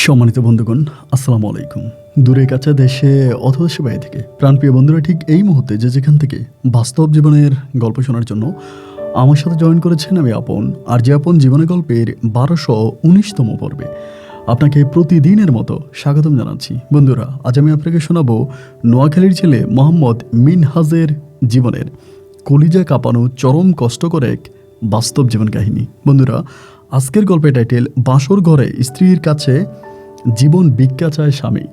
সম্মানিত বন্ধুগণ, আসসালামু আলাইকুম। দূরে কাছে দেশে অথবা সে বাইরে থেকে প্রাণপ্রিয় বন্ধুরা ঠিক এই মুহূর্তে যে যেখান থেকে বাস্তব জীবনের গল্প শোনার জন্য আমার সাথে জয়েন করেছেন, আমি আপন। আর যে আপন জীবনের গল্পের 1219তম পর্বে আপনাকে প্রতিদিনের মতো স্বাগতম জানাচ্ছি। বন্ধুরা, আজ আমি আপনাকে শোনাবো নোয়াখালীর ছেলে মোহাম্মদ মিনহাজের জীবনের কলিজা কাঁপানো চরম কষ্টকর এক বাস্তব জীবন কাহিনী। বন্ধুরা, আজকের গল্পের টাইটেল বাসর ঘরে স্ত্রীর কাছে জীবন ভিক্ষা চায় স্বামী।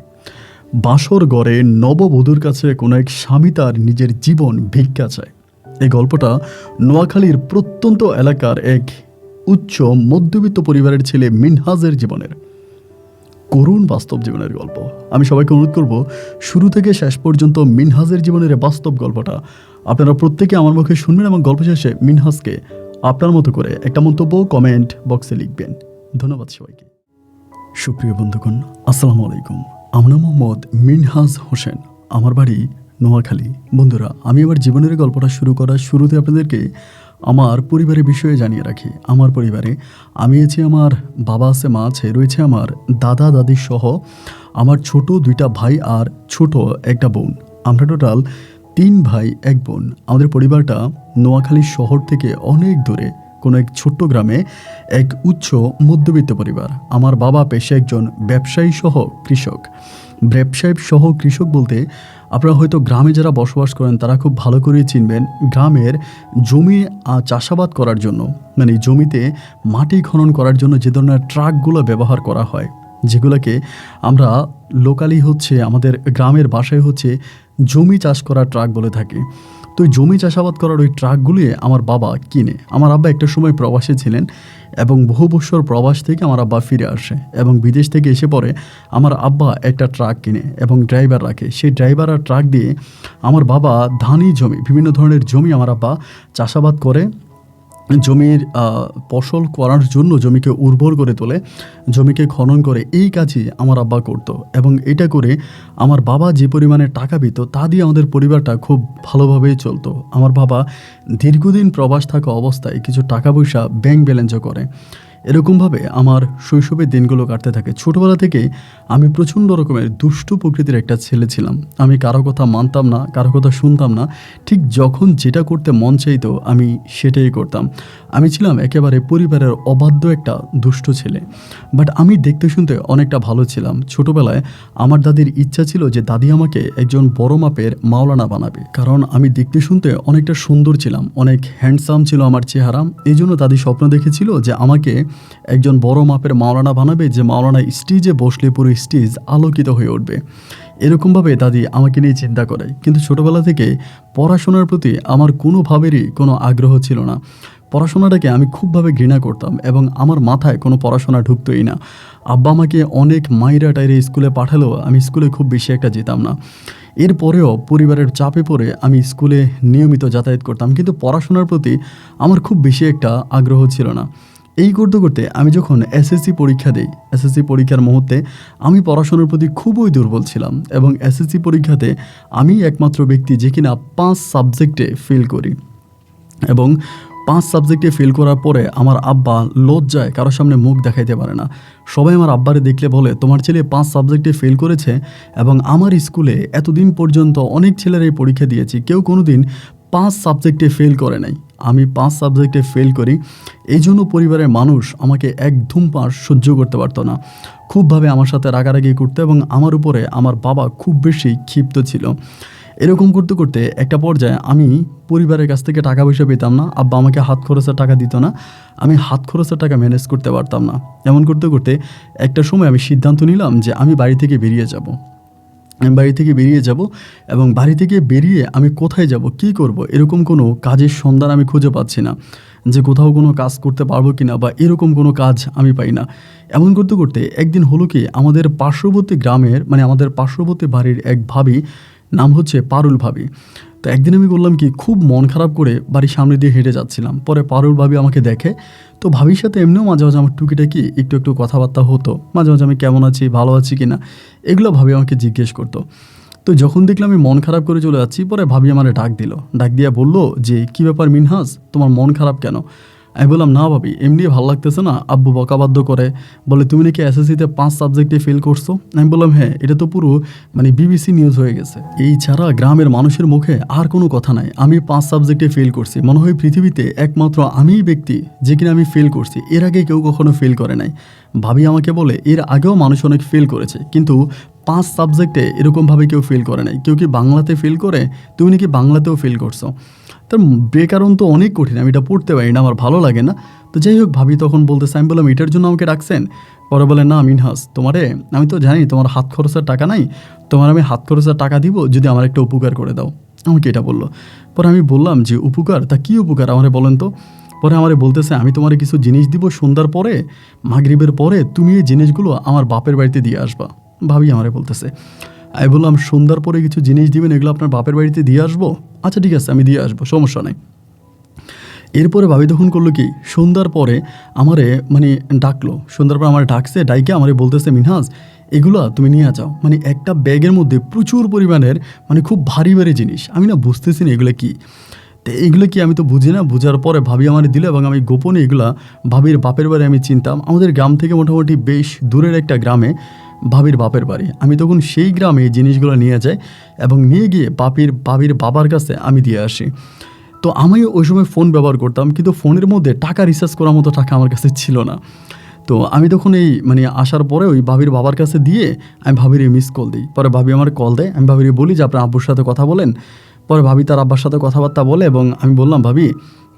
বাসর ঘরে নববধূর কাছে কোনো এক স্বামী তার নিজের জীবন ভিক্ষা চায়। এই গল্পটা নোয়াখালীর প্রত্যন্ত এলাকার এক উচ্চ মধ্যবিত্ত পরিবারের ছেলে মিনহাজের জীবনের করুণ বাস্তব জীবনের গল্প। আমি সবাইকে অনুরোধ করব শুরু থেকে শেষ পর্যন্ত মিনহাজের জীবনের বাস্তব গল্পটা আপনারা প্রত্যেকে আমার মুখে শুনবেন এবং গল্প শেষে মিনহাজকে আপনার মতো করে একটা মন্তব্য কমেন্ট বক্সে লিখবেন। ধন্যবাদ সবাইকে। সুপ্রিয় বন্ধুগণ, আসসালামু আলাইকুম। আমার নাম মোহাম্মদ মিনহাজ হোসেন, আমার বাড়ি নোয়াখালী। বন্ধুরা, আমি আমার জীবনের গল্পটা শুরু করার শুরুতে আপনাদেরকে আমার পরিবারের বিষয়ে জানিয়ে রাখি। আমার পরিবারে আমি আছি, আমার বাবা আছে, মা আছে, রয়েছে আমার দাদা দাদি সহ আমার ছোট 2টা ভাই আর ছোট একটা বোন। আমরা টোটাল 3 ভাই 1 বোন। আমাদের পরিবারটা নোয়াখালী শহর থেকে অনেক দূরে কোনো এক ছোট্ট গ্রামে, এক উচ্চ মধ্যবিত্ত পরিবার। আমার বাবা পেশে একজন ব্যবসায়ী সহ কৃষক। ব্যবসায়ী সহ কৃষক বলতে আপনারা হয়তো গ্রামে যারা বসবাস করেন তারা খুব ভালো করে চিনবেন। গ্রামের জমি চাষাবাদ করার জন্য, মানে জমিতে মাটি খনন করার জন্য যে ধরনের ট্রাকগুলো ব্যবহার করা হয়, যেগুলোকে আমরা লোকালি হচ্ছে আমাদের গ্রামের ভাষায় হচ্ছে জমি চাষ করার ট্রাক বলে থাকি। তো জমি চাষাবাদ করার ওই ট্রাকগুলি আমার বাবা কিনে। আমার আব্বা একটা সময় প্রবাসে ছিলেন এবং বহু বছর প্রবাস থেকে আমার আব্বা ফিরে আসে এবং বিদেশ থেকে এসে পরে আমার আব্বা একটা ট্রাক কিনে এবং ড্রাইভার রাখে। সেই ড্রাইভার আর ট্রাক দিয়ে আমার বাবা ধানি জমি, বিভিন্ন ধরনের জমি আমার আব্বা চাষাবাদ করে, জমির ফসল করার জন্য জমিকে উর্বর করে তোলে, জমিকে খনন করে। এই কাজই আমার আব্বা করতো এবং এটা করে আমার বাবা যে পরিমাণে টাকা পেত তা দিয়ে আমাদের পরিবারটা খুব ভালোভাবেই চলতো। আমার বাবা দীর্ঘদিন প্রবাস থাকা অবস্থায় কিছু টাকা পয়সা ব্যাংক ব্যালেন্সও করে। এরকমভাবে আমার শৈশবের দিনগুলো কাটতে থাকে। ছোটোবেলা থেকে আমি প্রচণ্ড রকমের দুষ্টু প্রকৃতির একটা ছেলে ছিলাম। আমি কারো কথা মানতাম না, কারো কথা শুনতাম না। ঠিক যখন যেটা করতে মন চাইতো আমি সেটাই করতাম। আমি ছিলাম একেবারে পরিবারের অবাধ্য একটা দুষ্ট ছেলে। বাট আমি দেখতে শুনতে অনেকটা ভালো ছিলাম। ছোটোবেলায় আমার দাদির ইচ্ছা ছিল যে দাদি আমাকে একজন বড় মাপের মাওলানা বানাবে, কারণ আমি দেখতে শুনতে অনেকটা সুন্দর ছিলাম, অনেক হ্যান্ডসাম ছিল আমার চেহারা। এই জন্য দাদি স্বপ্ন দেখেছিল যে আমাকে একজন বড় মাপের মাওলানা বানাবে, যে মাওলানা স্টেজে বসলে পুরো স্টেজ আলোকিত হয়ে উঠবে। এরকমভাবে দাদি আমাকে নিয়ে চিন্তা করায়। কিন্তু ছোটোবেলা থেকে পড়াশোনার প্রতি আমার কোনোভাবেরই কোনো আগ্রহ ছিল না। পড়াশোনাটাকে আমি খুবভাবে ঘৃণা করতাম এবং আমার মাথায় কোনো পড়াশোনা ঢুকতোই না। আব্বা আমাকে অনেক মাইরা টাইরে স্কুলে পাঠালেও আমি স্কুলে খুব বেশি একটা যেতাম না। এরপরেও পরিবারের চাপে পড়ে আমি স্কুলে নিয়মিত যাতায়াত করতাম, কিন্তু পড়াশোনার প্রতি আমার খুব বেশি একটা আগ্রহ ছিল না। এই করতে করতে আমি যখন এসএসসি পরীক্ষা দিই, এসএসসি পরীক্ষার মুহূর্তে আমি পড়াশোনার প্রতি খুবই দুর্বল ছিলাম এবং এসএসসি পরীক্ষাতে আমি একমাত্র ব্যক্তি যে কিনা 5 সাবজেক্টে ফেল করি। এবং 5 সাবজেক্টে ফেল করার পরে আমার আব্বা লজ্জায় কারোর সামনে মুখ দেখাইতে পারে না। সবাই আমার আব্বারে দেখলে বলে, তোমার ছেলে 5 সাবজেক্টে ফেল করেছে। এবং আমার স্কুলে এতদিন পর্যন্ত অনেক ছেলেরা এই পরীক্ষা দিয়েছি, কেউ কোনো দিন 5 সাবজেক্টে ফেল করে নাই। আমি 5 সাবজেক্টে ফেল করি। এই জন্য পরিবারের মানুষ আমাকে একদম সহ্য করতে পারতো না, খুবভাবে আমার সাথে রাগারাগি করতো এবং আমার উপরে আমার বাবা খুব বেশি ক্ষিপ্ত ছিল। এরকম করতে করতে একটা পর্যায়ে আমি পরিবারের কাছ থেকে টাকা পয়সা পেতাম না। আব্বা আমাকে হাত খরচের টাকা দিত না, আমি হাত খরচের টাকা ম্যানেজ করতে পারতাম না। এমন করতে করতে একটা সময় আমি সিদ্ধান্ত নিলাম যে আমি বাড়ি থেকে বেরিয়ে যাব। আমি বাড়ি থেকে বেরিয়ে যাব এবং বাড়ি থেকে বেরিয়ে আমি কোথায় যাব, কী করব, এরকম কোনো কাজের সন্ধান আমি খুঁজে পাচ্ছি না, যে কোথাও কোনো কাজ করতে পারবো কি না বা এরকম কোনো কাজ আমি পাই না। এমন করতে করতে একদিন হলো কি, আমাদের পার্শ্ববর্তী গ্রামের, মানে আমাদের পার্শ্ববর্তী বাড়ির এক ভাবি, নাম হচ্ছে পারুল ভাবি। তো একদিন আমি বললাম কি, খুব মন খারাপ করে বাড়ির সামনে দিয়ে হেঁটে যাচ্ছিলাম। পরে পারুল ভাবি আমাকে দেখে। তো ভাবির সাথে এমনিও মাঝে মাঝে আমার টুকিটাকি একটু একটু কথাবার্তা হতো। মাঝে মাঝে আমি কেমন আছি, ভালো আছি কি না, এগুলো ভাবি আমাকে জিজ্ঞেস করতো। তো যখন দেখলাম আমি মন খারাপ করে চলে যাচ্ছি, পরে ভাবি আমারে ডাক দিল। ডাক দিয়ে বলল যে, কী ব্যাপার মিনহাজ, তোমার মন খারাপ কেন? আমি বললাম, না ভাবি, এমনি ভালো লাগতেছে না। আব্বু বকাবাধ্য করে, বলে তুমি নাকি এসএসসিতে 5 সাবজেক্টে ফেল করছো। আমি বললাম, হ্যাঁ, এটা তো পুরো মানে বিবিসি নিউজ হয়ে গেছে। এই ছাড়া গ্রামের মানুষের মুখে আর কোনো কথা নাই। আমি 5 সাবজেক্টে ফেল করছি, মনে হয় পৃথিবীতে একমাত্র আমিই ব্যক্তি যে কিনা আমি ফেল করছি, এর আগে কেউ কখনো ফেল করে নাই। ভাবি আমাকে বলে, এর আগেও মানুষ অনেক ফেল করেছে, কিন্তু 5 সাবজেক্টে এরকমভাবে কেউ ফেল করে নাই। কেউ কি বাংলাতে ফেল করে, তুমি নাকি বাংলাতেও ফেল করছো। তার ব্যাকরণ তো অনেক কঠিন, আমি এটা পড়তে পারি না, আমার ভালো লাগে না। তো যাই হোক, ভাবি তখন বলতেছে, আমি বললাম, এটার জন্য আমাকে ডাকছেন? পরে বলে, না মিনহাস, তোমারে আমি তো জানি তোমার হাত খরচের টাকা নাই, তোমার আমি হাত খরচের টাকা দিব যদি আমার একটা উপকার করে দাও। আমাকে এটা বললো। পরে আমি বললাম যে, উপকার? তা কী উপকার আমারে বলেন তো। পরে আমারে বলতেছে, আমি তোমার কিছু জিনিস দিব, সন্ধ্যার পরে, মাগরিবের পরে তুমি এই জিনিসগুলো আমার বাপের বাড়িতে দিয়ে আসবা। ভাবি আমারে বলতেছে। আমি বললাম, সন্ধ্যার পরে কিছু জিনিস দিবেন, এগুলো আপনার বাপের বাড়িতে দিয়ে আসবো? আচ্ছা ঠিক আছে, আমি দিয়ে আসবো, সমস্যা নেই। এরপরে ভাবি তখন করলো কি, সন্ধ্যার পরে আমারে মানে ডাকলো। সন্ধ্যার পরে আমার ডাকছে, ডাইকে আমারে বলতেছে, মিনহাজ, এগুলো তুমি নিয়ে যাও। মানে একটা ব্যাগের মধ্যে প্রচুর পরিমাণের মানে খুব ভারী ভারী জিনিস। আমি না বুঝতেছি না এগুলো কী। তো এগুলো কি আমি তো বুঝি না। বোঝার পরে ভাবি আমার দিল এবং আমি গোপনে এগুলা ভাবির বাপের বাড়ি আমি চিনতাম। আমাদের গ্রাম থেকে মোটামুটি বেশ দূরের একটা গ্রামে ভাবির বাপের বাড়ি। আমি তখন সেই গ্রামে এই জিনিসগুলো নিয়ে যাই এবং নিয়ে গিয়ে ভাবির বাবার কাছে আমি দিয়ে আসি। তো আমি ওই সময় ফোন ব্যবহার করতাম, কিন্তু ফোনের মধ্যে টাকা রিচার্জ করার মতো টাকা আমার কাছে ছিল না। তো আমি তখন এই মানে আসার পরে ওই ভাবির বাবার কাছে দিয়ে আমি ভাবির মিস কল দিই। পরে ভাবি আমার কল দেয়, আমি ভাবির বলি যে, আপনার আব্বুর সাথে কথা বলেন। পরে ভাবি তার আব্বার সাথে কথাবার্তা বলে এবং আমি বললাম, ভাবি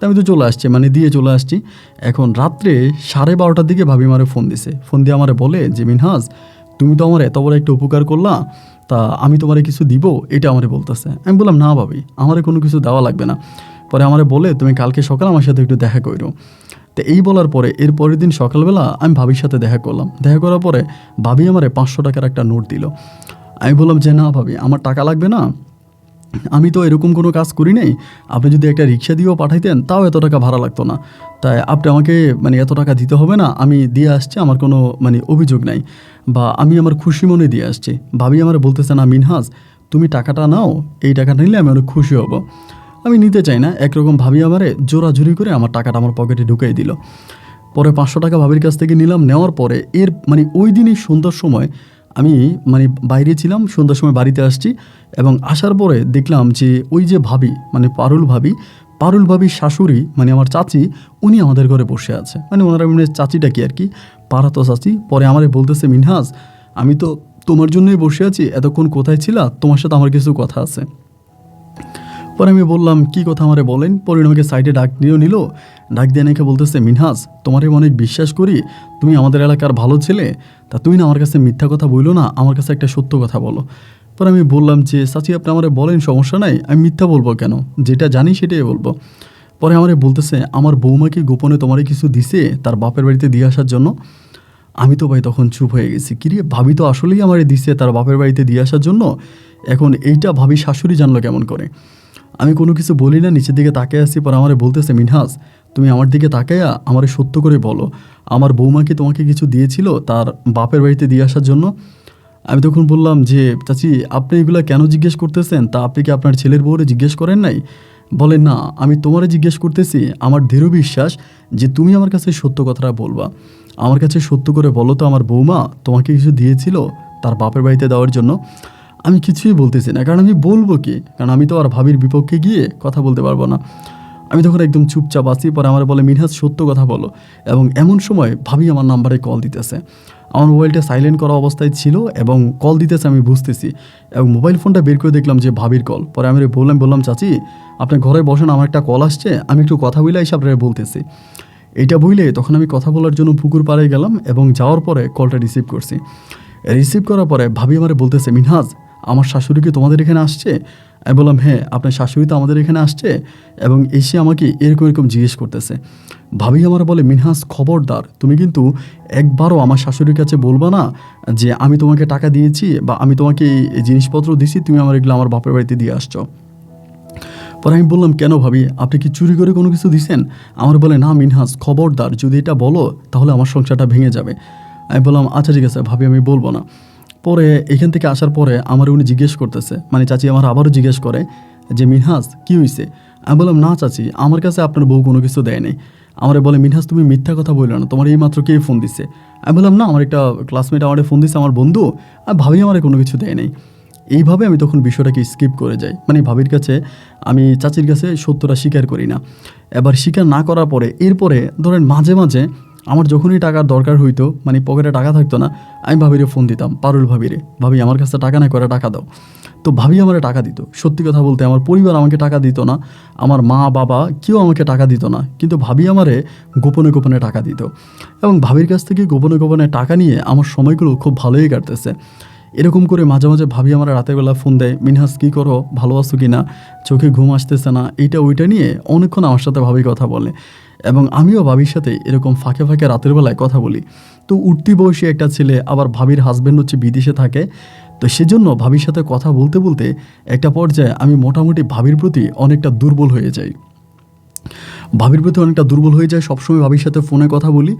আমি তো চলে আসছি, মানে দিয়ে চলে আসছি। এখন রাত্রে 12:30টার দিকে ভাবি আমারে ফোন দিছে। ফোন দিয়ে আমারে বলে যে, মিনহাজ, তুমি তো আমার এত বড় একটা উপকার করলা, তা আমি তোমারে কিছু দিব, এটা আমারে বলতেছে। আমি বললাম, না ভাবি, আমারে কোনো কিছু দেওয়া লাগবে না। পরে আমারে বলে, তুমি কালকে সকালে আমার সাথে একটু দেখা করো। তো এই বলার পরে এর পরের দিন সকালবেলা আমি ভাবির সাথে দেখা করলাম। দেখা করার পরে ভাবি আমারে 500 টাকার একটা নোট দিল। আমি বললাম যে, না ভাবি, আমার টাকা লাগবে না, আমি তো এরকম কোনো কাজ করি নাই। আপনি যদি একটা রিক্সা দিয়েও পাঠাইতেন তাও এত টাকা ভাড়া লাগতো না। তাই আপনি আমাকে মানে এত টাকা দিতে হবে না, আমি দিয়ে আসছি, আমার কোনো মানে অভিযোগ নাই, বা আমি আমার খুশি মনে দিয়ে আসছি। ভাবি আমার বলতেছে, না মিনহাজ, তুমি টাকাটা নাও, এই টাকাটা নিলে আমি অনেক খুশি হব। আমি নিতে চাই না। একরকম ভাবি আমারে জোরাজুরি করে আমার টাকাটা আমার পকেটে ঢুকিয়ে দিল। পরে 500 টাকা ভাবির কাছ থেকে নিলাম। নেওয়ার পরে এর মানে ওই দিনই সন্ধ্যার সময় আমি মানে বাইরে ছিলাম, সন্ধ্যার সময় বাড়িতে আসছি এবং আসার পরে দেখলাম যে ওই যে ভাবি মানে পারুল ভাবির শাশুড়ি মানে আমার চাচি, উনি আমাদের ঘরে বসে আছে। মানে ওনারা মানে চাচিটা কি আর কি, পাড়াতো চাচি। পরে আমারে বলতেছে, মিনহাজ, আমি তো তোমার জন্যই বসে আছি, এতক্ষণ কোথায় ছিলা, তোমার সাথে আমার কিছু কথা আছে। পরে আমি বললাম, কি কথা আমারে বলেন। পরে আমাকে সাইডে ডাক নিল। ডাক দিয়ে নাকি বলতেছে, মিনহাজ, তোমারে অনেক বিশ্বাস করি, তুমি আমাদের এলাকার ভালো ছেলে, তা তুমি না আমার কাছে মিথ্যা কথা বইলো না, আমার কাছে একটা সত্য কথা বলো। পরে আমি বললাম যে, চাচি আপনি আমারে বলেন, সমস্যা নাই, আমি মিথ্যা বলবো কেন, যেটা জানি সেটাই বলবো। পরে আমারে বলতেছে, আমার বৌমাকে গোপনে তোমারে কিছু দিছে তার বাপের বাড়িতে দিয়ে আসার জন্য। আমি তো ভাই তখন চুপ হয়ে গেছি। কিরে, ভাবি তো আসলেই আমারে দিছে তার বাপের বাড়িতে দিয়ে আসার জন্য, এখন এইটা ভাবি শাশুড়ি জানলো কেমন করে। আমি কোনো কিছু বলি না, নিচের দিকে তাকিয়ে আসছি। পর আমারে বলতেছে, মিনহাজ, তুমি আমার দিকে তাকাইয়া আমারে সত্য করে বলো, আমার বৌমাকে তোমাকে কিছু দিয়েছিল তার বাপের বাড়িতে দিয়ে আসার জন্য। আমি তখন বললাম যে, চাচি আপনি এগুলো কেন জিজ্ঞেস করতেছেন, তা আপনি কি আপনার ছেলের বউরে জিজ্ঞেস করেন নাই? বলে, না, আমি তোমারে জিজ্ঞেস করতেছি, আমার দৃঢ় বিশ্বাস যে তুমি আমার কাছে সত্য কথাটা বলবা। আমার কাছে সত্য করে বলো তো, আমার বৌমা তোমাকে কিছু দিয়েছিল তার বাপের বাড়িতে দেওয়ার জন্য? আমি কিছুই বলতেছি না, কারণ আমি বলবো কি, কারণ আমি তো আর ভাবির বিপক্ষে গিয়ে কথা বলতে পারবো না। আমি তখন একদম চুপচাপ আছি। পরে আমার বলে, মিনহাজ সত্য কথা বলো। এবং এমন সময় ভাবি আমার নাম্বারে কল দিতেছে। আমার মোবাইলটা সাইলেন্ট করা অবস্থায় ছিল এবং কল দিতেছে, আমি বুঝতেছি, এবং মোবাইল ফোনটা বের করে দেখলাম যে ভাবির কল। পরে আমি বললাম, চাচি আপনি ঘরে বসেন, আমার একটা কল আসছে, আমি একটু কথা বলে এসে আপনারা বলতেছি। এটা বইলে তখন আমি কথা বলার জন্য পুকুর পাড়ে গেলাম এবং যাওয়ার পরে কলটা রিসিভ করছি। রিসিভ করার পরে ভাবি আমারে বলতেছে, মিনহাজ, আমার শাশুড়ি কি তোমাদের এখানে আসছে? আমি বললাম, হ্যাঁ, আপনার শাশুড়ি তো আমাদের এখানে আসছে এবং এসে আমাকে এরকম জিজ্ঞেস করতেছে। ভাবি আমার বলে, মিনহাজ খবরদার, তুমি কিন্তু একবারও আমার শাশুড়ির কাছে বলবা না যে আমি তোমাকে টাকা দিয়েছি বা আমি তোমাকে এই জিনিসপত্র দিছি, তুমি আমার এগুলো আমার বাপের বাড়িতে দিয়ে আসছো। পরে আমি বললাম, কেন ভাবি, আপনি কি চুরি করে কোনো কিছু দিছেন? আমার বলে, না মিনহাজ, খবরদার, যদি এটা বলো তাহলে আমার সংসারটা ভেঙে যাবে। আমি বললাম, আচ্ছা ঠিক আছে ভাবি, আমি বলবো না। পরে এখান থেকে আসার পরে আমার উনি জিজ্ঞেস করতেছে, মানে চাচি আমার আবারও জিজ্ঞেস করে যে, মিনহাজ কী হয়েছে? আমি বললাম, না চাচি, আমার কাছে আপনার বউ কোনো কিছু দেয় নাই, আমারে বলে, মিনহাস তুমি মিথ্যা কথা বললো না, তোমার এইমাত্র কে ফোন দিচ্ছে? আমি বললাম, না, আমার একটা ক্লাসমেট আমারে ফোন দিচ্ছে, আমার বন্ধু, আর ভাবি আমারে কোনো কিছু দেয় নাই। এইভাবে আমি তখন বিষয়টাকে স্কিপ করে যাই। মানে ভাবির কাছে, আমি চাচির কাছে সত্যটা স্বীকার করি না। এবার স্বীকার না করার পরে এরপরে ধরেন মাঝে মাঝে আমার যখনই টাকার দরকার হইতো, মানে পকেটে টাকা থাকতো না, আমি ভাবিরে ফোন দিতাম, পারুল ভাবিরে, ভাবি আমার কাছে টাকা না, করে টাকা দাও। তো ভাবি আমারে টাকা দিত। সত্যি কথা বলতে আমার পরিবার আমাকে টাকা দিত না, আমার মা বাবা কেউ আমাকে টাকা দিত না, কিন্তু ভাবি আমারে গোপনে গোপনে টাকা দিত। এবং ভাবির কাছ থেকে গোপনে গোপনে টাকা নিয়ে আমার সময়গুলো খুব ভালোই কাটতেছে। এরকম করে মাঝে মাঝে ভাবি আমার রাতের বেলা ফোন দেয়, মিনহাস কী করো, ভালো আছো কি না, চোখে ঘুম আসতেছে না, এইটা ওইটা নিয়ে অনেকক্ষণ আমার সাথে ভাবি কথা বলে। এবং আমিও ভাবির সাথে এরকম ফাঁকে ফাঁকে রাতের বেলায় কথা বলি। তো উঠতি বয়সী একটা ছেলে, আবার ভাবির হাজব্যান্ড হচ্ছে বিদেশে থাকে, তো সেজন্য ভাবির সাথে কথা বলতে বলতে একটা পর্যায়ে আমি মোটামুটি ভাবির প্রতি অনেকটা দুর্বল হয়ে যাই। সবসময় ভাবির সাথে ফোনে কথা বলি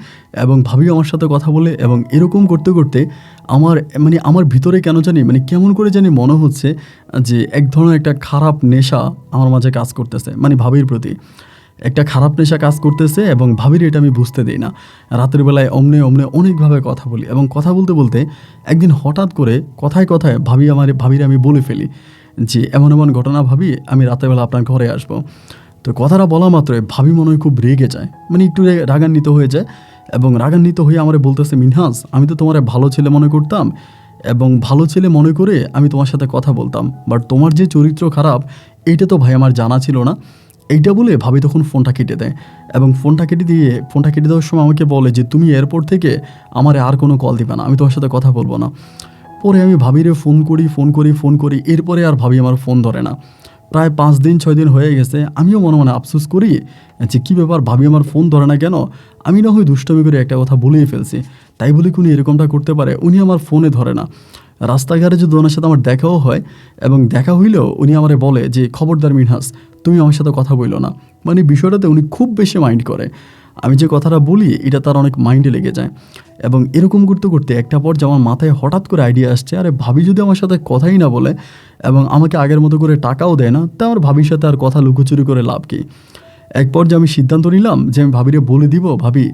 এবং ভাবি আমার সাথে কথা বলে। এবং এরকম করতে করতে আমার ভিতরে কেন জানি কেমন করে জানি মনে হচ্ছে যে এক ধরনের একটা খারাপ নেশা আমার মাঝে কাজ করতেছে, ভাবির প্রতি একটা খারাপ নেশা কাজ করতেছে। এবং ভাবির এটা আমি বুঝতে দিই না। রাতের বেলায় অমনে অমনে অনেকভাবে কথা বলি এবং কথা বলতে বলতে একদিন হঠাৎ করে কথায় কথায় ভাবির আমি বলে ফেলি যে এমন এমন ঘটনা, ভাবি আমি রাতের বেলা আপনার ঘরে আসবো। তো কথাটা বলা মাত্রই ভাবি মনে হয় খুব রেগে যায়, একটু রাগান্বিত হয়ে যায়। এবং রাগান্বিত হয়ে আমারে বলতেছে, মিনহাস আমি তো তোমার ভালো ছেলে মনে করতাম এবং ভালো ছেলে মনে করে আমি তোমার সাথে কথা বলতাম, বাট তোমার যে চরিত্র খারাপ এইটা তো ভাই আমার জানা ছিল না। এইটা বলে ভাবি তখন ফোনটা কেটে দেয় এবং ফোনটা কেটে দেওয়ার সময় আমাকে বলে যে তুমি এয়ারপোর্ট থেকে আমারে আর কোনো কল দিবে না, আমি তোমার সাথে কথা বলবো না। পরে আমি ভাবিরে ফোন করি, এরপরে আর ভাবি আমার ফোন ধরে না। প্রায় 5 দিন 6 দিন হয়ে গেছে। আমিও মনে মনে আফসোস করি যে কী ব্যাপার, ভাবি আমার ফোন ধরে না কেন। আমি না হয় দুষ্টামি করে একটা কথা বলেই ফেলছি, তাই বলে উনি এরকমটা করতে পারে? উনি আমার ফোনে ধরে না। রাস্তাঘাটে যদি ওনার সাথে আমার দেখাও হয় এবং দেখা হইলেও উনি আমারে বলে যে খবরদার মিনহাস, তুমি আমার সাথে কথা বললো না। বিষয়টাতে উনি খুব বেশি মাইন্ড করে। আমি যে কথাটা বলি এটা তার অনেক মাইন্ডে লেগে যায়। এবং এরকম করতে করতে একটা পর্যায়ে আমার মাথায় হঠাৎ করে আইডিয়া আসছে, আরে ভাবি যদি আমার সাথে কথাই না বলে এবং আমাকে আগের মতো করে টাকাও দেয় না, তা আমার ভাবির সাথে আর কথা লুকোচুরি করে লাভ কি। এক পর্যায়ে আমি সিদ্ধান্ত নিলাম যে আমি ভাবিরে বলে দিব, ভাবি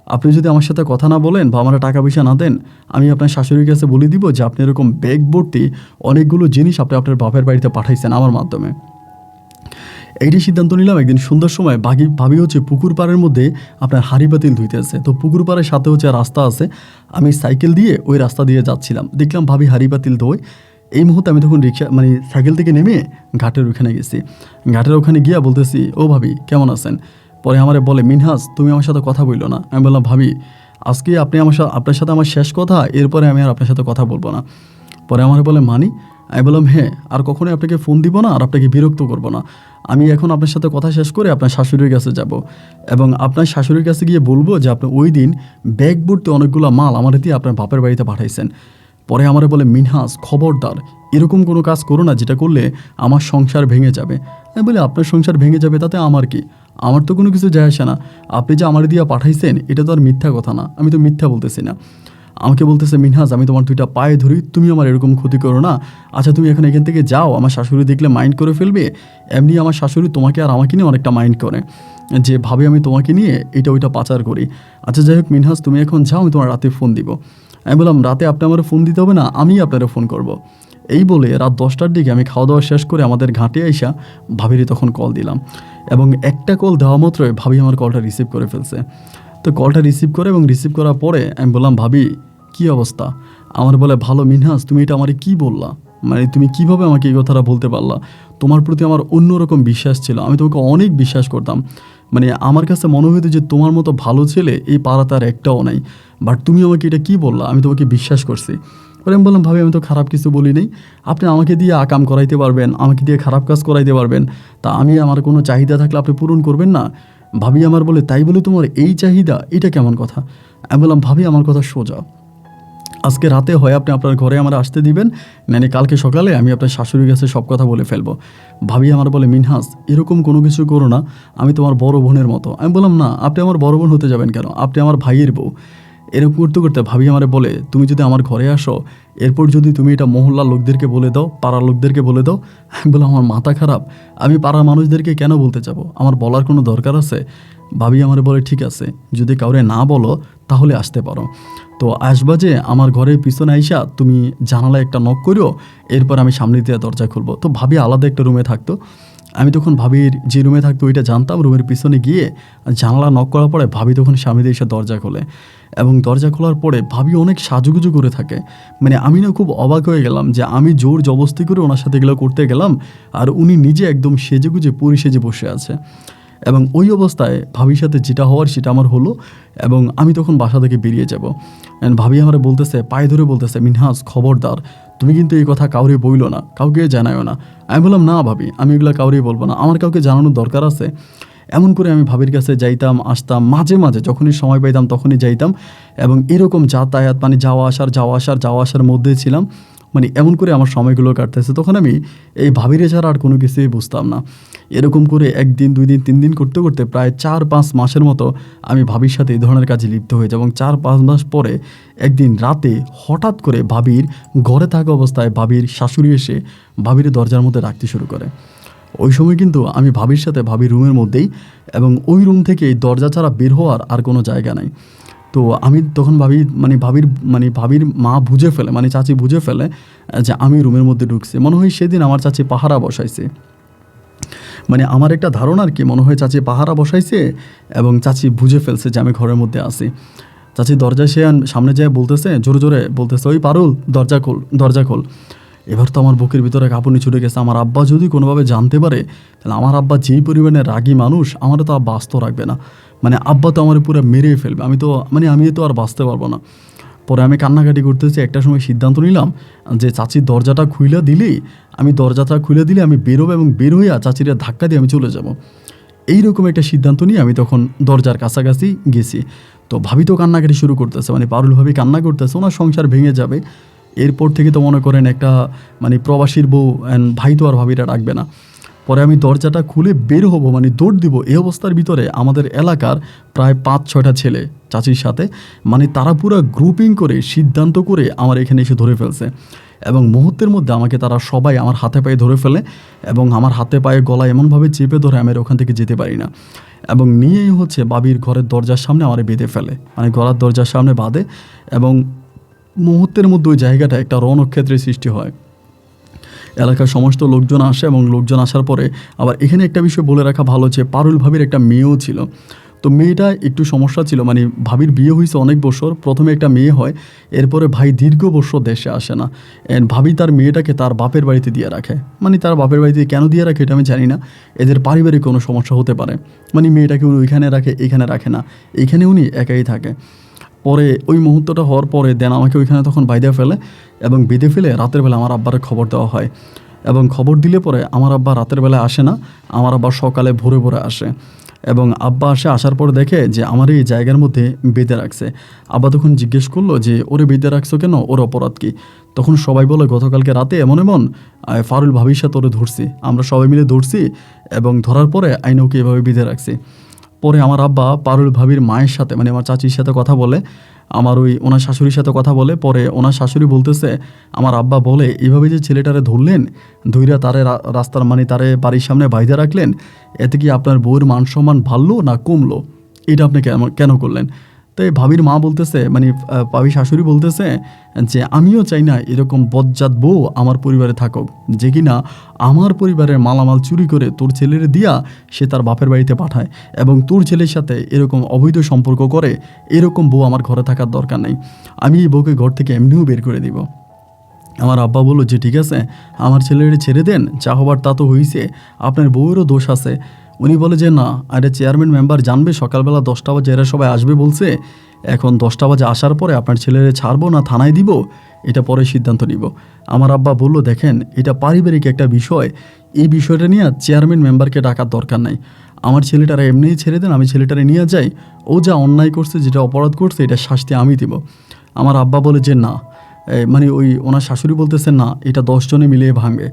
আপনি যদি আমার সাথে কথা না বলেন বা আমার টাকা পয়সা না দেন, আমি আপনার শাশুড়ির কাছে বলে দিব যে আপনি এরকম ব্যাগ ভর্তি অনেকগুলো জিনিস আপনি আপনার বাপের বাড়িতে পাঠাইছেন আমার মাধ্যমে। এইটি সিদ্ধান্ত নিলাম। একদিন সন্ধ্যার সময় ভাবি হচ্ছে পুকুর পাড়ের মধ্যে আপনার হাঁড়ি পাতিল ধুইতেছে। তো পুকুর পাড়ের সাথে হচ্ছে রাস্তা আছে, আমি সাইকেল দিয়ে ওই রাস্তা দিয়ে যাচ্ছিলাম, দেখলাম ভাবি হাঁড়ি পাতিল ধোয়। এই মুহূর্তে আমি তখন সাইকেল থেকে নেমে ঘাটের ওখানে গেছি। ঘাটের ওখানে গিয়া বলতেছি, ও ভাবি কেমন আছেন? পরে আমারে বলে, মিনহাস তুমি আমার সাথে কথা বললো না। আমি বললাম, ভাবি আজকে আপনার সাথে আমার শেষ কথা, এরপরে আমি আর আপনার সাথে কথা বলবো না। পরে আমারে বলে, মানি? আমি বললাম, হ্যাঁ, আর কখনোই আপনাকে ফোন দিব না আর আপনাকে বিরক্ত করব না। আমি এখন আপনার সাথে কথা শেষ করে আপনার শাশুড়ির কাছে যাব এবং আপনার শাশুড়ির কাছে গিয়ে বলবো যে আপনি ওই দিন ব্যাগ ভর্তি অনেকগুলো মাল আমার দিয়ে আপনার বাপের বাড়িতে পাঠাইছেন। পরে আমারে বলে, মিনহাস খবরদার এরকম কোনো কাজ করো না যেটা করলে আমার সংসার ভেঙে যাবে। আমি বলি, আপনার সংসার ভেঙে যাবে তাতে আমার কি? আমার তো কোনো কিছু যায় আসে না। আপনি যে আমার দিয়ে পাঠাইছেন এটা তো আর মিথ্যা কথা না, আমি তো মিথ্যা বলতেছি না। আমাকে বলতেছে, মিনহাস আমি তোমার 2টা পায়ে ধরি, তুমি আমার এরকম ক্ষতি করো না। আচ্ছা তুমি এখন এখান থেকে যাও, আমার শাশুড়ি দেখলে মাইন্ড করে ফেলবে। এমনি আমার শাশুড়ি তোমাকে আর আমাকে নিয়ে অনেকটা মাইন্ড করে যে ভাবে আমি তোমাকে নিয়ে এটা ওইটা পাচার করি। আচ্ছা যাই হোক মিনহাস তুমি এখন যাও, আমি তোমার রাতে ফোন দিব। আমি বললাম, রাতে আপনি আমার ফোন দিতে হবে না, আমি আপনারা ফোন করব। এই বলে রাত 10টার দিকে আমি খাওয়া দাওয়া শেষ করে আমাদের ঘাটে আইসা ভাবিরে তখন কল দিলাম এবং একটা কল দেওয়া মাত্রই ভাবি আমার কলটা রিসিভ করে ফেলছে। তো কলটা রিসিভ করার পরে আমি বললাম, ভাবি কী অবস্থা? আমার বলে, ভালো। মিনহাস তুমি এটা আমারে কী বললা, তুমি কিভাবে আমাকে এই কথাটা বলতে পারলা? তোমার প্রতি আমার অন্যরকম বিশ্বাস ছিল, আমি তোমাকে অনেক বিশ্বাস করতাম। আমার কাছে মনে হইতো যে তোমার মতো ভালো ছেলে এই পাড়াতে আর একটাও নাই, বাট তুমি আমাকে এটা কী বললা? আমি তোমাকে বিশ্বাস করছি। পরে আমি বললাম, ভাবি আমি তো খারাপ কিছু বলি নাই, আপনি আমাকে দিয়ে আকাম করাইতে পারবেন, আমাকে দিয়ে খারাপ কাজ করাইতে পারবেন, তা আমার কোনো চাহিদা থাকলে আপনি পূরণ করবেন না? ভাবি আমার বলে, তাই বলে তোমার এই চাহিদা, এটা কেমন কথা? আমি বললাম, ভাবি আমার কথা সোজা, আজকে রাতে হয় আপনি আপনার ঘরে আমার আসতে দিবেন, মানে কালকে সকালে আমি আপনার শাশুড়ির কাছে সব কথা বলে ফেলবো। ভাবি আমার বলে, মিনহাস এরকম কোনো কিছু করো না, আমি তোমার বড় বোনের মতো। আমি বললাম, না আপনি আমার বড় বোন হতে যাবেন কেন, আপনি আমার ভাইয়ের বউ। এরকম করতে করতে ভাবি আমারে বলে, তুমি যদি আমার ঘরে আসো এরপর যদি তুমি এটা মহল্লার লোকদেরকে বলে দাও, পাড়ার লোকদেরকে বলে দাও। আমি বললাম, আমার মাথা খারাপ, আমি পাড়ার মানুষদেরকে কেন বলতে যাবো, আমার বলার কোনো দরকার আছে? ভাবি আমার বলে ঠিক আছে, যদি কাউরে না বলো তাহলে আসতে পারো। তো আসবা যে আমার ঘরের পিছনে আইসা তুমি জানালা একটা নক করিও, এরপর আমি সামনে দিয়ে দরজা খুলবো। তো ভাবি আলাদা একটা রুমে থাকতো, আমি তখন ভাবির যে রুমে থাকতো ওইটা জানতাম। রুমের পিছনে গিয়ে জানালা নক করার পরে ভাবি তখন সামনে দিয়ে এসে দরজা খোলে, এবং দরজা খোলার পরে ভাবি অনেক সাজুগুজু করে থাকে। মানে আমি না খুব অবাক হয়ে গেলাম যে আমি জোর জবস্তি করে ওনার সাথে এগুলো করতে গেলাম, আর উনি নিজে একদম সেজেগুজে পরিসেজে বসে আছে। এবং ওই অবস্থায় ভাবির সাথে যেটা হওয়ার সেটা আমার হলো, এবং আমি তখন বাসা থেকে বেরিয়ে যাব। ভাবি আমার বলতেছে, পায়ে ধরে বলতেছে, মিনহাজ খবরদার, তুমি কিন্তু এই কথা কাউরে বইলো না, কাউকে জানায়ও না। আমি বললাম না ভাবি, আমি এগুলো কাউরেই বলবো না, আমার কাউকে জানানোর দরকার আছে? এমন করে আমি ভাবির কাছে যাইতাম, আসতাম, মাঝে মাঝে যখনই সময় পাইতাম তখনই যাইতাম, এবং এরকম যাতায়াত মানে যাওয়া আসার মধ্যে ছিলাম। মানে এমন করে আমার সময়গুলো কাটতেছে। তখন আমি এই ভাবিরে ছাড়া আর কোনো কিছুই বুঝতাম না। এরকম করে 1 দিন 2 দিন 3 দিন করতে করতে প্রায় 4-5 মাসের মতো আমি ভাবির সাথে এই ধরনের কাজে লিপ্ত হয়ে যাই। এবং 4-5 মাস পরে একদিন রাতে হঠাৎ করে ভাবির ঘরে থাকা অবস্থায় ভাবির শাশুড়ি এসে ভাবির দরজার মধ্যে রাখতে শুরু করে। ওই সময় কিন্তু আমি ভাবির সাথে ভাবির রুমের মধ্যেই, এবং ওই রুম থেকে দরজা ছাড়া বের হওয়ার আর কোনো জায়গা নাই। তো আমি তখন ভাবির মা বুঝে ফেলে, মানে চাচি বুঝে ফেলে যে আমি রুমের মধ্যে ঢুকছি। মনে হয় সেদিন আমার চাচি পাহারা বসাইছে, মানে আমার একটা ধারণা আর কি, মনে হয় চাচি পাহারা বসাইছে এবং চাচি বুঝে ফেলছে যে আমি ঘরের মধ্যে আছি। চাচি দরজা সে সামনে যেয়ে বলতেছে, জোরে জোরে বলতেছে, ওই পারুল দরজা খোল, দরজা খোল। এবার তো আমার বুকের ভিতরে কাঁপুনি ছুটে গেছে। আমার আব্বা যদি কোনোভাবে জানতে পারে, তাহলে আমার আব্বা যেই পরিমাণে রাগী মানুষ, আমার তো আব্বা আস্ত রাখবে না। মানে আব্বা তো আমার পুরো মেরে ফেলবে, আমি তো আর বাঁচতে পারবো না। পরে আমি কান্নাকাটি করতেছি। একটা সময় সিদ্ধান্ত নিলাম যে চাচির দরজাটা খুলে দিলেই আমি বেরোবো, এবং বের হইয়া চাচিরা ধাক্কা দিয়ে আমি চলে যাব। এইরকম একটা সিদ্ধান্ত নিয়ে আমি তখন দরজার কাছাকাছি গেছি। তো ভাবি তো কান্নাকাটি শুরু করতেছে, মানে পারুল ভাবি কান্না করতেছে, ওনার সংসার ভেঙে যাবে। এরপর থেকে তো মনে করেন একটা মানে প্রবাসীর বউ ভাই তো আর ভাবিরা রাখবে না। পরে আমি দরজাটা খুলে বের হব, মানে দৌড় দিব, এই অবস্থার ভিতরে আমাদের এলাকার প্রায় 5-6টা ছেলে চাচির সাথে, মানে তারা পুরো গ্রুপিং করে সিদ্ধান্ত করে আমার এখানে এসে ধরে ফেলছে। এবং মুহূর্তের মধ্যে আমাকে তারা সবাই আমার হাতে পায়ে ধরে ফেলে, এবং আমার হাতে পায়ে গলা এমনভাবে চেপে ধরে আমি আর ওখান থেকে যেতে পারি না। এবং নিয়েই হচ্ছে বাবির ঘরের দরজার সামনে আমার বেঁধে ফেলে, মানে গলার দরজার সামনে বাঁধে, এবং মুহূর্তের মধ্যে ওই জায়গাটা একটা রণক্ষেত্রের সৃষ্টি হয়। এলাকার সমস্ত লোকজন আসে, এবং লোকজন আসার পরে আবার এখানে একটা বিষয় বলে রাখা ভালো যে পারুল ভাবির একটা মেয়েও ছিল। তো মেয়েটা একটু সমস্যা ছিল, মানে ভাবির বিয়ে হয়েছে অনেক বছর, প্রথমে একটা মেয়ে হয়, এরপরে ভাই দীর্ঘ বছর দেশে আসে না। ভাবি তার মেয়েটাকে তার বাপের বাড়িতে দিয়ে রাখে। মানে তার বাপের বাড়িতে কেন দিয়ে রাখে এটা আমি জানি না, এদের পারিবারিক কোনো সমস্যা হতে পারে। মানে মেয়েটাকে উনি ওইখানে রাখে, এখানে রাখে না, এইখানে উনি একাই থাকে। পরে ওই মুহূর্তটা হওয়ার পরে দেন আমাকে ওইখানে তখন বাইদে ফেলে, এবং বেঁধে ফেলে রাতের বেলা আমার আব্বারে খবর দেওয়া হয়। এবং খবর দিলে পরে আমার আব্বা রাতের বেলায় আসে না, আমার আব্বা সকালে ভোরে ভোরে আসে। এবং আব্বা আসার পর দেখে যে আমার এই জায়গার মধ্যে বেঁধে রাখছে। আব্বা তখন জিজ্ঞেস করলো যে ওরে বেঁধে রাখছো কেন, ওর অপরাধ কী? তখন সবাই বলে গতকালকে রাতে এমন ফারুল ভাবির সাথে ওরে ধরছি, আমরা সবাই মিলে ধরছি, এবং ধরার পরে আইনে ওকে এভাবে বেঁধে রাখছি। পরে আমার আব্বা পারুল ভাবির মায়ের সাথে, মানে আমার চাচির সাথে কথা বলে, ওনার শাশুড়ির সাথে কথা বলে। পরে ওনার শাশুড়ি বলতেছে, আমার আব্বা বলে এইভাবে যে ছেলেটারে ধরলেন, ধইরা তারে রাস্তার মানে তারে বাড়ির সামনে বাইরে রাখলেন, এতে কি আপনার বউয়ের মান সম্মান বাড়লো না কমলো? এটা আপনি কেন করলেন? তাই ভাবির মা বলতেছে, মানে ভাবি শাশুড়ি বলতেছে যে আমিও চাই না এরকম বজ্জাত বউ আমার পরিবারে থাকুক, যে কিনা আমার পরিবারের মালামাল চুরি করে তোর ছেলের দিয়া সে তার বাপের বাড়িতে পাঠায়, এবং তোর ছেলের সাথে এরকম অবৈধ সম্পর্ক করে। এরকম বউ আমার ঘরে থাকার দরকার নেই, আমি এই বউকে ঘর থেকে এমনিও বের করে দিব। আমার আব্বা বলল যে ঠিক আছে, আমার ছেলের ছেড়ে দেন, যা হবার তা তো হয়েছে, আপনার বউয়েরও দোষ আছে। উনি বলে যে না, আরে চেয়ারম্যান মেম্বার জানবে সকালবেলা 10টা বাজে এরা সবাই আসবে বলছে, এখন 10টা বাজে আসার পরে আপনার ছেলেরে ছাড়বো না থানায় দিব, এটা পরে সিদ্ধান্ত নিব। আমার আব্বা বলল দেখেন, এটা পারিবারিক একটা বিষয়, এই বিষয়টা নিয়ে চেয়ারম্যান মেম্বারকে ডাকার দরকার নাই, আমার ছেলেটারা এমনিই ছেড়ে দেন, আমি ছেলেটারে নিয়ে যাই, ও যা অন্যায় করছে, যেটা অপরাধ করছে, এটা শাস্তি আমি দিব। আমার আব্বা বলে যে না, মানে ওনার শাশুড়ি বলতেছে না, এটা 10 জনে মিলিয়ে ভাঙবে।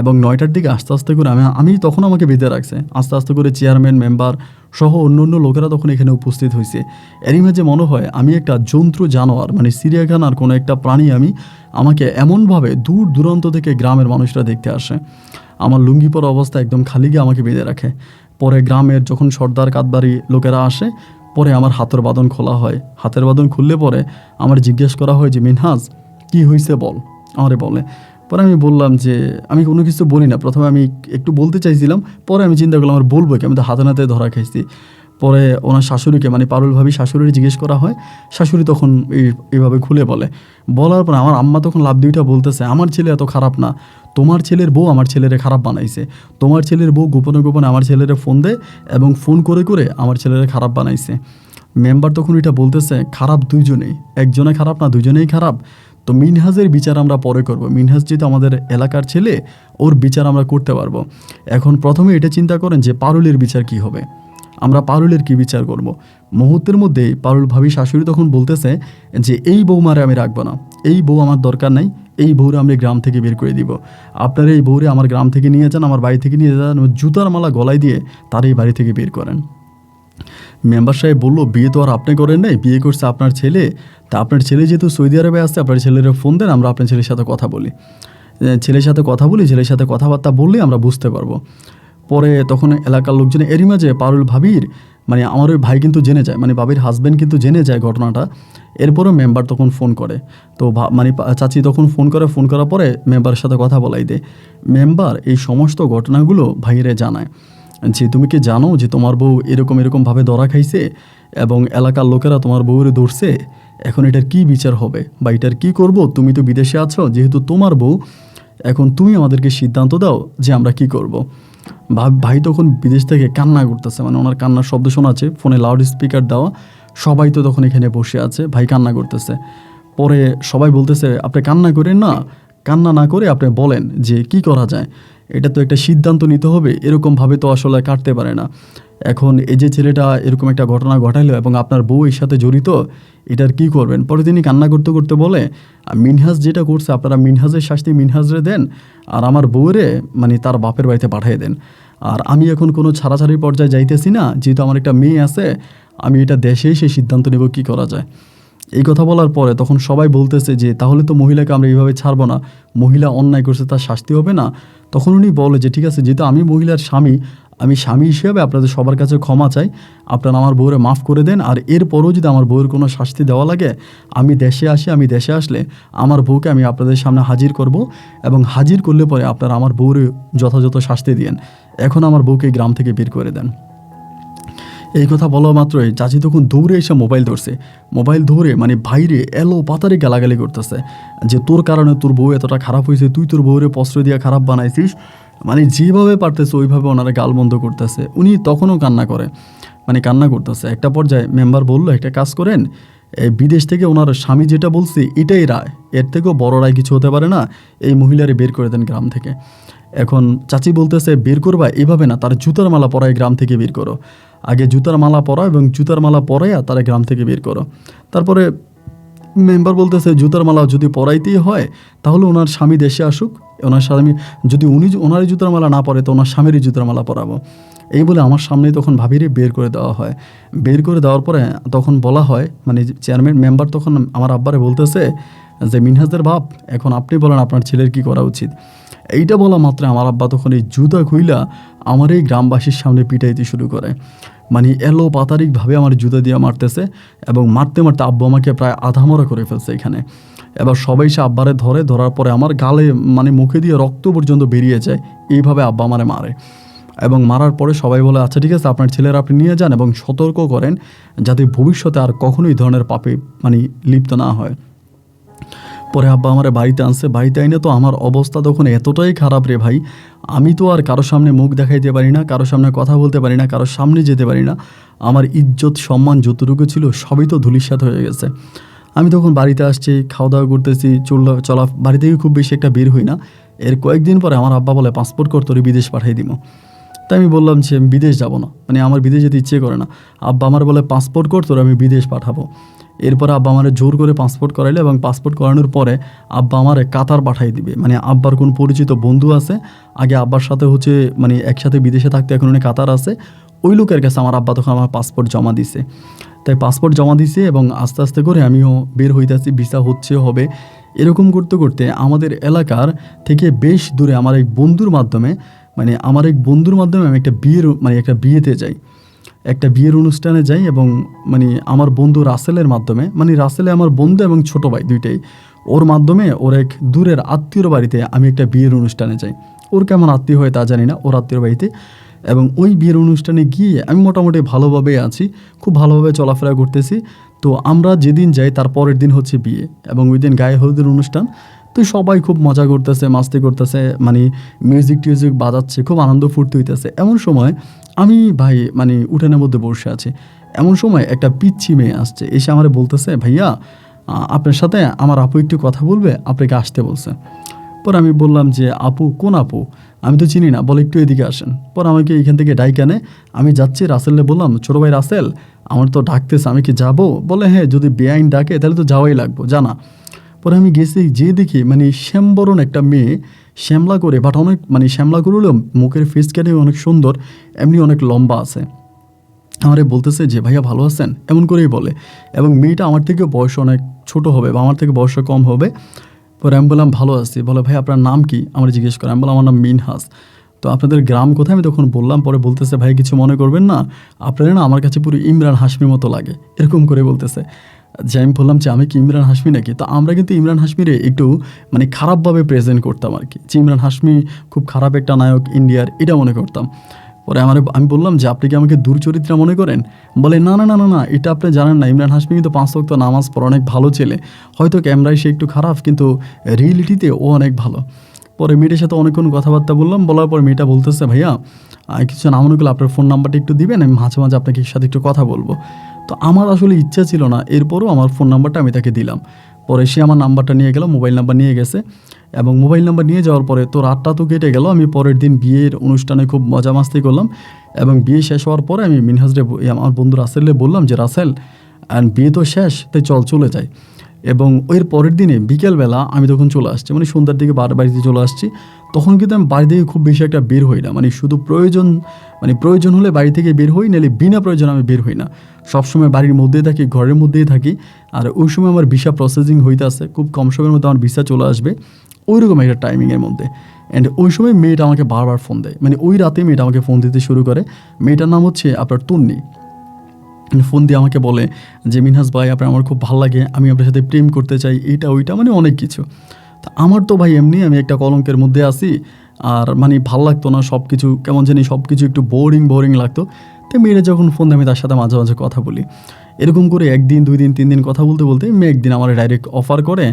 এবং 9টার দিকে আস্তে আস্তে করে আমি তখন আমাকে বেঁধে রাখছে, আস্তে আস্তে করে চেয়ারম্যান মেম্বার সহ অন্য লোকেরা তখন এখানে উপস্থিত হয়েছে। এরই মাঝে মনে হয় আমি একটা জন্তু জানোয়ার, মানে চিড়িয়াখানার কোনো একটা প্রাণী। আমাকে এমনভাবে দূর দূরান্ত থেকে গ্রামের মানুষরা দেখতে আসে। আমার লুঙ্গি পরা অবস্থা একদম খালি গিয়ে আমাকে বেঁধে রাখে। পরে গ্রামের যখন সর্দার কাতবাড়ি লোকেরা আসে, পরে আমার হাতের বাঁধন খোলা হয়। হাতের বাঁধন খুললে পরে আমার জিজ্ঞেস করা হয় যে মিনহাজ কি হয়েছে বল, আমারে বলে। পরে আমি বললাম যে আমি কোনো কিছু বলি না। প্রথমে আমি একটু বলতে চাইছিলাম, পরে আমি চিন্তা করলাম আমার বলবো কি, আমি তো হাতে নাতে ধরা খাইছি। পরে ওনার শাশুড়িকে মানে পারুল ভাবি শাশুড়ি জিজ্ঞেস করা হয়। শাশুড়ি তখন এইভাবে খুলে বলে। বলার পর আমার আম্মা তখন লাভ দুইটা বলতেছে, আমার ছেলে এত খারাপ না, তোমার ছেলের বউ আমার ছেলেরে খারাপ বানাইছে। তোমার ছেলের বউ গোপনে গোপনে আমার ছেলেরে ফোন দেয় এবং ফোন করে করে আমার ছেলেরে খারাপ বানাইছে। মেম্বার তখন এটা বলতেছে খারাপ দুইজনেই, একজনে খারাপ না দুজনেই খারাপ। তো মিনহাজের বিচার আমরা পরে করব। মিনহাজ যেহেতু আমাদের এলাকার ছেলে, ওর বিচার আমরা করতে পারবো। এখন প্রথমে এটা চিন্তা করেন যে পারুলের বিচার কি হবে, আমরা পারুলের কি বিচার করব। মুহূর্তের মধ্যেই পারুল ভাবি শাশুড়ি তখন বলতেছে যে এই বউমারে আমি রাখবো না, এই বউ আমার দরকার নাই, এই বউরে আমি গ্রাম থেকে বের করে দিব। আপনারা এই বউরে আমার গ্রাম থেকে নিয়ে যান, আমার বাড়ি থেকে নিয়ে যান, জুতার মালা গলায় দিয়ে তার এই বাড়ি থেকে বের করেন। মেম্বার সাহেব বললো বিয়ে তো আর আপনি করেন নাই, বিয়ে করছে আপনার ছেলে। তা আপনার ছেলে যেহেতু সৌদি আরবে আসছে, আপনার ছেলের ফোন দেন, আমরা আপনার ছেলের সাথে কথা বলি, ছেলের সাথে কথাবার্তা বললে আমরা বুঝতে পারবো। পরে তখন এলাকার লোকজন এরই মাঝে পারুল ভাবির মানে আমার ওই ভাই কিন্তু জেনে যায়, মানে ভাবির হাজব্যান্ড কিন্তু জেনে যায় ঘটনাটা। এরপরও মেম্বার তখন ফোন করে। তো মানে চাচি তখন ফোন করার পরে মেম্বারের সাথে কথা বলাই দেয়। মেম্বার এই সমস্ত ঘটনাগুলো ভাইয়েরে জানায় যে তুমি কি জানো যে তোমার বউ এরকমভাবে ধরা খাইছে এবং এলাকার লোকেরা তোমার বউরে ধরছে, এখন এটার কি বিচার হবে বা এটার কি করব, তুমি তো বিদেশে আছো, যেহেতু তোমার বউ, এখন তুমি আমাদেরকে সিদ্ধান্ত দাও যে আমরা কি করব। ভাই তখন বিদেশ থেকে কান্না করতেছে, মানে ওনার কান্নার শব্দ শোনাচ্ছে, ফোনে লাউড স্পিকার দেওয়া, সবাই তো তখন এখানে বসে আছে, ভাই কান্না করতেছে। পরে সবাই বলতেছে আপনি কান্না করেন না, কান্না না করে আপনি বলেন যে কি করা যায়, এটা তো একটা সিদ্ধান্ত নিতে হবে, এরকমভাবে তো আসলে কাটতে পারে না। এখন এই যে ছেলেটা এরকম একটা ঘটনা ঘটাইলো এবং আপনার বউ এর সাথে জড়িত, এটার কি করবেন। পরে তিনি কান্না করতে করতে বলে মিনহাজ যেটা করছে আপনারা মিনহাজের শাস্তি মিনহাজরে দেন, আর আমার বউরে মানে তার বাপের বাড়িতে পাঠিয়ে দেন। আর আমি এখন কোনো ছাড়াছাড়ির পর্যায়ে যাইতেছি না, যেহেতু আমার একটা মেয়ে আছে, আমি এটা দেশে এসে সিদ্ধান্ত নেব কি করা যায়। এই কথা বলার পরে তখন সবাই বলতেছে যে তাহলে তো মহিলাকে আমরা এইভাবে ছাড়বো না, মহিলা অন্যায় করছে তার শাস্তি হবে না। তখন উনি বলে যে ঠিক আছে, যেহেতু আমি মহিলার স্বামী, আমি স্বামী হিসেবে আপনাদের সবার কাছে ক্ষমা চাই, আপনারা আমার বউরে মাফ করে দেন। আর এরপরও যদি আমার বউয়ের কোনো শাস্তি দেওয়া লাগে, আমি দেশে আসলে আমার বউকে আমি আপনাদের সামনে হাজির করব এবং হাজির করলে পরে আপনারা আমার বউরে যথাযথ শাস্তি দিয়েন। এখন আমার বউকে গ্রাম থেকে বের করে দেন। এই কথা বলা মাত্রই চাচি তখন দৌড়ে এসে মোবাইল ধরে মানে ভাইরে এলো পাতারে গালাগালি করতেছে যে তোর কারণে তোর বউ এতটা খারাপ হয়েছে, তুই তোর বউরে প্রশ্রয় দিয়ে খারাপ বানাইছিস, মানে যেভাবে পারতেছে ওইভাবে ওনারা গাল বন্ধ করতেছে। উনি তখনও কান্না করতেছে। একটা পর্যায়ে মেম্বার বলল একটা কাজ করেন, বিদেশ থেকে ওনার স্বামী যেটা বলছে এটাই রায়, এর থেকেও বড় রায় কিছু হতে পারে না, এই মহিলারে বের করে দেন গ্রাম থেকে। এখন চাচি বলতেছে বের করবা এভাবে না, তার জুতার মালা পরায় গ্রাম থেকে বের করো, আগে জুতার মালা পরাও এবং জুতার মালা পরাইয়া তারা গ্রাম থেকে বের করো। তারপরে মেম্বার বলতেছে জুতার মালা যদি পরাইতেই হয় তাহলে ওনার স্বামী দেশে আসুক, ওনার স্বামী যদি ওনার জুতার মালা না পরে তো ওনার স্বামীরই জুতার মালা পরাবো। এই বলে আমার সামনে তখন ভাবিরে বের করে দেওয়া হয়। বের করে দেওয়ার পরে তখন বলা হয়, মানে চেয়ারম্যান মেম্বার তখন আমার আব্বারে বলতেছে যে মিনহাজের বাপ, এখন আপনি বলেন আপনার ছেলের কি করা উচিত। এইটা বলা মাত্র আমার আব্বা তখন এই জুতা খুইলা আমার এই গ্রামবাসীর সামনে পিটাইতে শুরু করে, মানে এলো পাতারিকভাবে আমার জুতা দিয়ে মারতেছে এবং মারতে মারতে আব্বু আমাকে প্রায় আধামরা করে ফেলছে এখানে। এবার সবাই সে আব্বারে ধরার পরে আমার গালে মানে মুখে দিয়ে রক্ত পর্যন্ত বেরিয়ে যায়, এইভাবে আব্বা আমারে মারে। এবং মারার পরে সবাই বলে আচ্ছা ঠিক আছে আপনার ছেলেরা আপনি নিয়ে যান এবং সতর্ক করেন যাতে ভবিষ্যতে আর কখনোই এই ধরনের পাপে মানে লিপ্ত না হয়। পরে আব্বা আমার বাড়িতে আইনে তো আমার অবস্থা তখন এতটাই খারাপ রে ভাই, আমি তো আর কারোর সামনে মুখ দেখাইতে পারি না, কারোর সামনে কথা বলতে পারি না, কারোর সামনে যেতে পারি না। আমার ইজ্জত সম্মান যতটুকু ছিল সবই তো ধূলিসাৎ হয়ে গেছে। আমি তখন বাড়িতে আসছি, খাওয়া দাওয়া করতেছি, চলা বাড়ি থেকে খুব বেশি একটা বের হই না। এর কয়েকদিন পরে আমার আব্বা বলে পাসপোর্ট কর, তোরে বিদেশ পাঠিয়ে দিব। তাই আমি বললাম যে আমি বিদেশ যাব না, মানে আমার বিদেশ যেতে ইচ্ছে করে না। আব্বা আমার বলে পাসপোর্ট কর, তোর আমি বিদেশ পাঠাবো। এরপরে আব্বা আমার জোর করে পাসপোর্ট করাইলে এবং পাসপোর্ট করানোর পরে আব্বা আমার কাতার পাঠাই দিবে, মানে আব্বার কোন পরিচিত বন্ধু আছে, আগে আব্বার সাথে মানে একসাথে বিদেশে থাকতে, এখন উনি কাতার আছে, ওই লোকের কাছে আমার আব্বা তখন আমার পাসপোর্ট জমা দিছে। তাই পাসপোর্ট জমা দিছে এবং আস্তে আস্তে করে আমিও বের হইতেছি, ভিসা হবে। এরকম করতে করতে আমাদের এলাকার থেকে বেশ দূরে আমার এক বন্ধুর মাধ্যমে আমি একটা বিয়েতে যাই, একটা বিয়ের অনুষ্ঠানে যাই। এবং আমার বন্ধু রাসেলের মাধ্যমে, রাসেলে আমার বন্ধু এবং ছোটো ভাই দুইটাই, ওর মাধ্যমে ওর এক দূরের আত্মীয়র বাড়িতে আমি একটা বিয়ের অনুষ্ঠানে যাই। ওর কেমন আত্মীয় হয় তা জানি না, ওর আত্মীয়র বাড়িতে। এবং ওই বিয়ের অনুষ্ঠানে গিয়ে আমি মোটামুটি ভালোভাবে আছি, খুব ভালোভাবে চলাফেরা করতেছি। তো আমরা যেদিন যাই তার পরের দিন হচ্ছে বিয়ে, এবং ওই দিন গায়ে হলুদের অনুষ্ঠান। তো সবাই খুব মজা করতেছে, মাস্তি করতেছে, মিউজিক টিউজিক বাজাচ্ছে, খুব আনন্দ ফুর্তি হইতেছে। এমন সময় আমি ভাই উঠানের মধ্যে বসে আছি। এমন সময় একটা পিচ্ছি মেয়ে আসছে, এসে আমারে বলতেছে, ভাইয়া আপনার সাথে আমার আপু একটু কথা বলবে, আপনাকে আসতে বলছে। পর আমি বললাম যে আপু, কোন আপু? আমি তো চিনি না, বলে একটু এদিকে আসেন। পর আমাকে এইখান থেকে ডাইকানে আমি যাচ্ছি। রাসেলকে বললাম, ছোটো ভাই রাসেল, আমার তো ডাকতেছে, আমি কি যাবো? বলে হ্যাঁ, যদি বেআইন ডাকে তাহলে তো যাওয়াই লাগবো, জানা। পরে আমি গেছি, যে দেখি শ্যামবরণ একটা মেয়ে, শ্যামলা করে, বাট অনেক শ্যামলা করে হলেও মুখের ফেস কেটে অনেক সুন্দর, এমনি অনেক লম্বা আছে। আমারে বলতেছে যে ভাইয়া ভালো আছেন, এমন করেই বলে। এবং মেয়েটা আমার থেকে বয়স অনেক ছোট হবে বা আমার থেকে বয়স কম হবে। পরে আমি বললাম ভালো আছি। বলে ভাই আপনার নাম কি, আমার জিজ্ঞেস করে। আমি বললাম আমার নাম মিনহাস। তো আপনাদের গ্রাম কোথায়, আমি তখন বললাম। পরে বলতেছে ভাই কিছু মনে করবেন না, আপনারা না আমার কাছে পুরো ইমরান হাশমি মতো লাগে, এরকম করে বলতেছে। যে আমি বললাম যে আমি কি ইমরান হাশমি নাকি? তো আমরা কিন্তু ইমরান হাশমিরে একটু খারাপভাবে প্রেজেন্ট করতাম আর কি, যে ইমরান হাশমি খুব খারাপ একটা নায়ক ইন্ডিয়ার, এটা মনে করতাম। পরে আমি বললাম যে আপনি কি আমাকে দুর্চরিত্রা মনে করেন? বলে না না না না না, এটা আপনি জানেন না, ইমরান হাশমি কিন্তু 5 ওয়াক্ত নামাজ পড়ে, অনেক ভালো ছেলে। হয়তো ক্যামেরায় সে একটু খারাপ, কিন্তু রিয়েলিটিতে ও অনেক ভালো। পরে মেয়েটার সাথে অনেকক্ষণ কথাবার্তা বললাম। বলার পর মেয়েটা বলতেছে ভাইয়া কিছু না মনে করলে আপনার ফোন নাম্বারটা একটু দিবেন, আমি মাঝে মাঝে আপনাকে সাথে একটু কথা বলবো। তো আমার আসলে ইচ্ছা ছিল না, এরপরও আমার ফোন নাম্বারটা আমি তাকে দিলাম। পরে সে আমার নাম্বারটা নিয়ে গেল, মোবাইল নাম্বার নিয়ে গেছে। এবং মোবাইল নাম্বার নিয়ে যাওয়ার পরে তো রাতটা তো কেটে গেল। আমি পরের দিন বিয়ের অনুষ্ঠানে খুব মজা মাস্তি করলাম। এবং বিয়ে শেষ হওয়ার পরে আমি আমার বন্ধু রাসেলকে বললাম যে রাসেল, বিয়ে তো শেষ, তাই চলে যাই। এবং এর পরের দিনে বিকেলবেলা আমি তখন চলে আসছি, সন্ধ্যার দিকে বাড়িতে চলে আসছি। তখন কিন্তু আমি বাড়ি থেকে খুব বেশি একটা বের হই না, শুধু প্রয়োজন হলে বাড়ি থেকে বের হই, নাহলে বিনা প্রয়োজন আমি বের হই না। সবসময় বাড়ির মধ্যেই থাকি, ঘরের মধ্যেই থাকি। আর ওই সময় আমার ভিসা প্রসেসিং হইতে আছে, খুব কম সময়ের মধ্যে আমার ভিসা চলে আসবে, ওইরকম একটা টাইমিংয়ের মধ্যে। অ্যান্ড ওই সময় মেয়েটা আমাকে বারবার ফোন দেয়, ওই রাতে মেয়েটা আমাকে ফোন দিতে শুরু করে। মেয়েটার নাম হচ্ছে আপনার তন্নি। ফোন দিয়ে আমাকে বলে যে মিনহাস ভাই, আপনার আমার খুব ভালো লাগে, আমি আপনার সাথে প্রেম করতে চাই, এইটা ওইটা অনেক কিছু। তা আমার তো ভাই এমনি আমি একটা কলঙ্কের মধ্যে আছি, আর ভাল লাগতো না, সব কিছু কেমন জানি সব কিছু একটু বোরিং লাগতো। তো মেয়েরা যখন ফোন দেয় আমি তার সাথে মাঝে মাঝে কথা বলি। এরকম করে 1 দিন 2 দিন 3 দিন কথা বলতে বলতে মেয়ে একদিন আমার ডাইরেক্ট অফার করে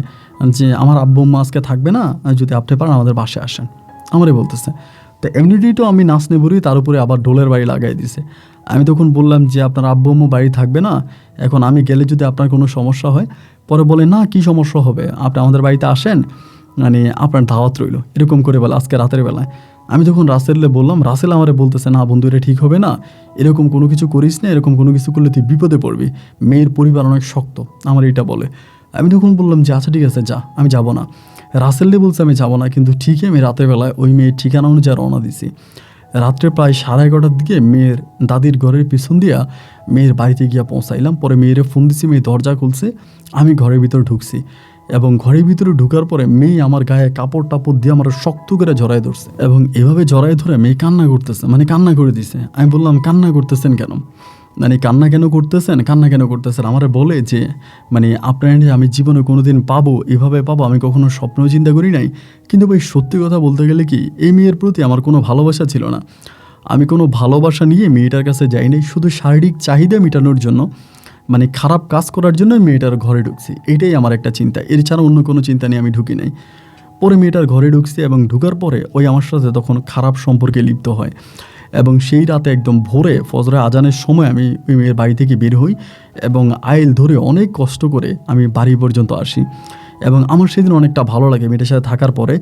যে আমার আব্বু আম্মা আজকে থাকবে না, যদি আপনি পারেন আমাদের বাসায় আসেন, আমারই বলতেছে। তো এমনিতেই তো আমি নাচ নেবরি, তার উপরে আবার ঢোলের বাড়ি লাগাই দিছে। আমি তখন বললাম যে আপনার আব্বু আম্মু বাড়ি থাকবে না, এখন আমি গেলে যদি আপনার কোনো সমস্যা হয়। পরে বলে না, কি সমস্যা হবে, আপনি আমাদের বাড়িতে আসেন, আপনার দাওয়াত রইল, এরকম করে বলে আজকে রাতের বেলায়। আমি তখন রাসেলকে বললাম, রাসেল আমারে বলতেছে না বন্ধু, এটা ঠিক হবে না, এরকম কোনো কিছু করিস না, এরকম কোনো কিছু করলে তুই বিপদে পড়বি, মেয়ের পরিবার অনেক শক্ত, আমার এটা বলে। আমি তখন বললাম যে আচ্ছা ঠিক আছে, যা, আমি যাব না। রাসেলকে বলছে আমি যাব না, কিন্তু ঠিকই আমি রাতের বেলায় ওই মেয়ের ঠিকানা অনুযায়ী রওনা দিছি। রাত্রে প্রায় 11:30টার দিকে মেয়ের দাদির ঘরের পিছন দিয়া মেয়ের বাড়িতে গিয়ে পৌঁছাইলাম। পরে মেয়েরে ফোন দিছি, মেয়ে দরজা খুলছে, আমি ঘরের ভিতরে ঢুকছি। এবং ঘরের ভিতরে ঢুকার পরে মেয়ে আমার গায়ে কাপড় টাপড় দিয়ে আমার শক্ত করে জড়ায় ধরছে, এবং এভাবে জড়ায় ধরে মেয়ে কান্না করতেছে, কান্না করে দিছে। আমি বললাম কান্না করতেছেন কেন, কান্না কেন করতেছেন? আমার বলে যে আপনার আমি জীবনে কোনোদিন পাবো, এভাবে পাবো আমি কখনো স্বপ্নেও চিন্তা করি নাই। কিন্তু ভাই সত্যি কথা বলতে গেলে কি, এই মেয়ের প্রতি আমার কোনো ভালোবাসা ছিল না। আমি কোনো ভালোবাসা নিয়ে মেয়েটার কাছে যাইনি, শুধু শারীরিক চাহিদা মেটানোর জন্য, খারাপ কাজ করার জন্য মেয়েটার ঘরে ঢুকছি, এটাই আমার একটা চিন্তা, এর ছাড়া অন্য কোনো চিন্তা নিয়ে আমি ঢুকি নাই। পরে মেয়েটার ঘরে ঢুকছি, এবং ঢুকার পরে ওই আমার সাথে তখন খারাপ সম্পর্কে লিপ্ত হয়। এবং সেই রাতে একদম ভোরে ফজরে আজানের সময় আমি ওই মেয়ের বাড়ি থেকে বের হই, এবং আইল ধরে অনেক কষ্ট করে আমি বাড়ি পর্যন্ত আসি। এবং আমার সেদিন অনেকটা ভালো লাগে মেয়েটার সাথে থাকার পরে,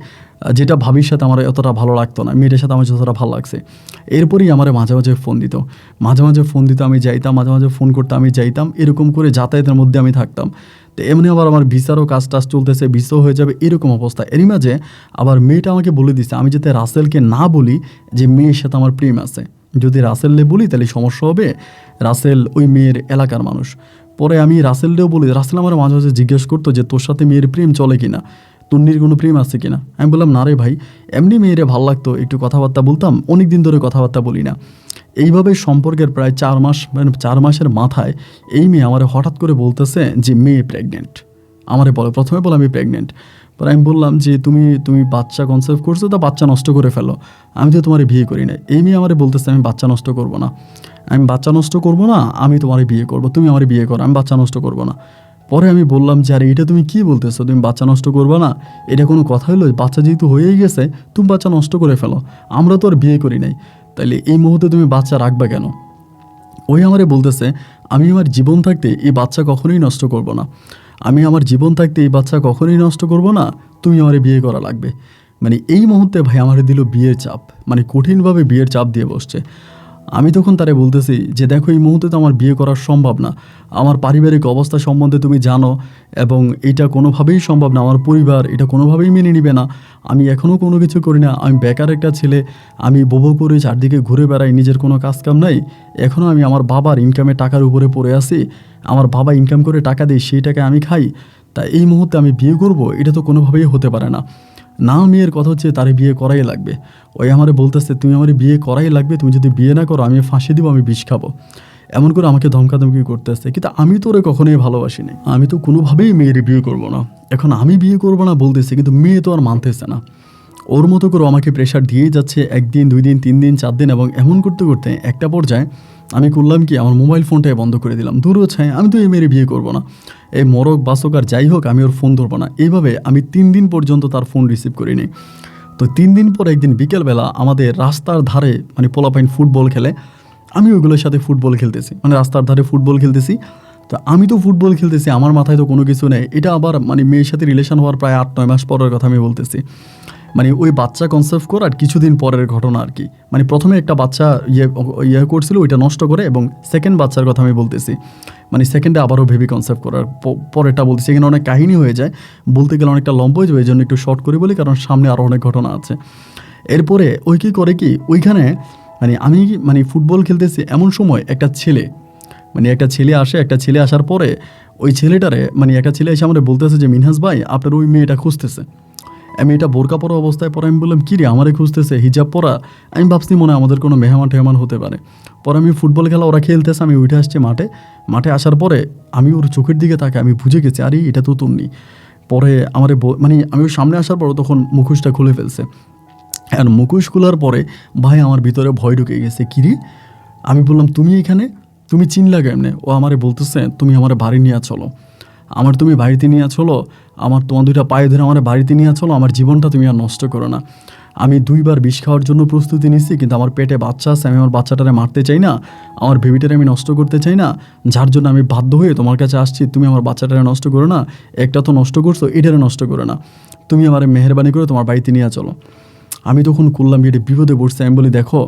যেটা ভাবির সাথে আমার এতটা ভালো লাগতো না, মেয়েটার সাথে আমার যতটা ভালো লাগছে। এরপরই আমার মাঝে মাঝে ফোন দিত, আমি যাইতাম, মাঝে মাঝে ফোন করতে আমি যাইতাম, এরকম করে যাতায়াতের মধ্যে আমি থাকতাম। তো এমনি আবার আমার ভিসারও কাজ টাজ চলতেছে, ভিসাও হয়ে যাবে, এরকম অবস্থা। এরই মাঝে আবার মেয়েটা আমাকে বলে দিছে আমি যাতে রাসেলকে না বলি যে মেয়ের সাথে আমার প্রেম আছে, যদি রাসেললে বলি তাহলে সমস্যা হবে, রাসেল ওই মেয়ের এলাকার মানুষ। পরে আমি রাসেলকেও বলি, রাসেল আমার মাঝে মাঝে জিজ্ঞেস করতো যে তোর সাথে মেয়ের প্রেম চলে কিনা, তন্নির কোনো প্রেম আছে কিনা। আমি বললাম না রে ভাই, এমনি মেয়েরে ভালো লাগতো, একটু কথাবার্তা বলতাম, অনেক দিন ধরে কথাবার্তা বলি না। এইভাবে সম্পর্কের প্রায় 4 মাস, মানে 4 মাসের মাথায় এই মেয়ে আমার হঠাৎ করে বলতেছে যে মেয়ে প্রেগনেন্ট। আমারে বলে, প্রথমে বলে আমি প্রেগনেন্ট। পরে আমি বললাম যে তুমি বাচ্চা কনসেপ্ট করছো, তা বাচ্চা নষ্ট করে ফেলো, আমি তো তোমার বিয়ে করি না। এই মেয়ে আমারে বলতেছে আমি বাচ্চা নষ্ট করবো না, আমি বাচ্চা নষ্ট করবো না, আমি তোমার বিয়ে করবো, তুমি আমার বিয়ে করো, আমি বাচ্চা নষ্ট করবো না। পরে আমি বললাম যে আরে এটা তুমি কী বলতেছো, তুমি বাচ্চা নষ্ট করবে না, এটা কোনো কথা হলো? বাচ্চা যেহেতু হয়েই গেছে, তুমি বাচ্চা নষ্ট করে ফেলো, আমরা তো আর বিয়ে করি নাই, তাইলে এই মুহূর্তে তুমি বাচ্চা রাখবা কেন? ওই আমারে বলতেছে আমি আমার জীবন থাকতে এই বাচ্চা কখনোই নষ্ট করব না, আমি আমার জীবন থাকতে এই বাচ্চা কখনোই নষ্ট করব না, তুমি আমারে বিয়ে করা লাগবে। মানে এই মুহূর্তে ভাই আমারে দিল বিয়ের চাপ, মানে কঠিনভাবে বিয়ের চাপ দিয়ে বসছে। আমি তখন তারে বলতেছি যে দেখো এই মুহূর্তে তো আমার বিয়ে করা সম্ভব না, আমার পারিবারিক অবস্থা সম্বন্ধে তুমি জানো, এবং এটা কোনোভাবেই সম্ভব না, আমার পরিবার এটা কোনোভাবেই মেনে নিবে না, আমি এখনও কোনো কিছু করি না, আমি বেকার একটা ছেলে, আমি বোবো করে চারদিকে ঘুরে বেড়াই, নিজের কোনো কাজকাম নাই, এখনও আমি আমার বাবার ইনকামে টাকার উপরে পড়ে আছি, আমার বাবা ইনকাম করে টাকা দেয়, সেই টাকা আমি খাই, তা এই মুহূর্তে আমি বিয়ে করব এটা তো কোনোভাবেই হতে পারে না। না, মেয়ের কথা হচ্ছে তারে বিয়ে করাই লাগবে। ওই আমারে বলতেছে তুমি আমার বিয়ে করাই লাগবে, তুমি যদি বিয়ে না করো আমি ফাঁসি দিব, আমি বিষ খাবো, এমন করে আমাকে ধমকাধমকি করতেছে। কিন্তু আমি তো ওরে কখনোই ভালোবাসিনি, আমি তো কোনোভাবেই মেয়ের বিয়ে করব না। এখন আমি বিয়ে করব না বলতেছি, কিন্তু মেয়ে তো আর মানতেছে না, ওর মতো করে আমাকে প্রেশার দিয়েই যাচ্ছে, 1 দিন 2 দিন 3 দিন 4 দিন, এবং এমন করতে করতে একটা পর্যায়ে আমি করলাম কি, আমার মোবাইল ফোনটাই বন্ধ করে দিলাম। দূর হচ্ছে, আমি তো এই মেয়ের বিয়ে করব না, এই মরক বাসক আর যাই হোক আমি ওর ফোন ধরবো না। এইভাবে আমি 3 দিন পর্যন্ত তার ফোন রিসিভ করিনি। তো 3 দিন পর একদিন বিকেলবেলা আমাদের রাস্তার ধারে মানে পোলাপাইন ফুটবল খেলে, আমি ওইগুলোর সাথে ফুটবল খেলতেছি, মানে রাস্তার ধারে ফুটবল খেলতেছি। তো আমি তো ফুটবল খেলতেছি, আমার মাথায় তো কোনো কিছু নেই, এটা আবার মানে মেয়ের সাথে রিলেশন হওয়ার প্রায় 8-9 মাস পরের কথা আমি বলতেছি। মানে ওই বাচ্চা কনসেপ্ট করার কিছুদিন পরের ঘটনা আর কি। মানে প্রথমে একটা বাচ্চা ইয়ে করছিল, ওইটা নষ্ট করে, এবং সেকেন্ড বাচ্চার কথা আমি বলতেছি, মানে সেকেন্ডে আবারও ভেবি কনসেপ্ট করার পরেরটা বলতেছি। এখানে অনেক কাহিনী হয়ে যায়, বলতে গেলে অনেকটা লম্বা হয়ে যাবে, এই জন্য একটু শর্ট করে বলি, কারণ সামনে আরও অনেক ঘটনা আছে। এরপরে ওই কী করে কি, ওইখানে মানে আমি মানে ফুটবল খেলতেছি, এমন সময় একটা ছেলে আসে। একটা ছেলে আসার পরে ওই ছেলেটারে মানে একটা ছেলে এসে আমাদের বলতেছে যে মিনহাস ভাই আপনার ওই মেয়েটা খুঁজতেছে। আমি এটা বোরকা পরা অবস্থায়, পরে আমি বললাম কী রে আমারে খুঁজতেছে, হিজাব পরা? আমি ভাবছি মনে হয় আমাদের কোনো মেহমান টেহমান হতে পারে। পরে আমি ফুটবল খেলা ওরা খেলতেছে, আমি উঠে আসছি মাঠে আসার পরে আমি ওর চোখের দিকে তাকে আমি বুঝে গেছি আরে এটা তো তুমি। পরে আমারে মানে আমি ওর সামনে আসার পর তখন মুখোশটা খুলে ফেলছে, আর মুখোশ খোলার পরে ভাই আমার ভিতরে ভয় ঢুকে গেছে। কিরে, আমি বললাম তুমি এখানে, তুমি চিনলা কেমনে? ও আমারে বলতেছে তুমি আমার বাড়ি নিয়ে চলো, তুমি বাড়িতে নিয়ে চলো, তোমার 2টা পায়ে ধরে আমার বাড়িতে নিয়ে চলো, আমার জীবনটা তুমি আর নষ্ট করো না। আমি 2বার বিষ খাওয়ার জন্য প্রস্তুতি নিচ্ছি, কিন্তু আমার পেটে বাচ্চা আছে, আমি আমার বাচ্চাটারে মারতে চাই না, আমার বেবিটারে আমি নষ্ট করতে চাই না, যার জন্য আমি বাধ্য হয়ে তোমার কাছে আসছি, তুমি আমার বাচ্চাটারে নষ্ট করো না, একটা তো নষ্ট করছো, এটারে নষ্ট করো না, তুমি আমার মেহরবানি করে তোমার বাড়িতে নিয়ে চলো। আমি তখন করলাম এটা বিপদে পড়ছে। আমি বলি দেখো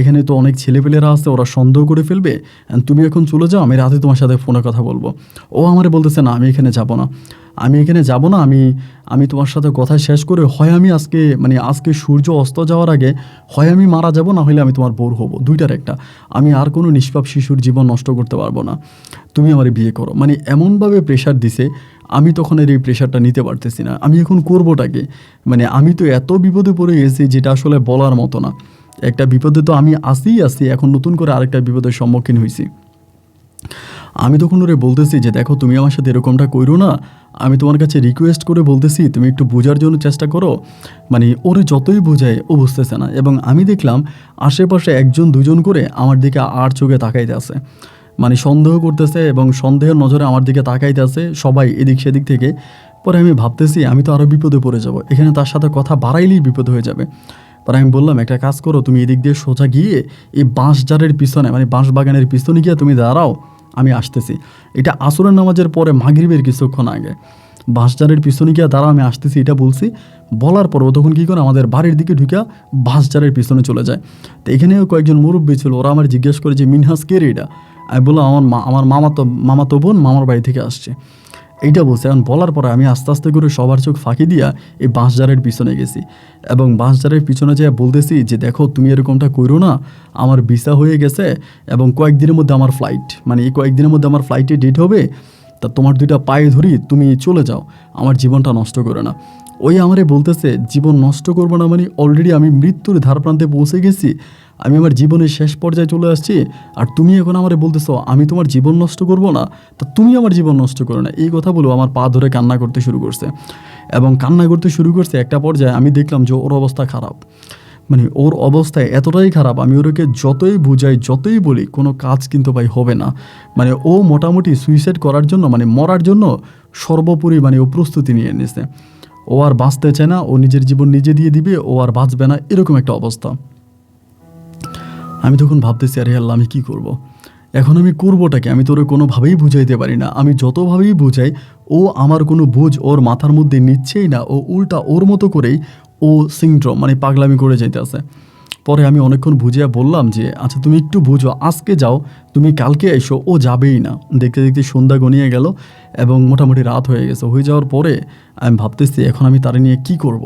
এখানে তো অনেক ছেলেপেলেরা আছে, ওরা সন্দেহ করে ফেলবে, তুমি এখন চলে যাও, আমি রাতে তোমার সাথে ফোনে কথা বলবো। ও আমারে বলতেছে না আমি এখানে যাব না, আমি তোমার সাথে কথা শেষ করে হয় আমি আজকে সূর্য অস্ত যাওয়ার আগে হয় আমি মারা যাব, না হলে আমি তোমার বোর হব, 2টার একটা। আমি আর কোনো নিষ্পাপ শিশুর জীবন নষ্ট করতে পারবো না, তুমি আমার বিয়ে করো। মানে এমনভাবে প্রেশার দিছে, আমি তখন এই প্রেশারটা নিতে পারতেছি না, আমি এখন করবোটাকে। মানে আমি তো এত বিপদে পড়ে গেছি যেটা আসলে বলার মতো না। একটা বিপদে তো আমি আসি, এখন নতুন করে আরেকটা বিপদের সম্মুখীন হয়েছি। আমি তখন ওরে বলতেছি যে দেখো তুমি আমার সাথে এরকমটা কইরো না, আমি তোমার কাছে রিকোয়েস্ট করে বলতেছি তুমি একটু বোঝার জন্য চেষ্টা করো। মানে ওরে যতই বোঝায় ও বুঝতেছে না, এবং আমি দেখলাম আশেপাশে 1-2জন করে আমার দিকে আর চোখে তাকাইতে আছে, মানে সন্দেহ করতেছে, এবং সন্দেহের নজরে আমার দিকে তাকাইতে আছে সবাই এদিক সেদিক থেকে। পরে আমি ভাবতেছি আমি তো আরও বিপদে পড়ে যাব, এখানে তার সাথে কথা বাড়াইলেই বিপদ হয়ে যাবে। পরে আমি বললাম একটা কাজ করো, তুমি এদিক দিয়ে সোজা গিয়ে এই বাঁশঝাড়ের পিছনে মানে বাঁশ বাগানের পিছনে গিয়ে তুমি দাঁড়াও, আমি আসতেছি। এটা আসরের নামাজের পরে মাগরিবের কিছুক্ষণ আগে, বাঁশঝাড়ের পিছনে গিয়ে দাঁড়াও, আমি আসতেছি, এটা বলছি। বলার পর ও তখন কী করে আমাদের বাড়ির দিকে ঢুকা বাঁশঝাড়ের পিছনে চলে যায়। তো এখানেও কয়েকজন মুরব্বী ছিল, ওরা আমার জিজ্ঞেস করে যে মিনহাস কে রে এটা? আমি বললাম আমার মামাতো বোন মামার বাড়ি থেকে আসছে। এইটা বলছে। এখন বলার পরে আমি আস্তে আস্তে করে সবার চোখ ফাঁকি দিয়া এই বাঁশঝাড়ের পিছনে গেছি এবং বাঁশঝাড়ের পিছনে যেয়ে বলতেছি যে দেখো তুমি এরকমটা করো না, আমার ভিসা হয়ে গেছে এবং কয়েকদিনের মধ্যে আমার ফ্লাইট, মানে এই কয়েকদিনের মধ্যে আমার ফ্লাইটে ডেট হবে, তা তোমার দুইটা পায়ে ধরি তুমি চলে যাও, আমার জীবনটা নষ্ট করো না। ওই আমারে বলতেছে জীবন নষ্ট করবো না, মানে অলরেডি আমি মৃত্যুর ধার প্রান্তে পৌঁছে গেছি, আমি আমার জীবনের শেষ পর্যায়ে চলে আসছি, আর তুমি এখন আমারে বলতেছো আমি তোমার জীবন নষ্ট করব না, তা তুমি আমার জীবন নষ্ট করো না। এই কথা বলেও আমার পা ধরে কান্না করতে শুরু করছে এবং কান্না করতে শুরু করছে। একটা পর্যায়ে আমি দেখলাম যে ওর অবস্থা খারাপ, মানে ওর অবস্থায় এতটাই খারাপ, আমি ওরকে যতই বুঝাই যতই বলি কোনো কাজ কিন্তু ভাই হবে না। মানে ও মোটামুটি সুইসাইড করার জন্য, মানে মরার জন্য সর্বোপরি মানে ও প্রস্তুতি নিয়ে নিছে। ও আর বাঁচতে চায় না, ও নিজের জীবন নিজে দিয়ে দিবে, ও আর বাঁচবে না, এরকম একটা অবস্থা। আমি তখন ভাবতেছি আরে আল্লাহ আমি কী করব। এখন আমি করবোটাকে আমি তোরে কোনোভাবেই বুঝাইতে পারি না, আমি যতভাবেই বুঝাই ও আমার কোনো বুঝ ওর মাথার মধ্যে নিচ্ছেই না, ও উল্টা ওর মতো করেই ও সিনড্রোম মানে পাগলামি করে যাইতেছে। পরে আমি অনেকক্ষণ বুঝিয়ে বললাম যে আচ্ছা তুমি একটু বুঝো, আজকে যাও, তুমি কালকে এসো। ও যাবেই না। দেখতে দেখতে সন্ধ্যা গনিয়ে গেল এবং মোটামুটি রাত হয়ে গেছে। হয়ে যাওয়ার পরে আমি ভাবতেছি এখন আমি তারে নিয়ে কি করব।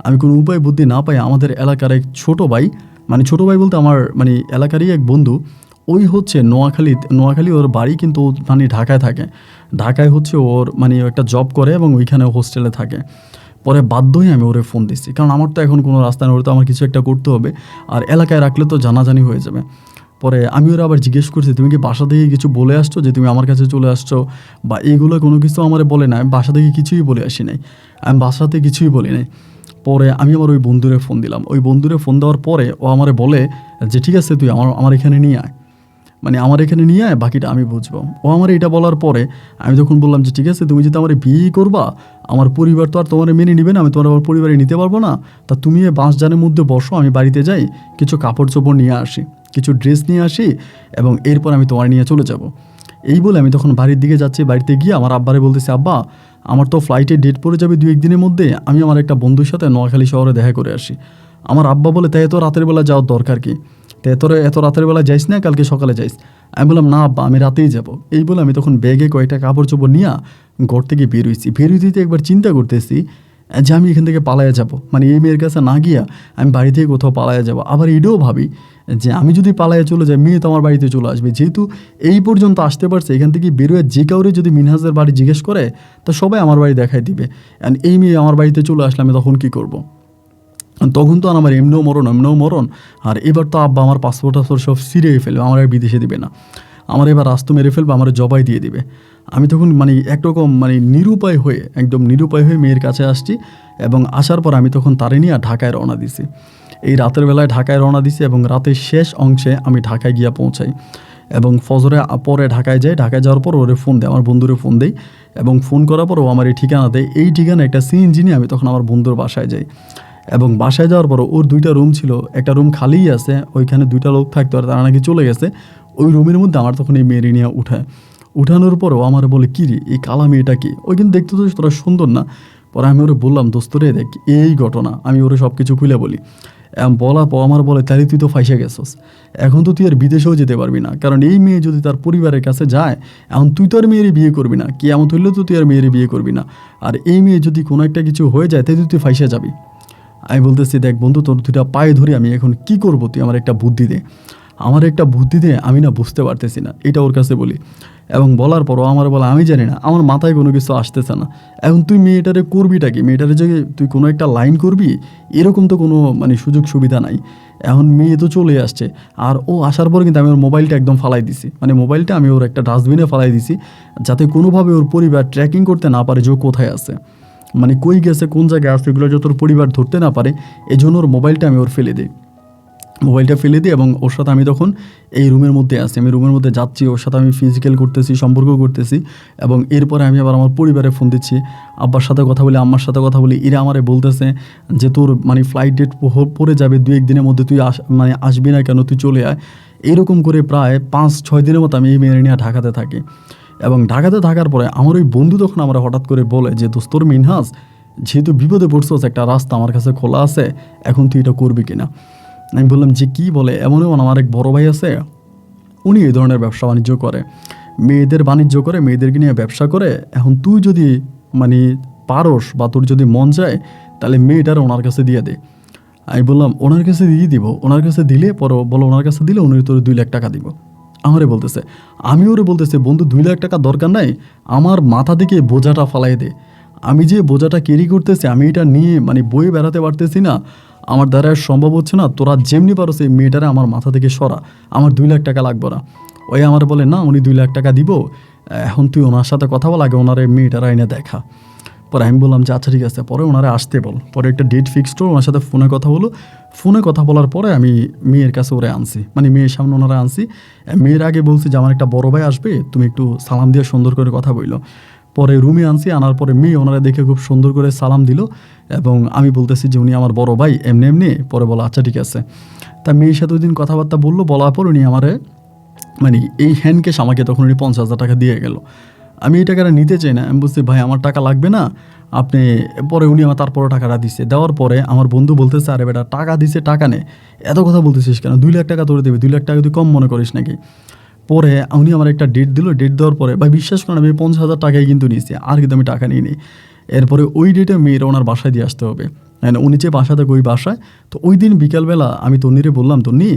আমি কোনো উপায় বুদ্ধি না পাই আমাদের এলাকার এক ছোটো ভাই, মানে ছোটো ভাই বলতে আমার মানে এলাকারই এক বন্ধু, ওই হচ্ছে নোয়াখালী ওর বাড়ি, কিন্তু ও মানে ঢাকায় থাকে। ঢাকায় হচ্ছে ওর মানে একটা জব করে এবং ওইখানে হোস্টেলে থাকে। পরে বাধ্য হয়ে আমি ওরে ফোন দিচ্ছি, কারণ আমার তো এখন কোনো রাস্তা নেই, ওরে তো আমার কিছু একটা করতে হবে, আর এলাকায় রাখলে তো জানাজানি হয়ে যাবে। পরে আমি ওরা আবার জিজ্ঞেস করছি তুমি কি বাসা থেকে কিছু বলে আসছো যে তুমি আমার কাছে চলে আসছো, বা এইগুলো কোনো কিছু আমার বলে না। আমি বাসা থেকে কিছুই বলে আসি নাই, আমি বাসাতে কিছুই বলি নাই। পরে আমি আমার ওই বন্ধুরে ফোন দিলাম। ওই বন্ধুরে ফোন দেওয়ার পরে ও আমারে বলে যে ঠিক আছে তুই আমার এখানে নিয়ে আয়, মানে আমার এখানে নিয়ে আয়, বাকিটা আমি বুঝবো। ও আমার এটা বলার পরে আমি তখন বললাম যে ঠিক আছে তুমি যদি আমার বিয়ে করবা, আমার পরিবার তো আর তোমার মেনে নিবে না, আমি তোমার আমার পরিবারে নিতে পারবো না, তা তুমি এই বাঁশঝাড়ের মধ্যে বসো, আমি বাড়িতে যাই, কিছু কাপড় চোপড় নিয়ে আসি, কিছু ড্রেস নিয়ে আসি এবং এরপর আমি তোমার নিয়ে চলে যাব। এই বলে আমি তখন বাড়ির দিকে যাচ্ছি। বাড়িতে গিয়ে আমার আব্বারে বলতেছি আব্বা আমার তো ফ্লাইটে ডেট পড়ে যাবে 2-1 দিনের মধ্যে, আমি আমার একটা বন্ধুর সাথে নোয়াখালী শহরে দেখা করে আসি। আমার আব্বা বলে তাই তো রাতের বেলা যাওয়ার দরকার কি, এত রাতের বেলা যাইস না, কালকে সকালে যাইস। আমি বললাম না আব্বা আমি রাতেই যাব। এই বলে আমি তখন ব্যাগে কয়েকটা কাপড় চোপড় নিয়ে ঘর থেকে বেরোইতে একবার চিন্তা করতেছি যে আমি এখান থেকে পালাইয়া যাব, মানে এই মেয়ের কাছে না গিয়া আমি বাড়ি থেকে কোথাও পালাইয়া যাব। আবার এটাও ভাবি যে আমি যদি পালাইয়া চলে যাই মেয়ে তো আমার বাড়িতে চলে আসবে, যেহেতু এই পর্যন্ত আসতে পারছে, এখান থেকে বেরোয় যে কাউরে যদি মিনহাজের বাড়ি জিজ্ঞেস করে তো সবাই আমার বাড়ি দেখাই দিবে, অ্যান্ড এই মেয়ে আমার বাড়িতে চলে আসলে আমি তখন কী করব। তখন তো আর আমার এমনিও মরণ, আর এবার তো আব্বা আমার পাসপোর্ট সব ছিঁড়ে ফেলবে, আমার আর বিদেশে দিবে না, আমার এবার আস্ত মেরে ফেলবে, আমার জবাই দিয়ে দিবে। আমি তখন মানে একরকম মানে একদম নিরুপায় হয়ে মেয়ের কাছে আসছি এবং আসার পর আমি তখন তারে নিয়ে ঢাকায় রওনা দিছি। এই রাতের বেলায় ঢাকায় রওনা দিছি এবং রাতের শেষ অংশে আমি ঢাকায় গিয়া পৌঁছাই এবং ফজরে পরে ঢাকায় যাই। ঢাকায় যাওয়ার পর ওরে ফোন দেয়, আমার বন্ধুরে ফোন দেই এবং ফোন করার পর ও আমার এই ঠিকানা দেয়। এই ঠিকানা একটা সিএনজি নিয়ে আমি তখন আমার বন্ধুর বাসায় যাই এবং বাসায় যাওয়ার পর ওর 2টা রুম ছিল, একটা রুম খালিই আছে, ওইখানে 2টা লোক থাকতো আর তারা নাকি চলে গেছে। ওই রুমের মধ্যে আমার তখন এই মেয়ের নিয়ে উঠানোর পরও আমার বলে কী রে এই কালা মেয়েটা কি, ওই কিন্তু দেখতে তো তোরা সুন্দর না। পরে আমি ওরে বললাম দোস্তরে দেখ এই ঘটনা, আমি ওরে সব কিছু খুলে বলি। বলা পর আমার বলে তাহলে তুই তো ফাইসা গেছস, এখন তো তুই আর বিদেশেও যেতে পারবি না, কারণ এই মেয়ে যদি তার পরিবারের কাছে যায় এখন তুই তো আর মেয়েরই বিয়ে করবি না, কি এমন হইলেও তো তুই আর মেয়েরই বিয়ে করবি না, আর এই মেয়ে যদি কোনো একটা কিছু হয়ে যায় তাই তুই ফাইসা যাবি। আমি বলতেছি দেখ বন্ধু তোর 2টা পায়ে ধরি, আমি এখন কি করব, তুই আমার একটা বুদ্ধি দে, আমি না বুঝতে পারতেছি না, এটা ওর কাছে বলি। এবং বলার পরও আমার বলে আমি জানি না, আমার মাথায় কোনো কিছু আসতেছে না। এখন তুই মেয়েটারে করবিটা কি, মেয়েটারে যে তুই কোনো একটা লাইন করবি এরকম তো কোনো মানে সুযোগ সুবিধা নাই। এখন মেয়ে তো চলে আসছে, আর ও আসার পর কিন্তু আমি ওর মোবাইলটা একদম ফালাই দিছি, মানে মোবাইলটা আমি ওর একটা ডাস্টবিনে ফালাই দিছি, যাতে কোনোভাবে ওর পরিবার ট্র্যাকিং করতে না পারে যে ও কোথায় আছে, মানে কই গেছে কোন জায়গায় আছে এগুলো যত ওর পরিবার ধরতে না পারে, এই জন্য ওর মোবাইলটা আমি ফেলে দিই এবং ওর সাথে আমি তখন এই রুমের মধ্যে আছি, আমি রুমের মধ্যে যাচ্ছি, ওর সাথে আমি ফিজিক্যাল করতেছি, সম্পর্ক করতেছি এবং এরপরে আমি আবার আমার পরিবারে ফোন দিচ্ছি, আব্বার সাথে কথা বলি, আম্মার সাথে কথা বলি। এরা আমারে বলতেছে যে তোর মানে ফ্লাইট ডেট পড়ে যাবে 2-1 দিনের মধ্যে, তুই আসবি না কেন, তুই চলে আয়। এরকম করে প্রায় 5-6 দিনের মতো আমি এই মেয়ের নিয়ে ঢাকাতে থাকি। এবং ঢাকাতে থাকার পরে আমার ওই বন্ধু তখন আমার হঠাৎ করে বলে যে দোস্তর মিনহাজ যেহেতু বিপদে পড়ছস, একটা রাস্তা আমার কাছে খোলা আছে, এখন তুই এটা করবি কিনা। আমি বললাম যে কী বলে, এমনও আমার এক বড় ভাই আছে, উনি এই ধরনের ব্যবসা বাণিজ্য করে। মেয়েদের বাণিজ্য করে, মেয়েদেরকে নিয়ে ব্যবসা করে। এখন তুই যদি মানে পারস বা তোর যদি মন চায় তাহলে মেয়েটার ওনার কাছে দিয়ে দে। আমি বললাম ওনার কাছে দিয়ে দিব, ওনার কাছে দিলে পরে বলো ওনার কাছে দিলে উনি তোর 2 লাখ টাকা দিব। আমারে বলতেছে, আমি ওরে বলতেছে বন্ধু 2 লাখ টাকা দরকার নাই, আমার মাথা থেকে বোঝাটা ফালাই দে। আমি যে বোঝাটা ক্যারি করতেছি আমি এটা নিয়ে মানে বয়ে বেড়াতে পারতেছি না, আমার দ্বারা আর সম্ভব হচ্ছে না। তোরা যেমনি পারো সেই মেয়েটারে আমার মাথা থেকে সরা, আমার 2 লাখ টাকা লাগবে না। ওই আমার বলে না উনি 2 লাখ টাকা দিব, এখন তুই ওনার সাথে কথা বল, আগে ওনার মেয়েটারা এনে দেখা। পরে আমি বললাম যে আচ্ছা ঠিক আছে, পরে ওনারা আসতে বল। পরে একটা ডেট ফিক্সড হলো, ওনার সাথে ফোনে কথা হলো। ফোনে কথা বলার পরে আমি মেয়ের কাছে ওরা আনছি, মানে মেয়ের সামনে ওনারা আনছি। মেয়ের আগে বলছি যে আমার একটা বড় ভাই আসবে, তুমি একটু সালাম দিয়ে সুন্দর করে কথা বললো। পরে রুমে আনছি, আনার পরে মেয়ে ওনারা দেখে খুব সুন্দর করে সালাম দিল এবং আমি বলতেছি যে উনি আমার বড় ভাই এমনি এমনি। পরে বলো আচ্ছা ঠিক আছে। তা মেয়ের সাথে ওই দিন কথাবার্তা বললো, বলার পর উনি আমারে মানে এই হ্যান্ড ক্যাশ আমাকে তখন উনি 50,000 টাকা দিয়ে গেল। আমি এই টাকাটা নিতে চাই না, আমি বলছি ভাই আমার টাকা লাগবে না আপনি। পরে উনি আমার তারপরে টাকাটা দিচ্ছে। দেওয়ার পরে আমার বন্ধু বলতেছে আরে বেটা টাকা দিছে টাকা নে, এত কথা বলতেছিস কেন, 2 লাখ টাকা তোরে দেবে, 2 লাখ টাকা তুই কম মনে করিস নাকি। পরে উনি আমার একটা ডেট দিল, ডেট দেওয়ার পরে ভাই বিশ্বাস করেন আমি 50,000 টাকাই কিন্তু নিয়েছি, আর কিন্তু আমি টাকা নিই নি। এরপরে ওই ডেটে মেয়েরা ওনার বাসায় দিয়ে আসতে হবে, উনি যে বাসা থেকে ওই বাসায়। তো ওই দিন বিকালবেলা আমি তন্নিরে বললাম তন্নি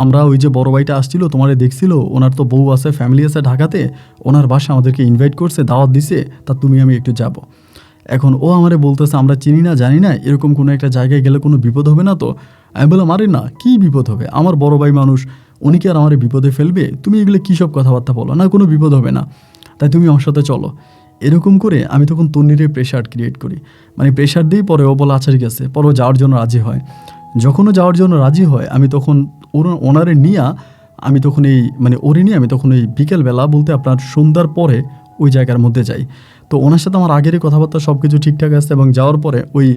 আমরা ওই যে বড় ভাইটা আসছিল তোমারে দেখছিল, ওনার তো বউ আছে ফ্যামিলি আছে ঢাকাতে, ওনার বাসা আমাদেরকে ইনভাইট করছে, দাওয়াত দিছে, তা তুমি আমি একটু যাব। এখন ও আমারে বলতেছে আমরা চিনি না জানি না, এরকম কোনো একটা জায়গায় গেলে কোনো বিপদ হবে না তো। আমি বললাম আরে না কী বিপদ হবে, আমার বড় ভাই মানুষ, উনি কি আর আমার বিপদে ফেলবে, তুমি এগুলো কী সব কথাবার্তা বলো, না কোনো বিপদ হবে না, তাই তুমি আমার সাথে চলো। এরকম করে আমি তখন তন্নিরে প্রেশার ক্রিয়েট করি, মানে প্রেশার দিই। পরে ও বলে আচ্ছা ঠিক আছে, পরে ও যাওয়ার জন্য রাজি হয়। যখনও যাওয়ার জন্য রাজি হয় আমি তখন ওনারে নিয়ে আমি তখন এই মানে ওরে নিয়ে আমি তখন ওই বিকেলবেলা বলতে আপনার সন্ধ্যার পরে ওই জায়গার মধ্যে যাই। তো ওনার সাথে আমার আগেরই কথাবার্তা সব কিছু ঠিকঠাক আছে এবং যাওয়ার পরে ওই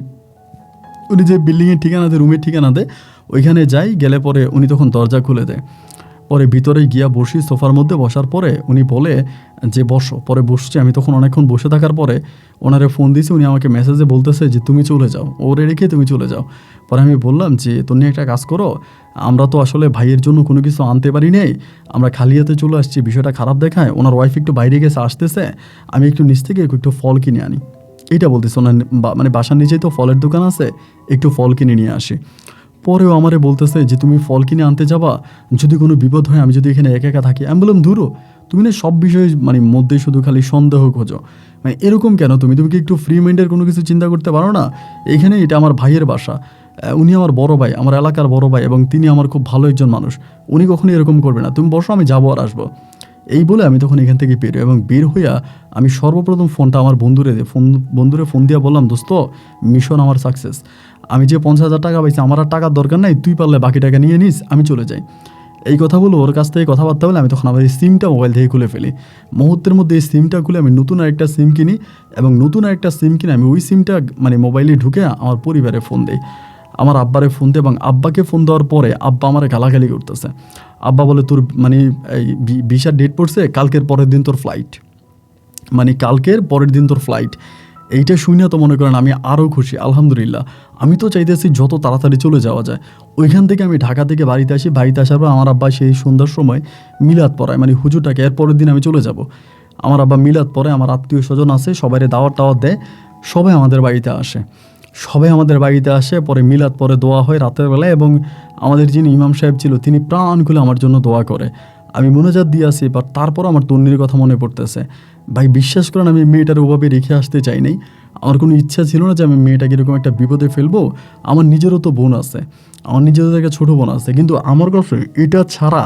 উনি যে বিল্ডিংয়ের ঠিকানা দেয়, রুমের ঠিকানা দেয়, ওইখানে যাই। গেলে পরে উনি তখন দরজা খুলে দেয়। পরে ভিতরে গিয়া বসি সোফার মধ্যে, বসার পরে উনি বলে যে বসো। পরে বসছি আমি, তখন অনেকক্ষণ বসে থাকার পরে ওনারে ফোন দিয়েছি, উনি আমাকে মেসেজে বলতেছে যে তুমি চলে যাও, ওরে রেখে তুমি চলে যাও। পরে আমি বললাম যে তুমি একটা কাজ করো, আমরা তো আসলে ভাইয়ের জন্য কোনো কিছু আনতে পারি নেই, আমরা খালি হাতে চলে আসছি, বিষয়টা খারাপ দেখায়, ওনার ওয়াইফ একটু বাইরে গেছে আসতেছে, আমি একটু নিচ থেকে একটু ফল কিনে আনি। এটা বলতেছে ওনার মানে বাসার নিচেই তো ফলের দোকান আছে, একটু ফল কিনে নিয়ে আসি। পরেও আমারে বলতেছে যে তুমি ফল কিনে আনতে যাবা, যদি কোনো বিপদ হয় আমি যদি এখানে একা একা থাকি। আমি বললাম ধুরো, তুমি না সব বিষয়ে মানে মধ্যে শুধু খালি সন্দেহ খোঁজো, মানে এরকম কেন, তুমি কি একটু ফ্রি মাইন্ডের কোনো কিছু চিন্তা করতে পারো না। এখানে এটা আমার ভাইয়ের বাসা, উনি আমার বড় ভাই, আমার এলাকার বড় ভাই এবং তিনি আমার খুব ভালো একজন মানুষ, উনি কখনো এরকম করবে না, তুমি বসো আমি যাবো আর আসবো। এই বলে আমি তখন এখান থেকে বেরোই এবং বের হইয়া আমি সর্বপ্রথম ফোনটা আমার বন্ধুরে ফোন দিয়া বললাম দোস্ত মিশন আমার সাকসেস, আমি যে 50,000 টাকা পাইছি আমার আর টাকার দরকার নাই, তুই পারলে বাকি টাকা নিয়ে নিস, আমি চলে যাই। এই কথা বলে ওর কাছ থেকে কথাবার্তা বলে আমি তখন আমার এই সিমটা মোবাইল থেকে খুলে ফেলি। মুহূর্তের মধ্যে এই সিমটা খুলে আমি নতুন আরেকটা সিম কিনি এবং নতুন আরেকটা সিম কিনে আমি ওই সিমটা মানে মোবাইলে ঢুকে আমার পরিবারে ফোন দিই, আমার আব্বারে ফোন দিই। এবং আব্বাকে ফোন দেওয়ার পরে আব্বা আমার গালাগালি করতেছে। আব্বা বলে তোর মানে এই ভিসার ডেট পড়ছে, কালকের পরের দিন তোর ফ্লাইট, মানে কালকের পরের দিন তোর ফ্লাইট। এইটা শুনে তো মনে করেন আমি আরও খুশি, আলহামদুলিল্লাহ। আমি তো চাইতেছি যত তাড়াতাড়ি চলে যাওয়া যায়। ওইখান থেকে আমি ঢাকা থেকে বাড়িতে আসি, বাড়িতে আসার পর আমার আব্বা সেই সন্ধ্যার সময় মিলাদ পড়ায়, মানে হুজুরটাকে, এর পরের দিন আমি চলে যাব। আমার আব্বা মিলাদ পড়ে, আমার আত্মীয় স্বজন আছে, সবাইরে দাওয়াত দেয়, সবাই আমাদের বাড়িতে আসে। পরে মিলাদ পরে দোয়া হয় রাতের বেলায় এবং আমাদের যিনি ইমাম সাহেব ছিল তিনি প্রাণ খুলে আমার জন্য দোয়া করে। আমি মোনাজাত দিয়ে আসি, বাট তারপর আমার তন্নির কথা মনে পড়তেছে। ভাই বিশ্বাস করেন আমি মেয়েটার ওভাবে রেখে আসতে চাই নাই, আমার কোনো ইচ্ছা ছিল না যে আমি মেয়েটাকে এরকম একটা বিপদে ফেলবো। আমার নিজেরও তো বোন আছে, আমার নিজেরও একটা ছোটো বোন আছে, কিন্তু আমার কাছে এটা ছাড়া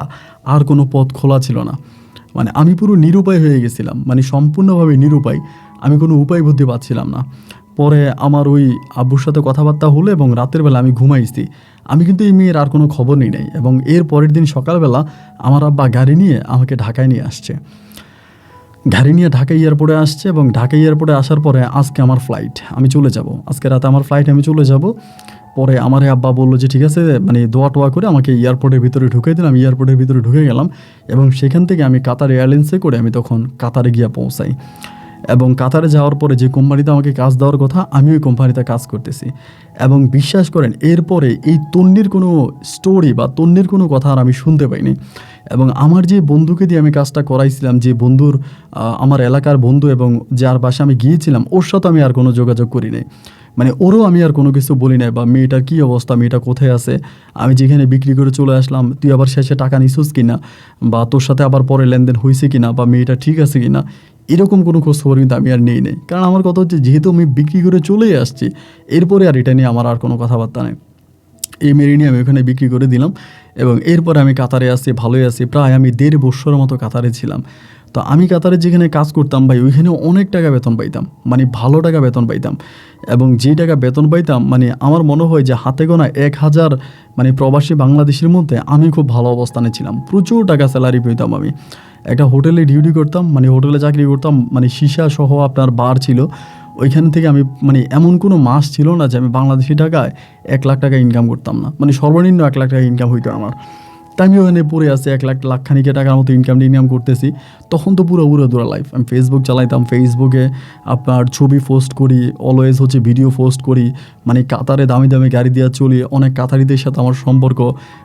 আর কোনো পথ খোলা ছিল না। মানে আমি পুরো নিরুপায় হয়ে গেছিলাম, মানে সম্পূর্ণভাবে নিরুপায়, আমি কোনো উপায় বুদ্ধি পাচ্ছিলাম না। পরে আমার ওই আব্বুর সাথে কথাবার্তা হলো এবং রাতের বেলা আমি ঘুমাইছি। আমি কিন্তু এই মেয়ের আর কোনো খবর নেই নাই এবং এর পরের দিন সকালবেলা আমার আব্বা গাড়ি নিয়ে আমাকে ঢাকায় নিয়ে আসছে, গাড়ি নিয়ে ঢাকা এয়ারপোর্টে আসছে এবং ঢাকা এয়ারপোর্টে আসার পরে আজকে আমার ফ্লাইট, আমি চলে যাব, আজকে রাতে আমার ফ্লাইট, আমি চলে যাব। পরে আমার আব্বা বললো যে ঠিক আছে, মানে দোয়া টোয়া করে আমাকে এয়ারপোর্টের ভিতরে ঢুকে দিলাম। এয়ারপোর্টের ভিতরে ঢুকে গেলাম এবং সেখান থেকে আমি কাতার এয়ারলাইন্সে করে আমি তখন কাতারে গিয়ে পৌঁছাই। এবং কাতারে যাওয়ার পরে যে কোম্পানিতে আমাকে কাজ দেওয়ার কথা আমি ওই কোম্পানিতে কাজ করতেছি। এবং বিশ্বাস করেন এরপরে এই তন্নির কোনো স্টোরি বা তন্নির কোনো কথা আর আমি শুনতে পাইনি। এবং আমার যে বন্ধুকে দিয়ে আমি কাজটা করাইছিলাম, যে বন্ধুর আমার এলাকার বন্ধু এবং যার বাসায় আমি গিয়েছিলাম, ওর সাথে আমি আর কোনো যোগাযোগ করি নাই। মানে ওরও আমি আর কোনো কিছু বলি নাই, বা মেয়েটার কী অবস্থা, মেয়েটা কোথায় আছে, আমি যেখানে বিক্রি করে চলে আসলাম তুই আবার শেষে টাকা নিছিস কিনা, বা তোর সাথে আবার পরে লেনদেন হয়েছে কিনা, বা মেয়েটা ঠিক আছে কিনা, এরকম কোনো খোঁজ খবর কিন্তু আমি আর নেই নেই। কারণ আমার কথা হচ্ছে যেহেতু আমি বিক্রি করে চলেই আসছি, এরপরে আর এটা নিয়ে আমার আর কোনো কথাবার্তা নেই। এই মেয়ে নিয়ে আমি ওখানে বিক্রি করে দিলাম এবং এরপরে আমি কাতারে আসি, ভালোই আছি। প্রায় আমি 1.5 বছরের মতো কাতারে ছিলাম। তো আমি কাতারে যেখানে কাজ করতাম ভাই, ওইখানে অনেক টাকা বেতন পাইতাম, মানে ভালো টাকা বেতন পাইতাম। এবং যেই টাকা বেতন পাইতাম, মানে আমার মনে হয় যে হাতে গোনা 1000 মানে প্রবাসী বাংলাদেশের মধ্যে আমি খুব ভালো অবস্থানে ছিলাম। প্রচুর টাকা স্যালারি পেতাম। আমি একটা হোটেলে ডিউটি করতাম, মানে হোটেলে চাকরি করতাম, মানে সীসা সহ আপনার বার ছিল। ওইখান থেকে আমি মানে এমন কোনো মাস ছিল না যে আমি বাংলাদেশি টাকায় 1 লাখ টাকা ইনকাম করতাম না, মানে সর্বনিম্ন 1 লাখ টাকা ইনকাম হইতো আমার। তাই আমি ওখানে পড়ে আছি 1 লাখ খানিকে টাকার মতো ইনকাম করতেছি। তখন তো পুরো দূরা লাইফ। আমি ফেসবুক চালাইতাম, ফেসবুকে আপনার ছবি পোস্ট করি, অলওয়েজ হচ্ছে ভিডিও পোস্ট করি, মানে কাতারে দামি দামি গাড়ি দিয়ে চলি। অনেক কাতারিদের সাথে আমার সম্পর্ক,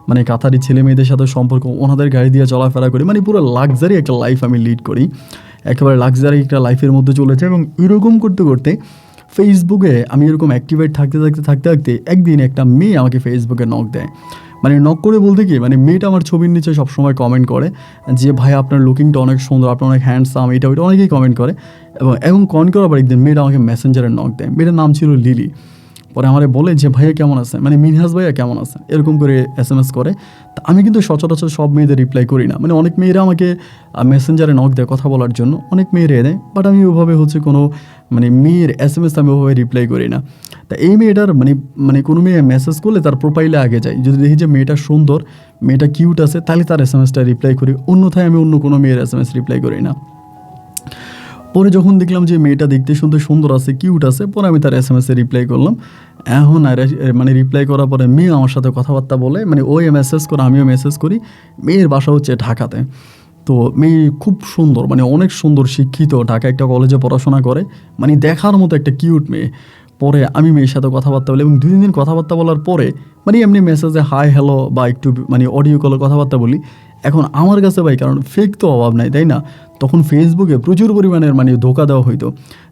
মানে কাতারি ছেলে মেয়েদের সাথে সম্পর্ক, ওনাদের গাড়ি দিয়ে চলাফেরা করি, মানে পুরো লাক্সারি একটা লাইফ আমি লিড করি। একেবারে লাক্সারি একটা লাইফের মধ্যে চলেছে। এবং এরকম করতে করতে ফেসবুকে আমি এরকম অ্যাক্টিভেট থাকতে একদিন একটা মেয়ে আমাকে ফেসবুকে নক দেয়। মানে নক করে বলতে কি, মানে মেয়েটা আমার ছবির নিচে সবসময় কমেন্ট করে যে ভাই আপনার লুকিংটা অনেক সুন্দর, আপনার অনেক হ্যান্ডসাম, এটা ওইটা অনেকেই কমেন্ট করে। এবং কমেন্ট করার পর একদিন মেয়েটা আমাকে মেসেঞ্জারে নক দেয়। মেয়েটার নাম ছিল লিলি। পরে আমারে বলে যে ভাইয়া কেমন আছে, মানে মিনহাজ ভাইয়া কেমন আছে, এরকম করে SMS করে। তা আমি কিন্তু সচরাচর সব মেয়েদের রিপ্লাই করি না, মানে অনেক মেয়েরা আমাকে মেসেঞ্জারে নক দেয় কথা বলার জন্য, অনেক মেয়েরা দেয়, বাট আমি ওইভাবে হচ্ছে কোনো মানে মেয়ের SMS আমি ওইভাবে রিপ্লাই করি না। তা এই মেয়েটার মানে কোনো মেয়ে মেসেজ করলে তার প্রোফাইলে আগে যাই, যদি দেখি যে মেয়েটা সুন্দর, মেয়েটা কিউট আছে, তাহলে তার SMS-টা রিপ্লাই করি, অন্যথায় আমি অন্য কোনো মেয়ের SMS রিপ্লাই করি না। পরে যখন দেখলাম যে মেয়েটা দেখতে সুন্দর আছে, কিউট আছে, পরে আমি তার SMS-এ রিপ্লাই করলাম। এখন মানে রিপ্লাই করার পরে মেয়ে আমার সাথে কথাবার্তা বলে, মানে ওই মেসেজ করে আমিও মেসেজ করি। মেয়ের বাসা হচ্ছে ঢাকাতে। তো মেয়ে খুব সুন্দর, মানে অনেক সুন্দর, শিক্ষিত, ঢাকা একটা কলেজে পড়াশোনা করে, মানে দেখার মতো একটা কিউট মেয়ে। পরে আমি মেয়ের সাথে কথাবার্তা বলি এবং 2-3 দিন কথাবার্তা বলার পরে মানে এমনি মেসেজে হাই হ্যালো বা একটু মানে অডিও কলে কথাবার্তা বলি। এখন আমার কাছে ভাই, কারণ ফেক তো অভাব নাই, তাই না? তখন ফেসবুকে প্রচুর পরিমাণের মানে ধোকা দেওয়া হইতো।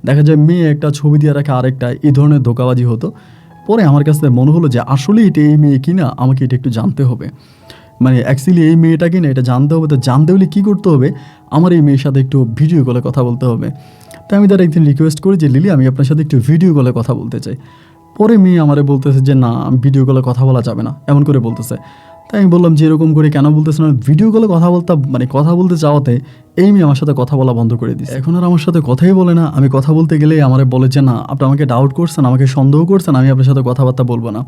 দেখা যায় মেয়ে একটা ছবি দিয়ে রাখে আরেকটা, এই ধরনের ধোকাবাজি হতো। পরে আমার কাছে মনে হলো যে আসলে এটা এই মেয়ে কিনা, আমাকে এটা একটু জানতে হবে, মানে অ্যাকচুয়ালি এই মেয়েটা কিনা এটা জানতে হবে। তো জানতে হলে কী করতে হবে, আমার এই মেয়ের সাথে একটু ভিডিও কলে কথা বলতে হবে। তাই আমি তার একদিন রিকোয়েস্ট করি যে লিলি আমি আপনার সাথে একটু ভিডিও কলে কথা বলতে চাই। পরে মেয়ে আমারে বলতেছে যে না, ভিডিও কলে কথা বলা যাবে না, এমন করে বলতেছে। তাই আমি বললাম যে এরকম করে কেন বলতেছে না, ভিডিও কলে কথা বলতে চাওয়াতে এই মেয়ে আমার সাথে কথা বলা বন্ধ করে দিয়েছে। এখন আর আমার সাথে কথাই বলে না। আমি কথা বলতে গেলেই আমারে বলে যে না, আপনি আমাকে ডাউট করছেন, আমাকে সন্দেহ করছেন, আমি আপনার সাথে কথাবার্তা বলবো না।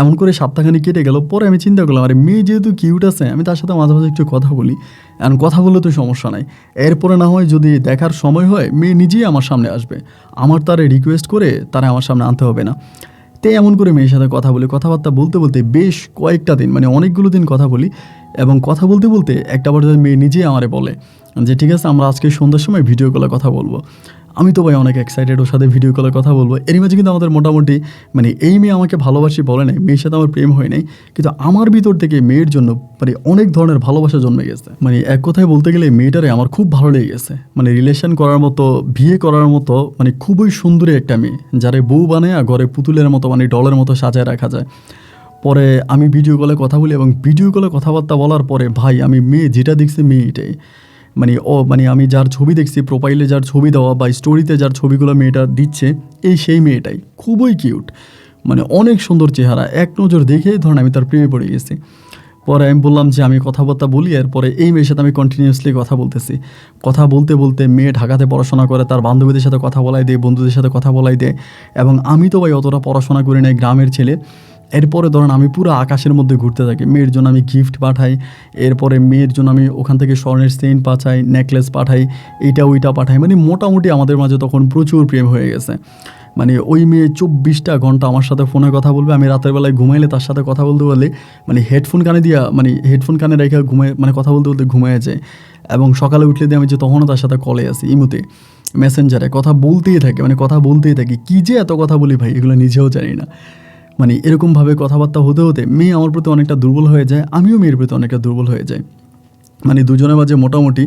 এমন করে সপ্তাহখানি কেটে গেল। পরে আমি চিন্তা করলাম, আরে মেয়ে যেহেতু কিউট আছে, আমি তার সাথে মাঝে মাঝে একটু কথা বলি, এখন কথা বললে তো সমস্যা নাই। এরপরে না হয় যদি দেখার সময় হয়, মেয়ে নিজেই আমার সামনে আসবে, আমার তারে রিকোয়েস্ট করে তারা আমার সামনে আনতে হবে না। তো এমন করে মেয়ের সাথে কথা বলি, কথাবার্তা বলতে বলতে বেশ কয়েকটা দিন, মানে অনেকগুলো দিন কথা বলি। এবং কথা বলতে বলতে একটা পর্যায়ে মেয়ে নিজেই আমারে বলে যে ঠিক আছে, আমরা আজকে সন্ধ্যার সময় ভিডিও কলে কথা বলবো। আমি তো ভাই অনেক এক্সাইটেড, ওর সাথে ভিডিও কলে কথা বলবো। এরই মাঝে কিন্তু আমাদের মোটামুটি মানে এই মেয়ে আমাকে ভালোবাসি বলে নাই, মেয়ের সাথে আমার প্রেম হয় নাই, কিন্তু আমার ভিতর থেকে মেয়ের জন্য মানে অনেক ধরনের ভালোবাসা জন্মে গেছে। মানে এক কথায় বলতে গেলে মেয়েটারে আমার খুব ভালো লেগে গেছে, মানে রিলেশন করার মতো, বিয়ে করার মতো, মানে খুবই সুন্দরী একটা মেয়ে, যারে বউ বানায় ঘরে পুতুলের মতো, মানে ডলের মতো সাজায় রাখা যায়। পরে আমি ভিডিও কলে কথা বলি এবং ভিডিও কলে কথাবার্তা বলার পরে ভাই আমি মেয়ে যেটা দেখছি, মেয়ে এটাই, মানে আমি যার ছবি দেখছি, প্রোফাইলে যার ছবি দেওয়া বা স্টোরিতে যার ছবিগুলো মেয়েটা দিচ্ছে, সেই মেয়েটাই খুবই কিউট, মানে অনেক সুন্দর চেহারা। এক নজর দেখেই ধরেন আমি তার প্রেমে পড়ে গেছি। পরে আমি বললাম যে আমি কথাবার্তা বলি, এরপরে এই মেয়ের সাথে আমি কন্টিনিউয়াসলি কথা বলতেছি। কথা বলতে বলতে মেয়ে ঢাকাতে পড়াশোনা করে, তার বান্ধবীদের সাথে কথা বলাই দেয়, বন্ধুদের সাথে কথা বলাই দেয়। এবং আমি তো ভাই অতটা পড়াশোনা করি নাই, গ্রামের ছেলে। এরপরে ধরেন আমি পুরো আকাশের মধ্যে ঘুরতে থাকি, মেয়ের জন্য আমি গিফট পাঠাই, এরপরে মেয়ের জন্য আমি ওখান থেকে স্বর্ণের চেইন পাঠাই, নেকলেস পাঠাই, এইটা ওইটা পাঠাই। মানে মোটামুটি আমাদের মাঝে তখন প্রচুর প্রেম হয়ে গেছে। মানে ওই মেয়ে 24টা ঘন্টা আমার সাথে ফোনে কথা বলবে। আমি রাতের বেলায় ঘুমাইলে তার সাথে কথা বলতে বললে মানে হেডফোন কানে রেখে ঘুমায়, মানে কথা বলতে বলতে ঘুমায় যায়। এবং সকালে উঠলে দিয়ে আমি যে তখনও তার সাথে কলে আছি ইমুতে। মেসেঞ্জারে কথা বলতেই থাকে, মানে কথা বলতেই থাকি। কী যে এত কথা বলি ভাই, এগুলো নিজেও জানি না। মানে এরকমভাবে কথাবার্তা হতে হতে মেয়ে আমার প্রতি অনেকটা দুর্বল হয়ে যায়, আমিও মেয়ের প্রতি অনেকটা দুর্বল হয়ে যাই। মানে দুজনের মাঝে মোটামুটি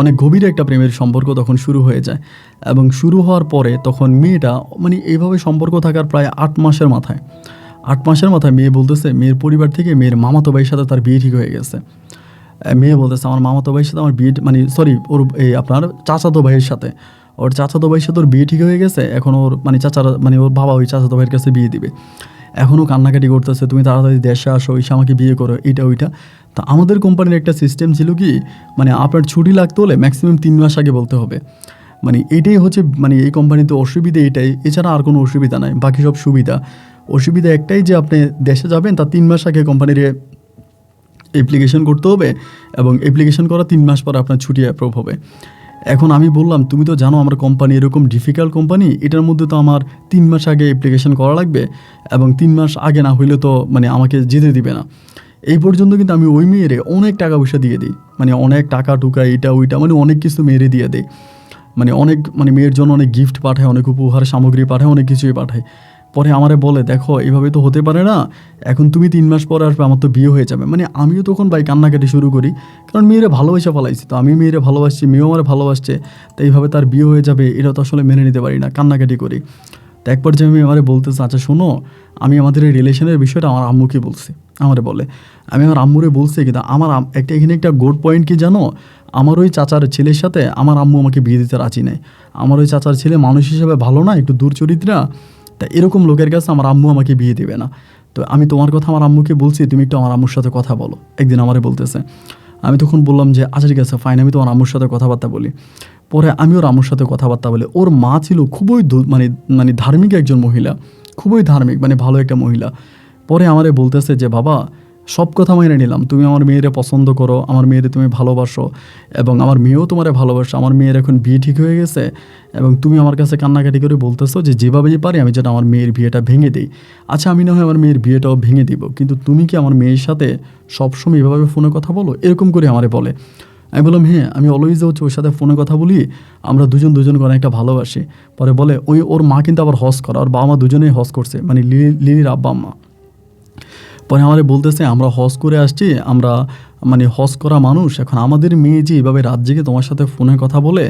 অনেক গভীর একটা প্রেমের সম্পর্ক তখন শুরু হয়ে যায়। এবং শুরু হওয়ার পরে তখন মেয়েটা মানে এইভাবে সম্পর্ক থাকার প্রায় 8 মাসের মাথায় মেয়ে বলতেছে মেয়ের পরিবার থেকে মেয়ের মামাতো ভাইয়ের সাথে তার বিয়ে ঠিক হয়ে গেছে। মেয়ে বলতেছে আমার মামাতো ভাইয়ের সাথে আমার বিয়ে, মানে সরি ওর এই আপনার চাচাতো ভাইয়ের সাথে, ওর চাচাতো ভাইয়ের সাথে ওর বিয়ে ঠিক হয়ে গেছে। এখন ওর মানে চাচারা মানে ওর বাবা ওই চাচাতো ভাইয়ের কাছে বিয়ে দিবে। এখনও কান্নাকাটি করতেছে, তুমি তাড়াতাড়ি দেশে আসো, এসে আমাকে বিয়ে করো, এটা ওইটা। তা আমাদের কোম্পানির একটা সিস্টেম ছিল কি, মানে আপনার ছুটি লাগতে হলে ম্যাক্সিমাম 3 মাস আগে বলতে হবে। মানে এটাই হচ্ছে মানে এই কোম্পানিতে অসুবিধা এটাই, এছাড়া আর কোনো অসুবিধা নাই, বাকি সব সুবিধা। অসুবিধা একটাই যে আপনি দেশে যাবেন তার 3 মাস আগে কোম্পানির অ্যাপ্লিকেশন করতে হবে, এবং অ্যাপ্লিকেশন করা 3 মাস পর আপনার ছুটি অ্যাপ্রুভ হবে। এখন আমি বললাম তুমি তো জানো আমার কোম্পানি এরকম ডিফিকাল্ট কোম্পানি, এটার মধ্যে তো আমার 3 মাস আগে অ্যাপ্লিকেশন করা লাগবে, এবং 3 মাস আগে না হইলে তো মানে আমাকে যেতে দিবে না। এই পর্যন্ত কিন্তু আমি ওই মেয়েরে অনেক টাকা পয়সা দিয়ে দিই, মানে অনেক টাকা টুকা এটা ওইটা মানে অনেক কিছু মেয়েরে দিয়ে দেয়। মানে অনেক মানে মেয়ের জন্য অনেক গিফট পাঠায়, অনেক উপহার সামগ্রী পাঠায়, অনেক কিছুই পাঠায়। পরে আমারে বলে দেখো এইভাবে তো হতে পারে না, এখন তুমি 3 মাস পরে আসবে, আমার তো বিয়ে হয়ে যাবে। মানে আমিও তখন ভাই কান্নাকাটি শুরু করি, কারণ মেয়েরে ভালোবাসা ফেলাইছি, তো আমি মেয়েরে ভালোবাসছি, মেয়েও আমার ভালোবাসছে, তো এইভাবে তার বিয়ে হয়ে যাবে এটা তো আসলে মেনে নিতে পারি না, কান্নাকাটি করি। তো একবার যে আমি আমারে বলতেছে আচ্ছা শোনো, আমি আমাদের এই রিলেশনের বিষয়টা আমার আম্মুকে বলছি। আমারে বলে আমি আমার আম্মুরে বলছি, কিন্তু আমার এখানে একটা গুড পয়েন্ট কি জানো, আমার ওই চাচার ছেলের সাথে আমার আম্মু আমাকে বিয়ে দিতে রাজি নেয়। আমার ওই চাচার ছেলে মানুষ হিসেবে ভালো না, একটু দুর্চরিত্রা, তা এরকম লোকের কাছে আমার আম্মু আমাকে বিয়ে দেবে না। তো আমি তোমার কথা আমার আম্মুকে বলছি, তুমি একটু আমার আম্মুর সাথে কথা বলো। একদিন আমারে বলতেছে, আমি তখন বললাম যে আচ্ছা ঠিক আছে ফাইন, আমি তোমার আম্মুর সাথে কথাবার্তা বলি। পরে আমি ওর আম্মুর সাথে কথাবার্তা বলি। ওর মা ছিল খুবই মানে মানে ধার্মিক একজন মহিলা, খুবই ধার্মিক, মানে ভালো একটা মহিলা। পরে আমারে বলতেছে যে বাবা সব কথা মেনে নিলাম, তুমি আমার মেয়েরে পছন্দ করো, আমার মেয়েরে তুমি ভালোবাসো, এবং আমার মেয়েও তোমারে ভালোবাসো, আমার মেয়ের এখন বিয়ে ঠিক হয়ে গেছে, এবং তুমি আমার কাছে কান্নাকাটি করে বলতেছো যে যেভাবেই পারি আমি যেন আমার মেয়ের বিয়েটা ভেঙে দিই। আচ্ছা আমি না হয় আমার মেয়ের বিয়েটাও ভেঙে দিব, কিন্তু তুমি কি আমার মেয়ের সাথে সবসময় এভাবে ফোনে কথা বলো, এরকম করে আমারে বলে। আমি বললাম হ্যাঁ, আমি অলওয়েজ হচ্ছে ওর সাথে ফোনে কথা বলি, আমরা দুজনকে অনেকটা ভালোবাসি। পরে বলে ওর মা কিন্তু আবার হজ করা, ওর বাবা মা দুজনেই হজ করছে, মানে লিলির আব্বা আম্মা। পরে আমারে বলতেছে আমরা হজ করে আসছি, আমরা মানে হজ করা মানুষ, এখন আমাদের মেয়ে যে এভাবে রাত জেগে তোমার সাথে ফোনে কথা বলে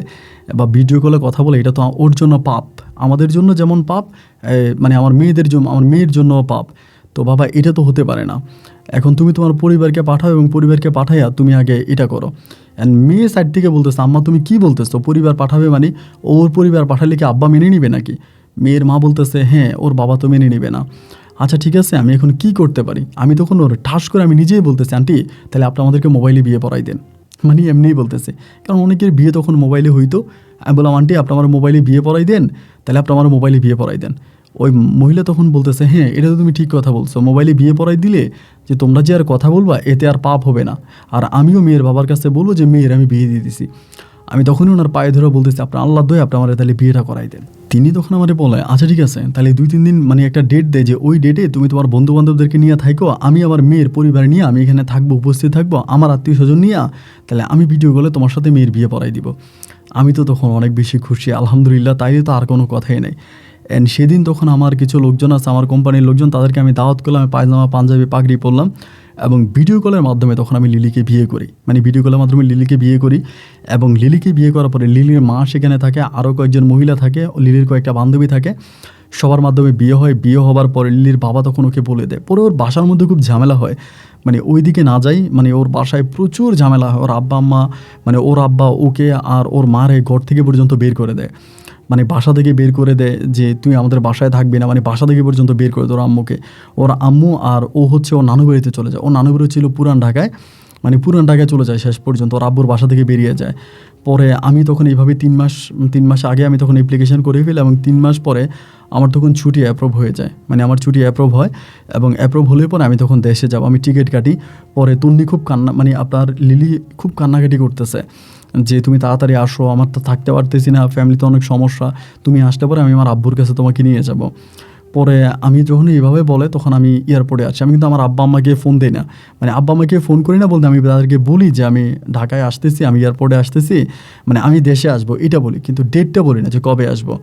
বা ভিডিও কলে কথা বলে, এটা তো ওর জন্য পাপ, আমাদের জন্য যেমন পাপ, মানে আমার মেয়ের জন্য পাপ। তো বাবা এটা তো হতে পারে না, এখন তুমি তোমার পরিবারকে পাঠাও, এবং পরিবারকে পাঠাইয়া তুমি আগে এটা করো। অ্যান্ড মেয়ে সাইড থেকে বলতেছে আম্মা তুমি কি বলতেছো, পরিবার পাঠাবে মানে ওর পরিবার পাঠালে কি আব্বা মেনে নিবে নাকি? মেয়ের মা বলতেছে হ্যাঁ, ওর বাবা তো মেনে নিবে না। আচ্ছা ঠিক আছে, আমি এখন কি করতে পারি? আমি তখন ওর ঠাস করে আমি নিজেই বলতেছি আন্টি তাহলে আপনি আমাদেরকে মোবাইলে বিয়ে পড়াই দেন। মানে এমনিই বলতেছে, কারণ অনেকের বিয়ে তখন মোবাইলে হইতো। আমি বললাম আন্টি আপনি আমার মোবাইলে বিয়ে পড়াই দেন, তাহলে আপনি আমার মোবাইলে বিয়ে পড়াই দেন। ওই মহিলা তখন বলতেছে হ্যাঁ এটা তো তুমি ঠিক কথা বলছো, মোবাইলে বিয়ে পড়াই দিলে যে তোমরা যে আর কথা বলবা এতে আর পাপ হবে না, আর আমিও মেয়ের বাবার কাছে বলবো যে মেয়ের আমি বিয়ে দিয়ে দিছি। আমি তখনই ওনার পায়ে ধরে বলতেছি আপনার আল্লাহ দোয় আপনি আমার তাহলে বিয়েটা করাই দেন। তিনি তখন আমারে বলে আচ্ছা ঠিক আছে, তাহলে 2-3 দিন মানে একটা ডেট দেয় যে ওই ডেটে তুমি তোমার বন্ধু বান্ধবদেরকে নিয়ে থাকো, আমি আমার মেয়ের পরিবার নিয়ে আমি এখানে থাকবো, উপস্থিত থাকবো, আমার আত্মীয় স্বজন নিয়ে, তাহলে আমি ভিডিও কলে তোমার সাথে মেয়ের বিয়ে পড়াই দিব। আমি তো তখন অনেক বেশি খুশি, আলহামদুলিল্লাহ, তাইলে তো আর কোনো কথাই নেই। অ্যান্ড সেদিন তখন আমার কিছু লোকজন আছে, আমার কোম্পানির লোকজন, তাদেরকে আমি দাওয়াত করলাম, আমি পায়জামা পাঞ্জাবি পাগড়ি পরলাম, এবং ভিডিও কলের মাধ্যমে তখন আমি লিলিকে বিয়ে করি, মানে ভিডিও কলের মাধ্যমে লিলিকে বিয়ে করি। এবং লিলিকে বিয়ে করার পরে লিলির মা সেখানে থাকে, আরও কয়েকজন মহিলা থাকে, লিলির কয়েকটা বান্ধবী থাকে, সবার মাধ্যমে বিয়ে হয়। বিয়ে হবার পরে লিলির বাবা তখন ওকে বলে দেয়। পরে ওর বাসার মধ্যে খুব ঝামেলা হয়, মানে ওই দিকে না যাই, মানে ওর বাসায় প্রচুর ঝামেলা হয়। ওর আব্বা আম্মা মানে ওর আব্বা ওকে আর ওর মারে ঘর থেকে পর্যন্ত বের করে দেয়, মানে বাসা থেকে বের করে দেয় যে তুই আমাদের বাসায় থাকবি না, মানে বাসা থেকে পর্যন্ত বের করে দেয় ওর আম্মুকে। ওর আম্মু আর ও হচ্ছে ওর নানু বাড়িতে চলে যায়। ওর নানু বাড়ি ছিল পুরান ঢাকায়, মানে পুরান ঢাকায় চলে যায় শেষ পর্যন্ত, ওর আব্বুর বাসা থেকে বেরিয়ে যায়। পরে আমি তখন এইভাবে 3 মাস আগে আমি তখন অ্যাপ্লিকেশন করে ফেলি, এবং 3 মাস পরে আমার তখন ছুটি অ্যাপ্রুভ হয়ে যায়, মানে আমার ছুটি অ্যাপ্রুভ হয়। এবং অ্যাপ্রুভ হলে পরে আমি তখন দেশে যাব, আমি টিকিট কাটি। পরে তন্নি খুব মানে আপনার লিলি খুব কান্নাকাটি করতেছে যে তুমি তাড়াতাড়ি আসো, আমার তো থাকতে পারতেছি না, ফ্যামিলিতে অনেক সমস্যা, তুমি আসতে পারো, আমি আমার আব্বুর কাছে তোমাকে নিয়ে যাব। পরে আমি যখন এইভাবে বলে তখন আমি এয়ারপোর্টে আছি। আমি কিন্তু আমার আব্বা আম্মাকে ফোন দিই না, মানে আব্বা আম্মাকে ফোন করি না বলতে আমি তাদেরকে বলি যে আমি ঢাকায় আসতেছি, আমি এয়ারপোর্টে আসতেছি, মানে আমি দেশে আসবো এটা বলি, কিন্তু ডেটটা বলি না যে কবে আসবো।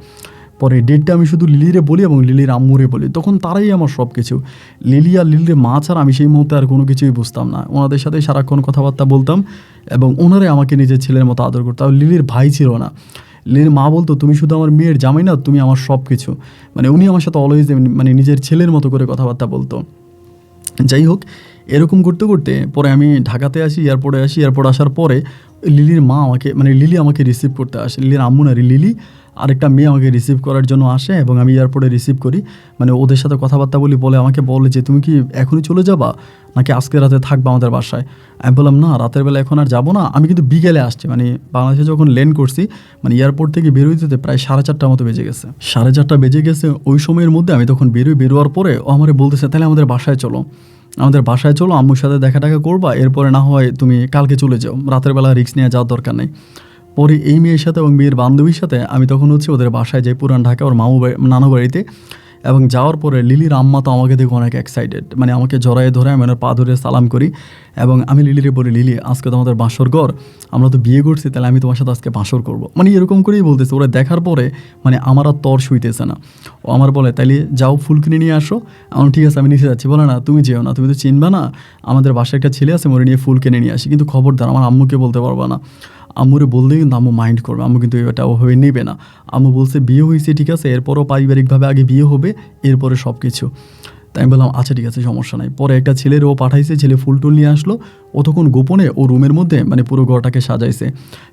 পরে ডেটটা আমি শুধু লিলিরে বলি এবং লিলির আম্মুরে বলি, তখন তারাই আমার সব কিছু। লিলি আর লিলির মা ছাড়া আমি সেই মুহূর্তে আর কোনো কিছুই বুঝতাম না। ওনাদের সাথে সারাক্ষণ কথাবার্তা বলতাম এবং ওনারাই আমাকে নিজের ছেলের মতো আদর করতো। আর লিলির ভাই ছিল না। লিলির মা বলতো, তুমি শুধু আমার মেয়ের জামাই না, তুমি আমার সব কিছু। মানে উনি আমার সাথে অলওয়েজ মানে নিজের ছেলের মতো করে কথাবার্তা বলতো। যাই হোক, এরকম করতে করতে পরে আমি ঢাকাতে আসি, এয়ারপোর্টে আসি। এয়ারপোর্ট আসার পরে লিলির মা আমাকে, মানে লিলি আমাকে রিসিভ করতে আসে। লিলির আম্মু না, লিলি আরেকটা মেয়ে আমাকে রিসিভ করার জন্য আসে এবং আমি এয়ারপোর্টে রিসিভ করি। মানে ওদের সাথে কথাবার্তা বলি, বলে আমাকে বলে যে তুমি কি এখনই চলে যাবা নাকি আজকে রাতে থাকবা আমাদের বাসায়। আমি বললাম না, রাতের বেলা এখন আর যাবো না, আমি কিন্তু বিকেলে আসছি। মানে বাংলাদেশে যখন ল্যান্ড করছি, মানে এয়ারপোর্ট থেকে বেরোইতে প্রায় 4:30টার মতো বেজে গেছে। 4:30 বেজে গেছে। ওই সময়ের মধ্যে আমি তখন বেরোয়ার পরে ও আমারে বলতেছে, তাহলে আমাদের বাসায় চলো, আমাদের বাসায় চলো, আম্মুর সাথে দেখা টাকা করবা, এরপরে না হয় তুমি কালকে চলে যাও, রাতের বেলা রিস্ক নিয়ে যাওয়ার দরকার নেই। পরে এই মেয়ের সাথে এবং মেয়ের বান্ধবীর সাথে আমি তখন ওদের বাসায় যাই, পুরান ঢাকা, ওর নানু বাড়িতে। এবং যাওয়ার পরে লিলির আম্মা তো আমাকে দেখে অনেক এক্সাইটেড, মানে আমাকে জড়ায়ে ধরে আমি ওনার পা ধরে সালাম করি এবং আমি লিলিরে বলি, লিলি আজকে তো আমাদের বাসর ঘর, আমরা তো বিয়ে করছি, তাহলে আমি তোমার সাথে আজকে বাসর করবো, মানে এরকম করেই বলতেছে। ওরা দেখার পরে মানে আমার আর তর শুইতেছে না। ও আমার বলে, তাইলে যাও ফুল কিনে নিয়ে আসো। আমি ঠিক আছে, আমি নিচে যাচ্ছি। বলে না, তুমি যেও না, তুমি তো চিনবা না, আমাদের বাসায় একটা ছেলে আছে, মরে নিয়ে ফুল কিনে নিয়ে আসি, কিন্তু খবরদার আমার আম্মুকে বলতে পারবা না। আম্মুরে বললে কিন্তু আম্মু মাইন্ড করবে, আম্মু কিন্তু এটা ওভাবে নেবে না। আম্মু বলছে বিয়ে হয়েছে ঠিক আছে, এরপরও পারিবারিকভাবে আগে বিয়ে হবে, এরপরে সব কিছু। তাই আমি বললাম আচ্ছা ঠিক আছে, সমস্যা নাই। পরে একটা ছেলের ও পাঠাইছে, ছেলে ফুল টুল নিয়ে আসলো। ও তখন গোপনে ও রুমের মধ্যে মানে পুরো ঘরটাকে সাজাইছে,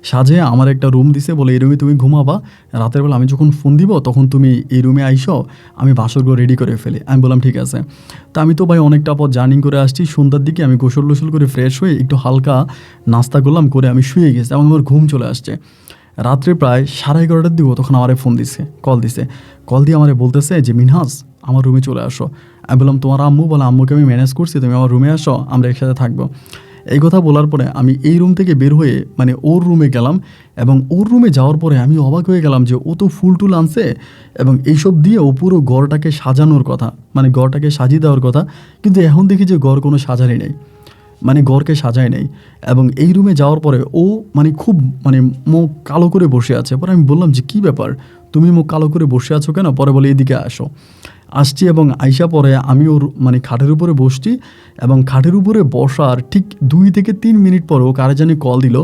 সাজিয়ে আমার একটা রুম দিছে, বলে এই রুমে তুমি ঘুমাবা, রাতের বেলা আমি যখন ফোন দিব তখন তুমি এই রুমে আইসো, আমি বাসর ঘর রেডি করে ফেলি। আমি বললাম ঠিক আছে। তা আমি তো ভাই অনেকটা পথ জার্নি করে আসছি, সন্ধ্যার দিকে আমি গোসল করে ফ্রেশ হয়ে একটু হালকা নাস্তা করলাম, করে আমি শুয়ে গেছি এবং আমার ঘুম চলে আসছে। রাত্রে প্রায় 11:30টার দিকে তখন আমারে কল দিয়ে আমারে বলতেছে যে মিনহাজ আমার রুমে চলে আসো। আমি বললাম তোমার আম্মু? বলে আম্মুকে আমি ম্যানেজ করছি, তুমি আমার রুমে আসো, আমরা একসাথে থাকবো। এই কথা বলার পরে আমি এই রুম থেকে বের হয়ে মানে ওর রুমে গেলাম এবং ওর রুমে যাওয়ার পরে আমি অবাক হয়ে গেলাম যে ও তো ফুল টুল আনছে এবং এইসব দিয়ে ও পুরো ঘরটাকে সাজানোর কথা, মানে ঘরটাকে সাজিয়ে দেওয়ার কথা, কিন্তু এখন দেখি যে ঘর কোনো সাজারই নেই, মানে ঘরকে সাজায় নেই। এবং এই রুমে যাওয়ার পরে ও মানে খুব মানে মুখ কালো করে বসে আছে। পরে আমি বললাম যে কী ব্যাপার, তুমি মুখ কালো করে বসে আছো কেন? পরে বলে এদিকে আসছি এবং আইসা পরে আমি ওর মানে খাটের উপরে বসছি এবং খাটের উপরে বসার ঠিক 2 থেকে 3 মিনিট পরে ও কারে জানি কল দিল।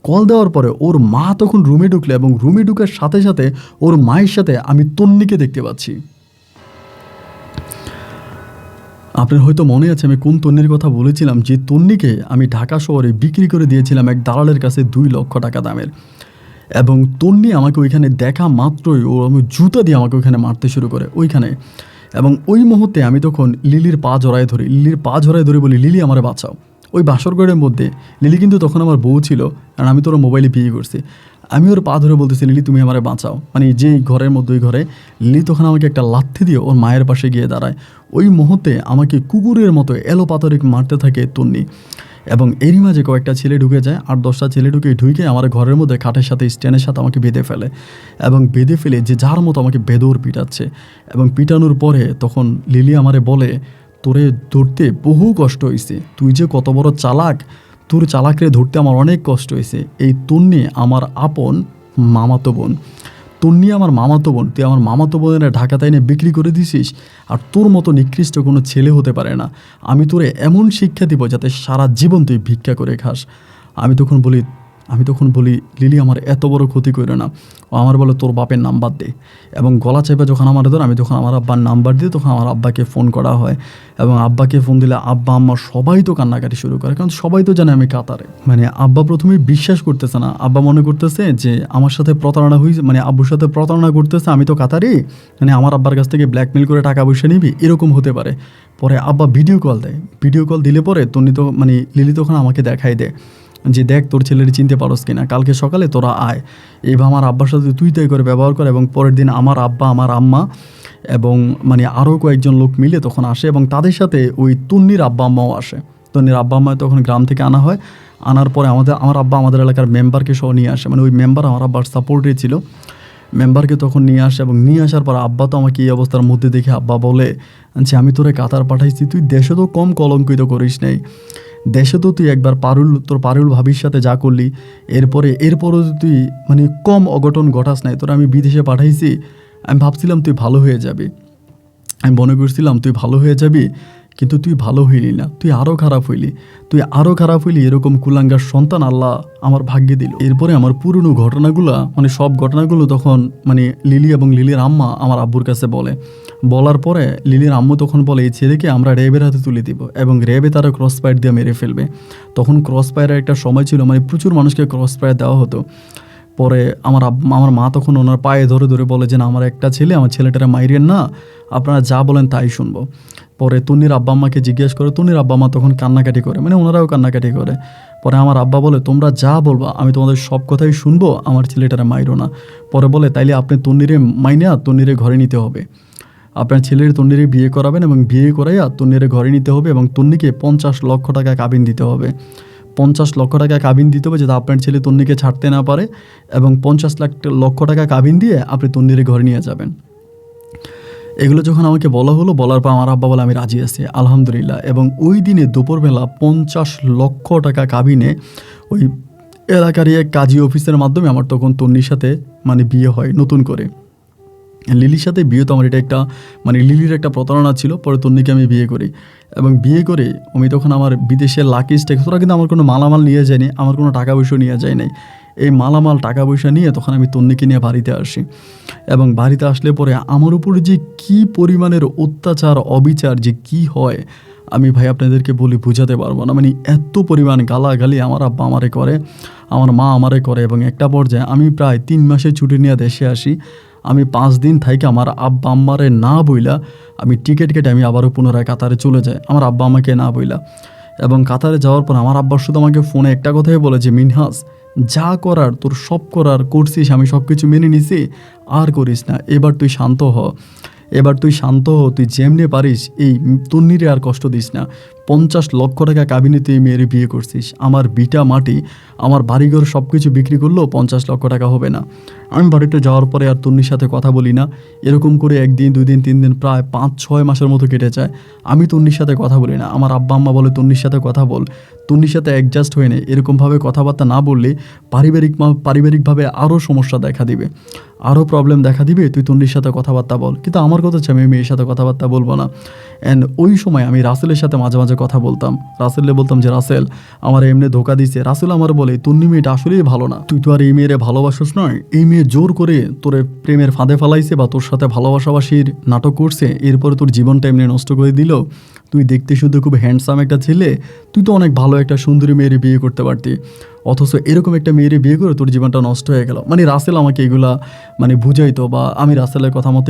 কল দেওয়ার পরে ওর মা তখন রুমে ঢুকলো এবং রুমে ঢুকার সাথে সাথে ওর মায়ের সাথে আমি তন্নিকে দেখতে পাচ্ছি। আপনার হয়তো মনে আছে আমি কোন তন্নির কথা বলেছিলাম, যে তন্নিকে আমি ঢাকা শহরে বিক্রি করে দিয়েছিলাম এক দালালের কাছে 2 লক্ষ টাকা দামের। এবং তন্নি আমাকে ওইখানে দেখা মাত্রই ও আমি জুতা দিয়ে আমাকে ওইখানে মারতে শুরু করে ওইখানে। এবং ওই মুহূর্তে আমি তখন লিলির পা জড়ায় ধরি বলি, লিলি আমারে বাঁচাও। ওই বাসরঘরের মধ্যে লিলি কিন্তু তখন আমার বউ ছিল, কারণ আমি তো ওর মোবাইলে বিয়ে করছি। আমি ওর পা ধরে বলতেছি, লিলি তুমি আমারে বাঁচাও। মানে যে ঘরের মধ্যে ওই ঘরে লিলি তখন আমাকে একটা লাথি দিয়ে ওর মায়ের পাশে গিয়ে দাঁড়ায়। ওই মুহূর্তে আমাকে কুকুরের মতো এলোপাতাড়ি মারতে থাকে তন্নি। এবং এরই মাঝে কয়েকটা ছেলে ঢুকে যায়, 8-10টা ছেলে ঢুকে আমার ঘরের মধ্যে খাটের সাথে স্ট্যান্ডের সাথে আমাকে বেঁধে ফেলে এবং বেঁধে ফেলে যে যার মতো আমাকে বেদর পিটাচ্ছে। এবং পিটানোর পরে তখন লিলি আমারে বলে, তোরে ধরতে বহু কষ্ট হয়েছে, তুই যে কত বড় চালাক, তোর চালাকরে ধরতে আমার অনেক কষ্ট হয়েছে। এই তন্নি আমার আপন মামাতো বোন, তন্নি আমার মামাতো বোন, তুই আমার মামাতো বোনের ঢাকাতে এনে বিক্রি করে দিছিস, আর তোর মতো নিকৃষ্ট কোনো ছেলে হতে পারে না। আমি তোরে এমন শিক্ষা দিব যাতে সারা জীবন তুই ভিক্ষা করে খাস। আমি তখন বলি লিলি আমার এত বড় ক্ষতি করে না। ও আমার বলে তোর বাপের নাম্বার দে। এবং গলা চেপে যখন আমার ধর আমি তখন আমার আব্বার নাম্বার দিই, তখন আমার আব্বাকে ফোন করা হয় এবং আব্বাকে ফোন দিলে আব্বা আম্মা সবাই তো কান্নাকাটি শুরু করে, কারণ সবাই তো জানে আমি কাতারে। মানে আব্বা প্রথমে বিশ্বাস করতেছে না, আব্বা মনে করতেছে যে আমার সাথে প্রতারণা হয়েছে, মানে আব্বুর সাথে প্রতারণা করতেছে, আমি তো কাতারি, মানে আমার আব্বার কাছ থেকে ব্ল্যাকমেল করে টাকা পয়সা নিবি, এরকম হতে পারে। পরে আব্বা ভিডিও কল দিলে পরে তন্নি তো মানে লিলি তখন আমাকে দেখাই দেয় যে দেখ তোর ছেলের চিনতে পারোস কিনা, কালকে সকালে তোরা আয়। এইভাবে আমার আব্বার সাথে তুই তাই করে ব্যবহার করে। এবং পরের দিন আমার আব্বা, আমার আম্মা এবং মানে আরও কয়েকজন লোক মিলে তখন আসে এবং তাদের সাথে ওই তন্নির আব্বা আম্মাও আসে। তন্নির আব্বা আম্মা তখন গ্রাম থেকে আনা হয়। আনার পরে আমার আব্বা আমাদের এলাকার মেম্বারকে সহ নিয়ে আসে, মানে ওই মেম্বার আমার আব্বার সাপোর্টে ছিল। মেম্বারকে তখন নিয়ে আসে এবং নিয়ে আসার পর আব্বা তো আমাকে এই অবস্থার মধ্যে দেখে আব্বা বলে যে আমি তোরে কাতার পাঠাইছি, তুই দেশে তো কম কলঙ্কিত করিস নাই, দেশে তো তুই একবার তোর পারুল ভাবির সাথে যা করলি, এরপরও তুই মানে কম অঘটন ঘটাস নাই, তোরা আমি বিদেশে পাঠাইছি, আমি ভাবছিলাম তুই ভালো হয়ে যাবি, আমি মনে করছিলাম তুই ভালো হয়ে যাবি, কিন্তু তুই ভালো হইলি না, তুই আরও খারাপ হইলি, এরকম কুলাঙ্গার সন্তান আল্লাহ আমার ভাগ্যে দিল। এরপরে আমার পুরনো ঘটনাগুলো মানে সব ঘটনাগুলো তখন মানে লিলি এবং লিলির আম্মা আমার আব্বুর কাছে বলার পরে লিলির আম্মু তখন বলে এই ছেলেকে আমরা র্যাবের হাতে তুলে দিব এবং র্যাবে তারা ক্রস ফায়ার দিয়ে মেরে ফেলবে। তখন ক্রস ফায়ারের একটা সময় ছিল, মানে প্রচুর মানুষকে ক্রস ফায়ার দেওয়া হতো। পরে আমার মা তখন ওনার পায়ে ধরে ধরে বলে যে না, আমার একটা ছেলে, আমার ছেলেটারা মাইরেন না, আপনারা যা বলেন তাই শুনবো। পরে তন্নির আব্বা আম্মাকে জিজ্ঞেস করে, তন্নির আব্বা আম্মা তখন কান্নাকাটি করে, মানে ওনারাও কান্নাকাটি করে। পরে আমার আব্বা বলে তোমরা যা বলবা আমি তোমাদের সব কথাই শুনবো, আমার ছেলেটারা মাইরো না। পরে বলে তাইলে আপনি তন্নিরে মাইনা তন্নিরে ঘরে নিতে হবে, আপনার ছেলের তন্নিরে বিয়ে করাবেন এবং বিয়ে করাইয়া তন্নিরে ঘরে নিতে হবে এবং তন্নিকে 50 লক্ষ টাকা কাবিন দিতে হবে, 50 লক্ষ টাকা কাবিন দিতে হবে যাতে আপনার ছেলে তন্নিকে ছাড়তে না পারে, এবং 50 লক্ষ টাকা কাবিন দিয়ে আপনি তন্নিরে ঘরে নিয়ে যাবেন। এগুলো যখন আমাকে বলা হলো, বলার পর আমার আব্বা বলে আমি রাজি আছি আলহামদুলিল্লাহ। এবং ওই দিনে দুপুরবেলা 50 লক্ষ টাকা কাবিনে ওই এলাকারই এক কাজী অফিসের মাধ্যমে আমার তখন তন্নির সাথে মানে বিয়ে হয় নতুন করে। লিলির সাথে বিয়ে তো আমার এটা একটা মানে লিলির একটা প্রতারণা ছিল। পরে তন্নিকে আমি বিয়ে করি এবং বিয়ে করে আমি তখন আমার বিদেশের লাকিজ টেক্স, ওরা কিন্তু আমার কোনো মালামাল নিয়ে যায়নি, আমার কোনো টাকা পয়সা নিয়ে যায় নাই। এই মালামাল টাকা পয়সা নিয়ে তখন আমি তন্নিকে নিয়ে বাড়িতে আসি এবং বাড়িতে আসলে পরে আমার উপরে যে কী পরিমাণের অত্যাচার অবিচার যে কি হয় আমি ভাই আপনাদেরকে বলি বোঝাতে পারবো না। মানে এত পরিমাণ গালাগালি আমার আব্বা আমারে করে, আমার মা আমারে করে। এবং একটা পর্যায়ে আমি প্রায় 3 মাসের ছুটি নিয়ে দেশে আসি। আমি 5 দিন থাইকে আমার আব্বা আম্মারে না বইলা আমি টিকিট কেটে আমি আবারও পুনরায় কাতারে চলে যাই, আমার আব্বা আমাকে না বইলা। এবং কাতারে যাওয়ার পর আমার আব্বা শুধু আমাকে ফোনে একটা কথাই বলে যে মিনহাস, যা করার তোর সব করছিস, আমি সব কিছু মেনে নিছি, আর করিস না, এবার তুই শান্ত হ, তুই যেমনি পারিস এই তন্নিরে আর কষ্ট দিস না। 50 লক্ষ টাকা কাবিনে তুই মেয়েরে বিয়ে করছিস, আমার বিটা মাটি আমার বাড়িঘর সব কিছু বিক্রি করলেও 50 লক্ষ টাকা হবে না। আমি বাড়িতে যাওয়ার পরে আর তন্নির সাথে কথা বলি না। এরকম করে 1 দিন 2 দিন 3 দিন প্রায় 5-6 মাসের মতো কেটে যায়, আমি তন্নির সাথে কথা বলি না। আমার আব্বা আম্মা বলে তন্নির সাথে কথা বল, তন্নির সাথে অ্যাডজাস্ট হয়ে নেই, এরকমভাবে কথাবার্তা না বললে পারিবারিকভাবে আরও সমস্যা দেখা দিবে, আরও প্রবলেম দেখা দিবে, তুই তন্নির সাথে কথাবার্তা বল। কিন্তু আমার কথা হচ্ছে আমি মেয়ের সাথে কথাবার্তা বলবো না। অ্যান্ড ওই সময় আমি রাসেলের সাথে মাঝে মাঝে কথা বলতাম, রাসেলকে বলতাম যে রাসেল আমার এমনি ধোকা দিচ্ছে। রাসেল আমার বলে তন্নি মেয়েটা আসলেই ভালো না, তুই তো আর এই মেয়েরে ভালোবাসিস নয়, এই মেয়ে জোর করে তোরে প্রেমের ফাঁদে ফেলাইছে বা তোর সাথে ভালোবাসাবাসির নাটক করছে, এরপরে তোর জীবনটা এমনি নষ্ট করে দিল। তুই দেখতে শুধু খুব হ্যান্ডসাম একটা ছেলে, তুই তো অনেক ভালো একটা সুন্দরী মেয়েরে বিয়ে করতে পারতি, অথচ এরকম একটা মেয়েরে বিয়ে করে তোর জীবনটা নষ্ট হয়ে গেল। মানে রাসেল আমাকে এগুলা মানে বুঝাইতো বা আমি রাসেলের কথা মতো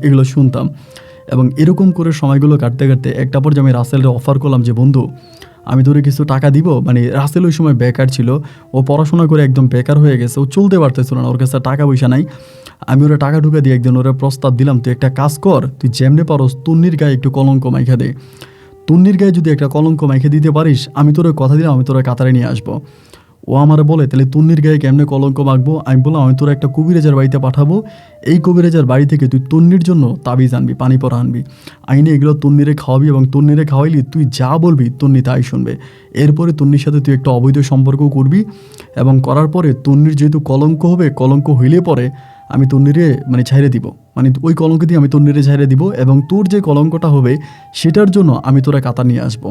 এগুলো শুনতাম। এবং এরকম করে সময়গুলো কাটতে কাটতে একটা পর্যায়ে আমি রাসেলকে অফার করলাম যে বন্ধু আমি তোরে কিছু টাকা দিব। মানে রাসেল ওই সময় বেকার ছিল, ও পড়াশোনা করে একদম বেকার হয়ে গেছে, ও চলতে পারতেছিল না, ওর কাছে টাকা পয়সা নাই। আমি ওরা টাকা ঢুকে দিয়ে একদিন ওরা প্রস্তাব দিলাম, তুই একটা কাজ কর, তুই যেমনি পারস তন্নির গায়ে একটু কলঙ্ক মাইখা দে, তন্নির গায়ে যদি একটা কলঙ্ক মাইখে দিতে পারিস আমি তোরে কথা দিলাম আমি তোরা কাতারে নিয়ে আসবো। ও আমার বলে তাহলে তন্নির গায়ে কেমনে কলঙ্ক মাখবো? আমি বললাম আমি তোরা একটা কবিরাজের বাড়িতে পাঠাবো, এই কবিরাজের বাড়ি থেকে তুই তন্নির জন্য তাবিজ আনবি, পানি পরা আনবি, আইনে এগুলো তন্নিরে খাওয়াবি এবং তন্নিরে খাওয়াইলি তুই যা বলবি তন্নি তাই শুনবে। এরপরে তন্নির সাথে তুই একটা অবৈধ সম্পর্ক করবি এবং করার পরে তন্নির যেহেতু কলঙ্ক হবে, কলঙ্ক হইলে পরে আমি তন্নিরে মানে ছাইড়ে দিব, মানে ওই কলঙ্ক দিয়ে আমি তন্নিরে ছাইড়ে দিব এবং তোর যে কলঙ্কটা হবে সেটার জন্য আমি তোরা কাতার নিয়ে আসবো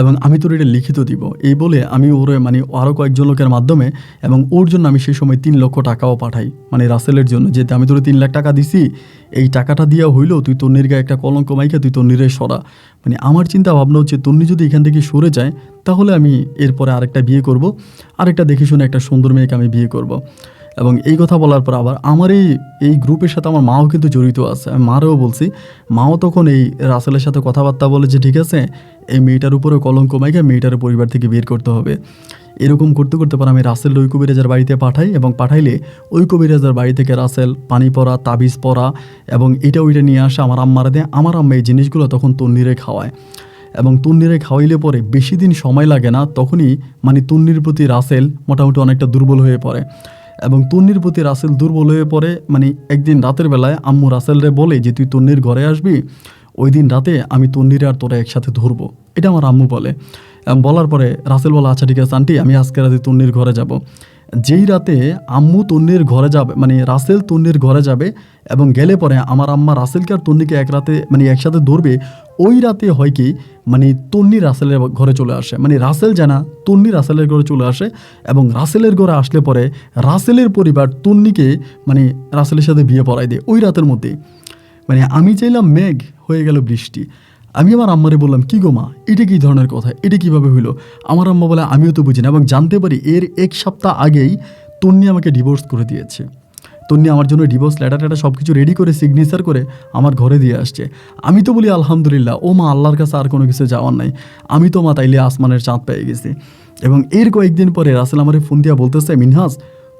এবং আমি তোর এটা লিখিত দিব। এই বলে আমি ওরে মানে আরও কয়েকজন লোকের মাধ্যমে এবং ওর জন্য আমি সেই সময় 3 লক্ষ টাকাও পাঠাই, মানে রাসেলের জন্য, যে আমি তোরে 3 লাখ টাকা দিছি, এই টাকাটা দিয়া হইলেও তুই তন্নির গায়ে একটা কলঙ্ক মাইকা তুই তন্নিরে সরা। মানে আমার চিন্তা ভাবনা হচ্ছে তন্নি যদি এখান থেকে সরে যায় তাহলে আমি এরপরে আরেকটা বিয়ে করব, আরেকটা দেখে শুনে একটা সুন্দর মেয়েকে আমি বিয়ে করব। এবং এই কথা বলার পর আবার আমার এই গ্রুপের সাথে আমার মাও কিন্তু জড়িত আছে। আমি মারেও বলছি, মাও তখন এই রাসেলের সাথে কথাবার্তা বলে যে ঠিক আছে এই মেয়েটার উপরে কলঙ্ক মাইকে মেয়েটার পরিবার থেকে বের করতে হবে। এরকম করতে করতে পর আমি রাসেল ওই কবিরাজের বাড়িতে পাঠাই এবং পাঠাইলে ওই কবিরাজের বাড়ি থেকে রাসেল পানি পরা, তাবিজ পরা এবং এটা ওইটা নিয়ে আসে আমার আম্মারা দেয়। আমার আম্মা এই জিনিসগুলো তখন তন্নিরে খাওয়ায় এবং তন্নিরে খাওয়াইলে পরে বেশি দিন সময় লাগে না, তখনই মানে তন্নির প্রতি রাসেল মোটামুটি অনেকটা দুর্বল হয়ে পড়ে এবং তন্নির প্রতি রাসেল দুর্বল হয়ে পড়ে। মানে একদিন রাতের বেলায় আম্মু রাসেলরে বলে যে তুই তন্নির ঘরে আসবি, ওই দিন রাতে আমি তন্নির আর তোরা একসাথে ধরবো, এটা আমার আম্মু বলে। বলার পরে রাসেল বলে আচ্ছা ঠিক আছে আন্টি, আমি আজকে রাতে তন্নির ঘরে যাব। যেই রাতে আম্মু তন্নির ঘরে যাবে, মানে রাসেল তন্নির ঘরে যাবে এবং গেলে পরে আমার আম্মা রাসেলকে আর তন্নিকে এক রাতে মানে একসাথে ধরবে, ওই রাতে হয় কি মানে তন্নি রাসেলের ঘরে চলে আসে। মানে রাসেল জানা তন্নি রাসেলের ঘরে চলে আসে এবং রাসেলের ঘরে আসলে পরে রাসেলের পরিবার তন্নিকে মানে রাসেলের সাথে বিয়ে পড়ায় দেয় ওই রাতের মধ্যে। মানে আমি চাইলাম মেঘ, হয়ে গেল বৃষ্টি। আমি আমার আম্মারে বললাম কি গো মা, এটা কী ধরনের কথা, এটা কীভাবে হইলো? আমার আম্মা বলে আমিও তো বুঝি না, এবং জানতে পারি এর 1 সপ্তাহ আগেই তন্নি আমাকে ডিভোর্স করে দিয়েছে। তন্নি আমার জন্য ডিভোর্স লেটার সব কিছু রেডি করে সিগনেচার করে আমার ঘরে দিয়ে আসছে। আমি তো বলি আলহামদুলিল্লাহ, ও মা আল্লাহর কাছে আর কোনো কিছু যাওয়ার নাই, আমি তো মা তাইলে আসমানের চাঁদ পেয়ে গেছি। এবং এর কয়েকদিন পরে রাসেল আমার ফোন দিয়া বলতেছে, মিনহাজ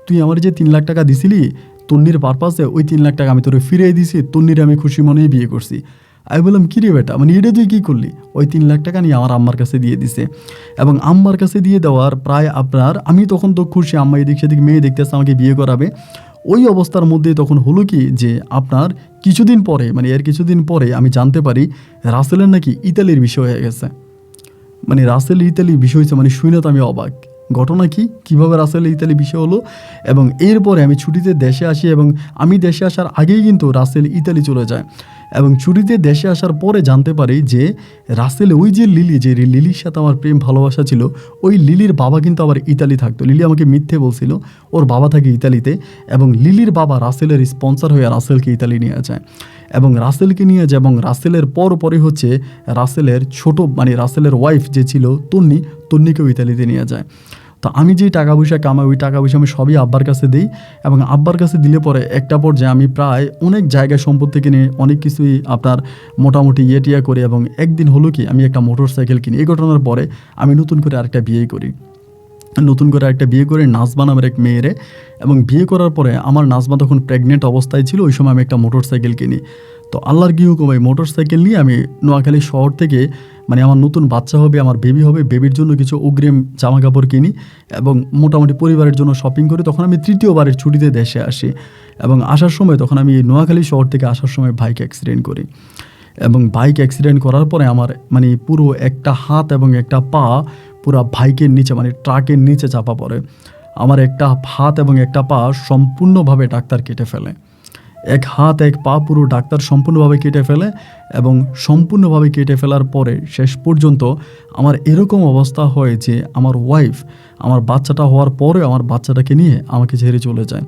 তুই আমার যে 3 লাখ টাকা দিছিলি তন্নির পারপাসে, ওই 3 লাখ টাকা আমি তোরে ফিরিয়ে দিছি, তন্নির আমি খুশি মনেই বিয়ে করছি। আমি বললাম কী রে বেটা, মানে এটা তুই কী করলি? ওই 3 লাখ টাকা নিয়ে আমার আম্মার কাছে দিয়ে দিছে। এবং আম্মার কাছে দিয়ে দেওয়ার প্রায় আপনার আমি তখন তো খুশি, আম্মা এদিক সেদিক মেয়ে দেখতেছে আমাকে বিয়ে করাবে। ওই অবস্থার মধ্যে তখন হলো কি যে আপনার কিছুদিন পরে, মানে এর কিছুদিন পরে আমি জানতে পারি রাসেলের নাকি ইতালির বিষয় হয়ে গেছে। মানে রাসেল ইতালির বিষয় হয়েছে, মানে শুনে তো আমি অবাক। ঘটনা কি, কীভাবে রাসেল ইতালি বিষয় হলো? এবং এরপরে আমি ছুটিতে দেশে আসি এবং আমি দেশে আসার আগেই কিন্তু রাসেল ইতালি চলে যায়। এবং ছুটিতে দেশে আসার পরে জানতে পারি যে রাসেল ওই যে লিলি, যে লিলির সাথে আমার প্রেম ভালোবাসা ছিল, ওই লিলির বাবা কিন্তু আবার ইতালি থাকতো। লিলি আমাকে মিথ্যে বলছিল, ওর বাবা থাকে ইতালিতে। এবং লিলির বাবা রাসেলের স্পন্সর হয়ে রাসেলকে ইতালি নিয়ে যায় এবং রাসেলকে নিয়ে যায়। এবং রাসেলের পরে হচ্ছে রাসেলের ছোট মানে রাসেলের ওয়াইফ যে ছিল তন্নিকেও ইতালিতে নিয়ে যায়। তো আমি যেই টাকা পয়সা কামাই, ওই টাকা পয়সা আমি সবই আব্বার কাছে দিই। এবং আব্বার কাছে দিলে পরে একটা পর্যায়ে আমি প্রায় অনেক জায়গায় সম্পত্তি কিনে অনেক কিছুই আপনার মোটামুটি টিয়া করি। এবং একদিন হলো কি আমি একটা মোটর সাইকেল কিনি। এই ঘটনার পরে আমি নতুন করে আরেকটা বিয়ে করি। নাজমা নামের এক মেয়েরে। এবং বিয়ে করার পরে আমার নাজমা তখন প্রেগনেন্ট অবস্থায় ছিল, ওই সময় আমি একটা মোটর সাইকেল কিনি। তো আল্লাহর কি হুকুম, এই মোটর সাইকেল নিয়ে আমি নোয়াখালী শহর থেকে, মানে আমার নতুন বাচ্চা হবে, আমার বেবি হবে, বেবির জন্য কিছু অগ্রিম জামা কাপড় কিনি এবং মোটামুটি পরিবারের জন্য শপিং করি। তখন আমি তৃতীয়বারের ছুটিতে দেশে আসি এবং আসার সময় তখন আমি নোয়াখালী শহর থেকে আসার সময় বাইক অ্যাক্সিডেন্ট করি। এবং বাইক অ্যাক্সিডেন্ট করার পরে আমার মানে পুরো একটা হাত এবং একটা পা পুরো বাইকের নিচে, মানে ট্রাকের নিচে চাপা পড়ে। আমার একটা হাত এবং একটা পা সম্পূর্ণভাবে ডাক্তার কেটে ফেলে। এক হাত এক পা পুরো ডাক্তার সম্পূর্ণভাবে কেটে ফেলে। এবং সম্পূর্ণভাবে কেটে ফেলার পরে শেষ পর্যন্ত আমার এরকম অবস্থা হয় যে আমার ওয়াইফ আমার বাচ্চাটা হওয়ার পরে আমার বাচ্চাটাকে নিয়ে আমাকে ছেড়ে চলে যায়।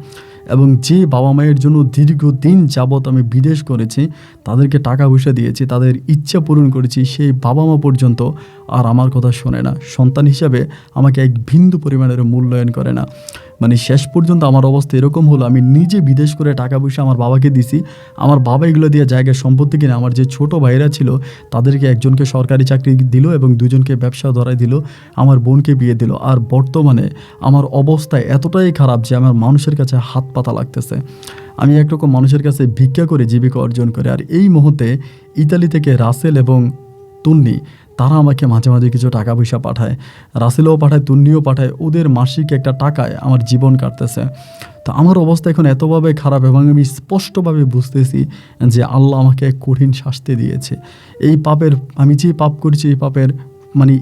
এবং যে বাবা মায়ের জন্য দীর্ঘদিন যাবৎ আমি বিদেশ করেছি, তাদেরকে টাকা পয়সা দিয়েছি, তাদের ইচ্ছা পূরণ করেছি, সেই বাবা মা পর্যন্ত আর আমার কথা শোনে না। সন্তান হিসাবে আমাকে এক বিন্দু পরিমাণের মূল্যায়ন করে না। মানে শেষ পর্যন্ত আমার অবস্থা এরকম হলো, আমি নিজে বিদেশ করে টাকা পয়সা আমার বাবাকে দিছি। আমার বাবা এগুলো দিয়ে জায়গায় সম্পত্তি কিনে আমার যে ছোট ভাইরা ছিল তাদেরকে একজনকে সরকারি চাকরি দিল এবং দুজনকে ব্যবসা ধরাই দিল, আমার বোনকে বিয়ে দিল। আর বর্তমানে আমার অবস্থা এতটাই খারাপ যে আমার মানুষের কাছে হাত পাতা লাগতেছে। আমি একরকম মানুষের কাছে ভিক্ষা করে জীবিকা অর্জন করে। আর এই মুহূর্তে ইতালি থেকে রাসেল এবং তন্নি তারা আমাকে মাঝে মাঝে কিছু টাকা পয়সা পাঠায়, রাসেলও পাঠায়, তন্নিও পাঠায়। ওদের মাসিক একটা টাকায় আমার জীবন কাটতেছে। তো আমার অবস্থা এখন এতভাবে খারাপ এবং আমি স্পষ্টভাবে বুঝতেছি যে আল্লাহ আমাকে এক কঠিন শাস্তি দিয়েছে। এই পাপের, আমি যে পাপ করেছি এই পাপের মানে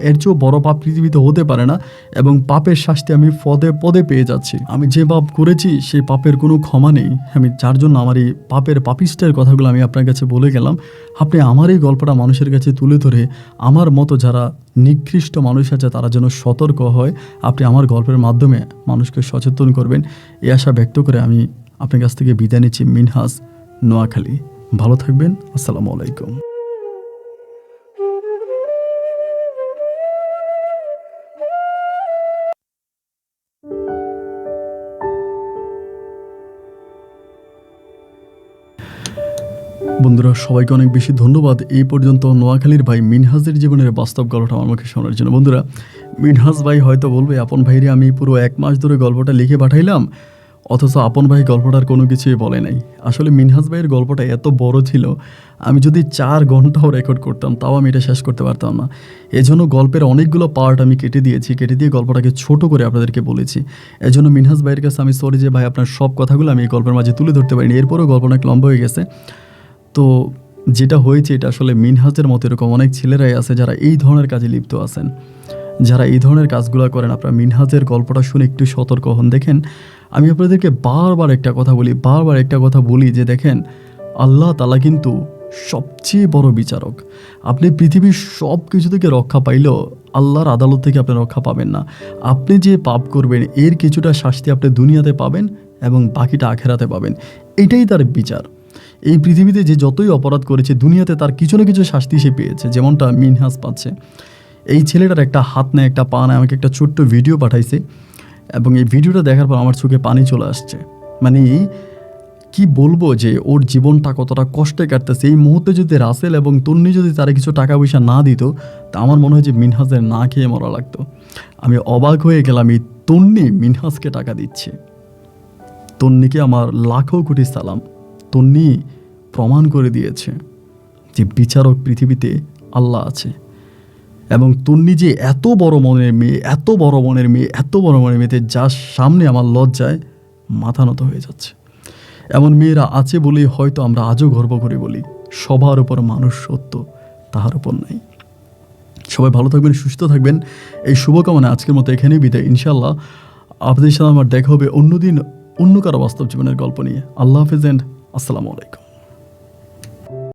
এর চেয়েও বড় পাপ পৃথিবীতে হতে পারে না। এবং পাপের শাস্তি আমি পদে পদে পেয়ে যাচ্ছি। আমি যে পাপ করেছি সেই পাপের কোনো ক্ষমা নেই। আমি যার জন্য আমার এই পাপের পাপিষ্টের কথাগুলো আমি আপনার কাছে বলে গেলাম। আপনি আমার এই গল্পটা মানুষের কাছে তুলে ধরে আমার মতো যারা নিকৃষ্ট মানুষ আছে তারা যেন সতর্ক হয়। আপনি আমার গল্পের মাধ্যমে মানুষকে সচেতন করবেন, এই আশা ব্যক্ত করে আমি আপনার কাছ থেকে বিদায় নিচ্ছি। মিনহাজ, নোয়াখালী। ভালো থাকবেন। আসসালামু আলাইকুম। বন্ধুরা, সবাইকে অনেক বেশি ধন্যবাদ এই পর্যন্ত নোয়াখালীর ভাই মিনহাজের জীবনের বাস্তব গল্পটা আমার মুখে শোনার জন্য। বন্ধুরা, মিনহাজ ভাই হয়তো বলবে আপন ভাইরে আমি পুরো 1 মাস ধরে গল্পটা লিখে পাঠাইলাম, অথচ আপন ভাই গল্পটার কোনো কিছুই বলে নাই। আসলে মিনহাজ ভাইয়ের গল্পটা এত বড় ছিল, আমি যদি 4 ঘন্টাও রেকর্ড করতাম তাও আমি এটা শেষ করতে পারতাম না। এজন্য গল্পের অনেকগুলো পার্ট আমি কেটে দিয়েছি, কেটে দিয়ে গল্পটাকে ছোট করে আপনাদেরকে বলেছি। এজন্য মিনহাজ ভাইয়ের কাছে আমি সরি যে ভাই আপনার সব কথাগুলো আমি এই গল্পের মাঝে তুলে ধরতে পারিনি। এরপরেও গল্প অনেক লম্বা হয়ে গেছে। তো যেটা হয়েছে এটা আসলে মিনহাজের মতো এরকম অনেক ছেলেরাই আছে যারা এই ধরনের কাজে লিপ্ত আছেন, যারা এই ধরনের কাজগুলো করেন। আপনারা মিনহাজের গল্পটা শুনে একটু সতর্ক হন। দেখেন, আমি আপনাদেরকে বারবার একটা কথা বলি যে দেখেন, আল্লাহ তাআলা কিন্তু সবচেয়ে বড় বিচারক। আপনি পৃথিবীর সব কিছু থেকে রক্ষা পাইলেও আল্লাহর আদালত থেকে আপনি রক্ষা পাবেন না। আপনি যে পাপ করবেন এর কিছুটা শাস্তি আপনি দুনিয়াতে পাবেন এবং বাকিটা আখেরাতে পাবেন। এটাই তার বিচার। এই পৃথিবীতে যে যতই অপরাধ করেছে দুনিয়াতে তার কিছু না কিছু শাস্তি সে পেয়েছে, যেমনটা মিনহাজ পাচ্ছে। এই ছেলেটার একটা হাত নেয়, একটা পা নেয়, আমাকে একটা ছোট্ট ভিডিও পাঠাইছে এবং এই ভিডিওটা দেখার পর আমার চোখে পানি চলে আসছে। মানে কি বলবো যে ওর জীবনটা কতটা কষ্টে কাটতেছে। এই মুহূর্তে যদি রাসেল এবং তন্নি যদি তারা কিছু টাকা পয়সা না দিত তা আমার মনে হয় যে মিনহাজের না খেয়ে মরা লাগতো। আমি অবাক হয়ে গেলাম, এই তন্নি মিনহাজকে টাকা দিচ্ছে। তন্নিকে আমার লাখো কোটি সালাম। তন্নি প্রমাণ করে দিয়েছে যে বিচারক পৃথিবীতে আল্লাহ আছে। এবং তন্নি যে এত বড় মনের মেয়েতে যার সামনে আমার লজ্জায় মাথা নত হয়ে যাচ্ছে। এমন মেয়েরা আছে বলেই হয়তো আমরা আজও গর্ব করে বলি সবার উপর মানুষ সত্য, তাহার উপর নাই। সবাই ভালো থাকবেন, সুস্থ থাকবেন, এই শুভকামনা আজকের মতো এখানেই বিদায়। ইনশাআল্লাহ আপনাদের সাথে আমার দেখা হবে অন্যদিন অন্য কারো বাস্তব জীবনের গল্প নিয়ে। আল্লাহ হাফেজ এন্ড আসসালামু আলাইকুম।